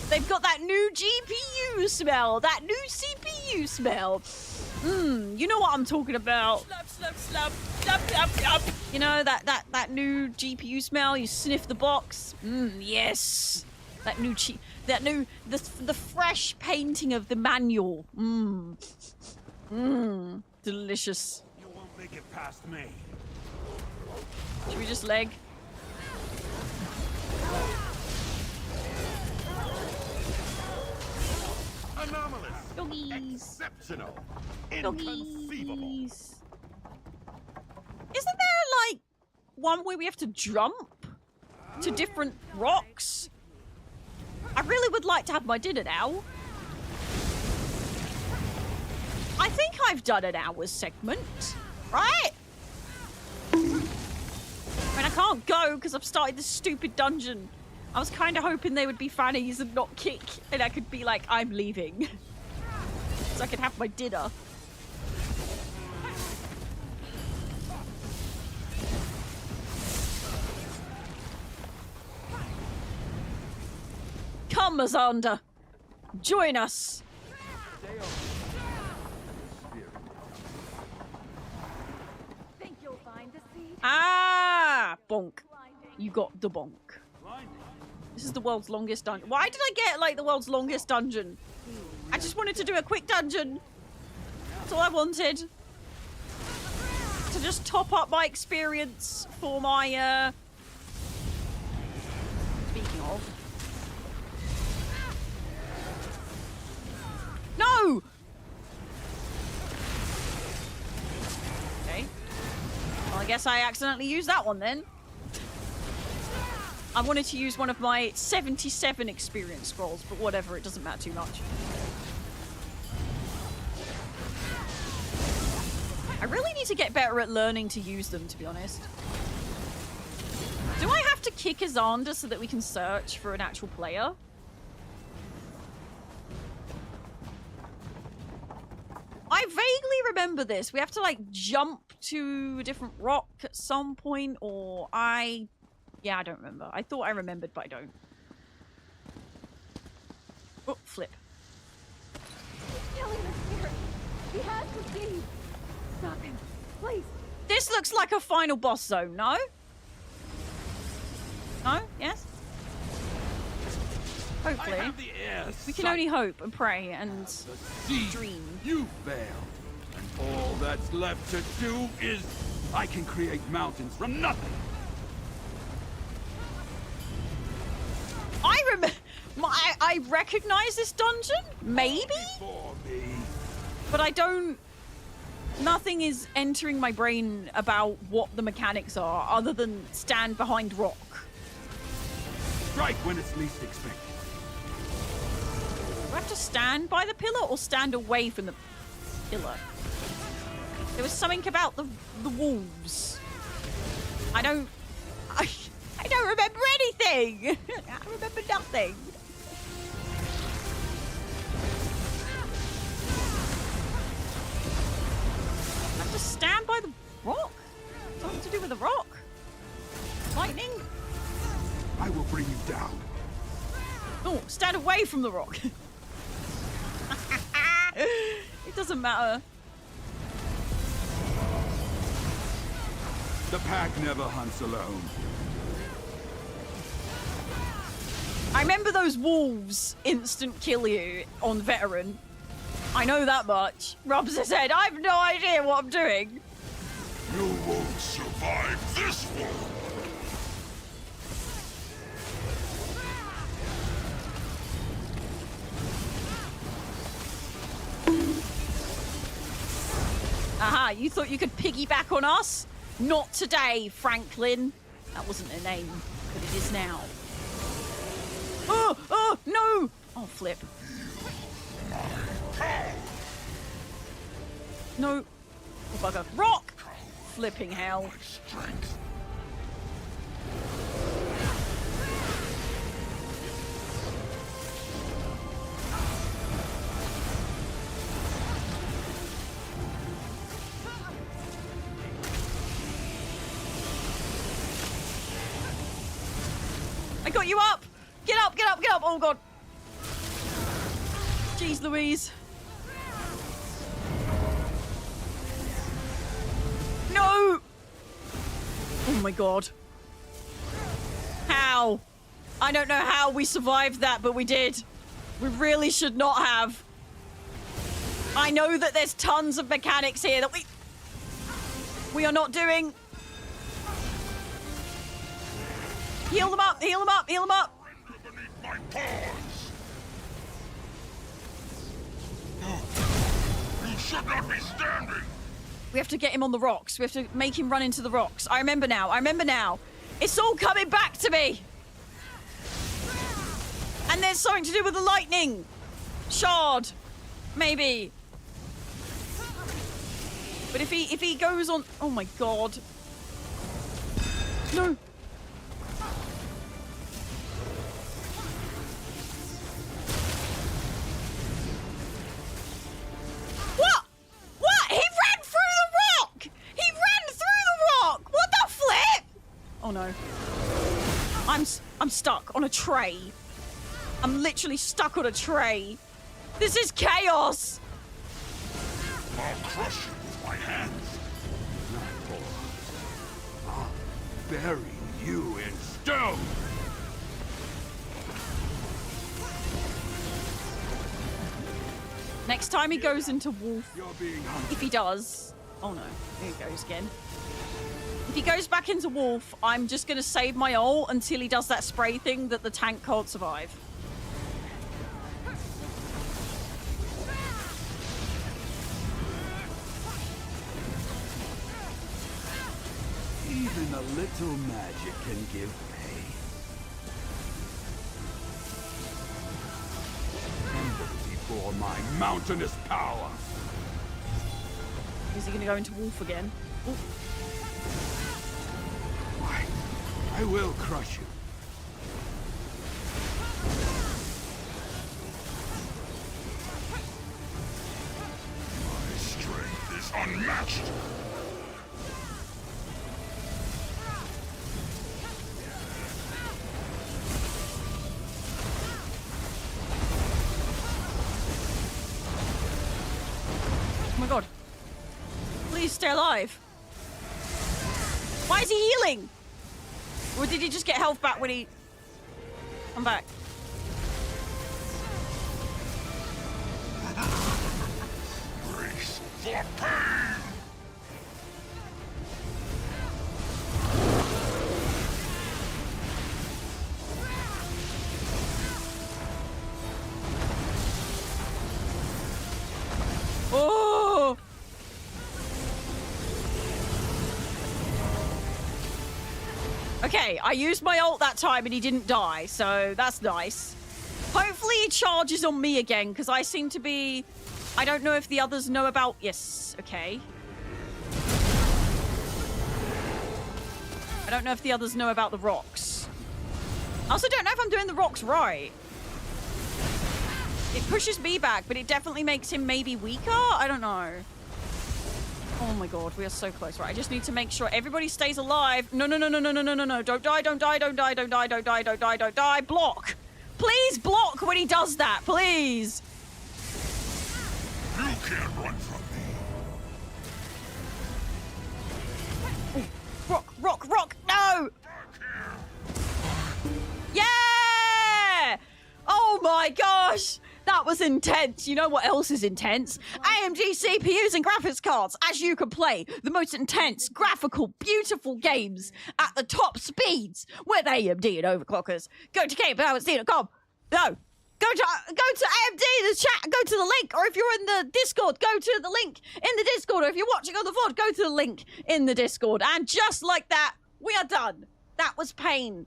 They've got that new GPU smell, that new CPU smell. You know what I'm talking about. Slap, slap, slap, slap, slap. You know, that new GPU smell, you sniff the box. Yes. That new the fresh painting of the manual. Delicious. You won't make it past me. Should we just leg? Anomalous. Doggies. Exceptional. Inconceivable. Inconceivable. Isn't there, like, one where we have to jump to different rocks? I really would like to have my dinner now. I think I've done an hour's segment, right? I mean, I can't go because I've started this stupid dungeon. I was kind of hoping they would be fannies and not kick, and I could be like, I'm leaving. So I could have my dinner. Come, Mazanda. Join us. Think you'll find the seed? Ah, bonk. You got the bonk. This is the world's longest dungeon. Why did I get, like, the world's longest dungeon? I just wanted to do a quick dungeon. That's all I wanted. To just top up my experience for my, Speaking of. No! Okay. Well, I guess I accidentally used that one then. I wanted to use one of my 77 experience scrolls, but whatever, it doesn't matter too much. I really need to get better at learning to use them, to be honest. Do I have to kick Azanda so that we can search for an actual player? I vaguely remember this. We have to, like, jump to a different rock at some point, or yeah, I don't remember. I thought I remembered, but I don't. Oh, flip. He's killing the spirit. He has the seed. Stop him, please. This looks like a final boss zone, no? No? Yes? Hopefully. I have the air We can only hope and pray and dream. You failed. And all that's left to do is I can create mountains from nothing. I recognize this dungeon, maybe? But I don't... Nothing is entering my brain about what the mechanics are, other than stand behind rock. Strike when it's least expected. Do I have to stand by the pillar or stand away from the pillar? There was something about the wolves. I don't remember anything. I remember nothing. I have to stand by the rock? Something to do with the rock? Lightning? I will bring you down. Oh, stand away from the rock. It doesn't matter. The pack never hunts alone. I remember those wolves instant kill you on veteran. I know that much. Rubs his head. I have no idea what I'm doing. You won't survive this one. Aha, you thought you could piggyback on us? Not today, Franklin. That wasn't a name, but it is now. Oh, oh, no! Oh, flip. No. Oh, bugger. Rock! Flipping hell. I got you up! Get up, get up, get up! Oh, God. Jeez Louise. No! Oh, my God. How? I don't know how we survived that, but we did. We really should not have. I know that there's tons of mechanics here that we are not doing. Heal them up, heal them up, heal them up. You should not be standing. We have to get him on the rocks. We have to make him run into the rocks. I remember now. I remember now. It's all coming back to me. And there's something to do with the lightning shard, maybe. But if he goes on, oh my God. No. What? What? He ran through the rock! He ran through the rock! What the flip? Oh no. I'm stuck on a tray. I'm literally stuck on a tray. This is chaos! I'll crush you with my hands. I'll bury you in stone. Next time he goes into wolf, You're being hunted. if he does, oh no, here he goes again. If he goes back into wolf, I'm just gonna save my ult until he does that spray thing that the tank can't survive. Even a little magic can give pain. Tremble before my mountainous power. Is he gonna go into wolf again? Ooh. I will crush you. My strength is unmatched. Oh my God. Please stay alive. Why is he healing? Or did he just get health back when he... I'm back. Brace for pain. Oh! Okay, I used my ult that time and he didn't die, so that's nice. Hopefully he charges on me again, because I seem to be... I don't know if the others know about... Yes, okay. I don't know if the others know about the rocks. I also don't know if I'm doing the rocks right. It pushes me back, but it definitely makes him maybe weaker? I don't know. Oh my God, we are so close. Right, I just need to make sure everybody stays alive. No, no, no, no, no, no, no, no, no. Don't die, don't die, don't die, don't die, don't die, don't die, don't die. Block. Please block when he does that, please. You can't run from me. Rock, rock, rock. No. Yeah! was intense. You know what else is intense? AMD CPUs and graphics cards, as you can play the most intense, graphical, beautiful games at the top speeds with AMD and overclockers. Go to kayPOWXD.com. No. Go to AMD, the chat, go to the link, or if you're in the Discord, go to the link in the Discord, or if you're watching on the VOD, go to the link in the Discord. And just like that, we are done. That was pain.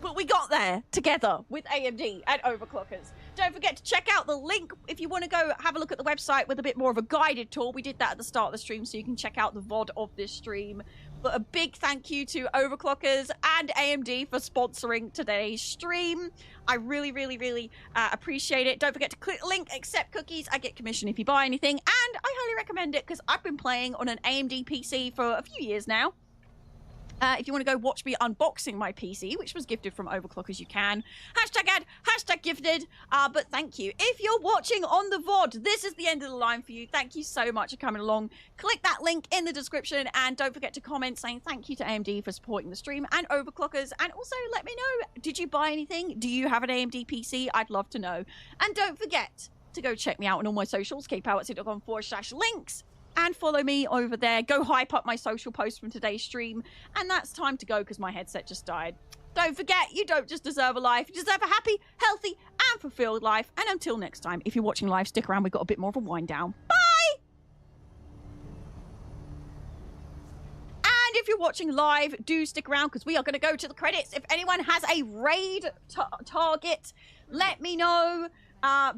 But we got there together with AMD and overclockers. Don't forget to check out the link if you want to go have a look at the website with a bit more of a guided tour. We did that at the start of the stream, so you can check out the VOD of this stream. But a big thank you to overclockers and AMD for sponsoring today's stream. I really, really, really appreciate it. Don't forget to click the link, accept cookies. I get commission if you buy anything. And I highly recommend it because I've been playing on an AMD PC for a few years now. If you want to go watch me unboxing my PC, which was gifted from Overclockers, you can. Hashtag ad, hashtag gifted. But thank you. If you're watching on the VOD, this is the end of the line for you. Thank you so much for coming along. Click that link in the description and don't forget to comment saying thank you to AMD for supporting the stream and Overclockers. And also let me know, did you buy anything? Do you have an AMD PC? I'd love to know. And don't forget to go check me out on all my socials, kayPOWXD.com/links. And follow me over there. Go hype up my social post from today's stream. And that's time to go because my headset just died. Don't forget, you don't just deserve a life. You deserve a happy, healthy, and fulfilled life. And until next time, if you're watching live, stick around. We've got a bit more of a wind down. Bye! And if you're watching live, do stick around because we are going to go to the credits. If anyone has a raid target, let me know.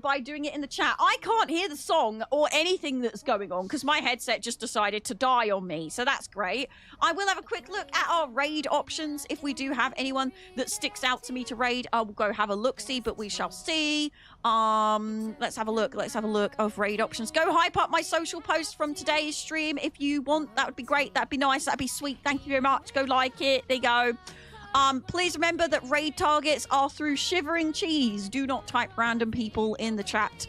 By doing it in the chat. I can't hear the song or anything that's going on because my headset just decided to die on me, so that's great. I will have a quick look at our raid options. If we do have anyone that sticks out to me to raid, I will go have a look-see, but we shall see. Let's have a look of raid options. Go hype up my social post from today's stream if you want. That would be great. That'd be nice. That'd be sweet. Thank you very much. Go like it. There you go. Please remember that raid targets are through Shivering Cheese. Do not type random people in the chat.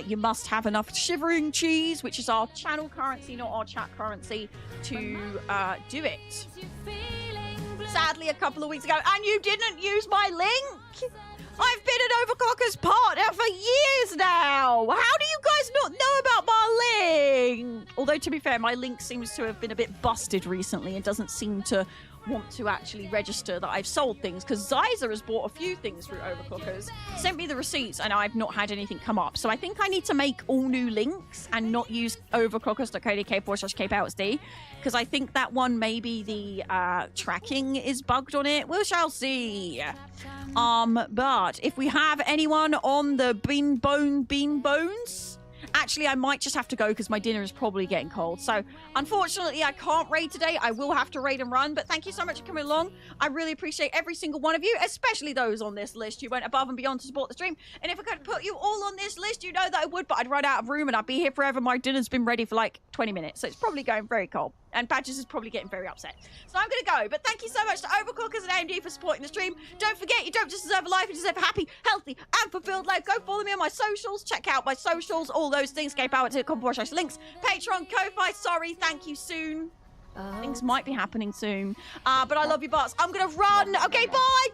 You must have enough Shivering Cheese, which is our channel currency, not our chat currency, to do it. Sadly, a couple of weeks ago, and you didn't use my link? I've been an Overclockers partner for years now. How do you guys not know about my link? Although, to be fair, my link seems to have been a bit busted recently and doesn't seem to want to actually register that I've sold things because Zyza has bought a few things through Overclockers, sent me the receipts, and I've not had anything come up. So I think I need to make all new links and not use overclockers.co.uk/kayPOWXD because I think that one maybe the tracking is bugged on it. We shall see. But if we have anyone on the bean bones, actually, I might just have to go because my dinner is probably getting cold. So, unfortunately, I can't raid today. I will have to raid and run. But thank you so much for coming along. I really appreciate every single one of you, especially those on this list who went above and beyond to support the stream. And if I could put you all on this list, you know that I would, but I'd run out of room and I'd be here forever. My dinner's been ready for like 20 minutes. So, it's probably going very cold. And Badges is probably getting very upset. So I'm going to go. But thank you so much to Overclockers and AMD for supporting the stream. Don't forget, you don't just deserve a life. You deserve a happy, healthy, and fulfilled life. Go follow me on my socials. Check out my socials. All those things. kayPOWXD.com/links. Patreon, Ko-Fi. Sorry. Thank you soon. Things might be happening soon. But I love you, bots. I'm going to run. Okay, bye.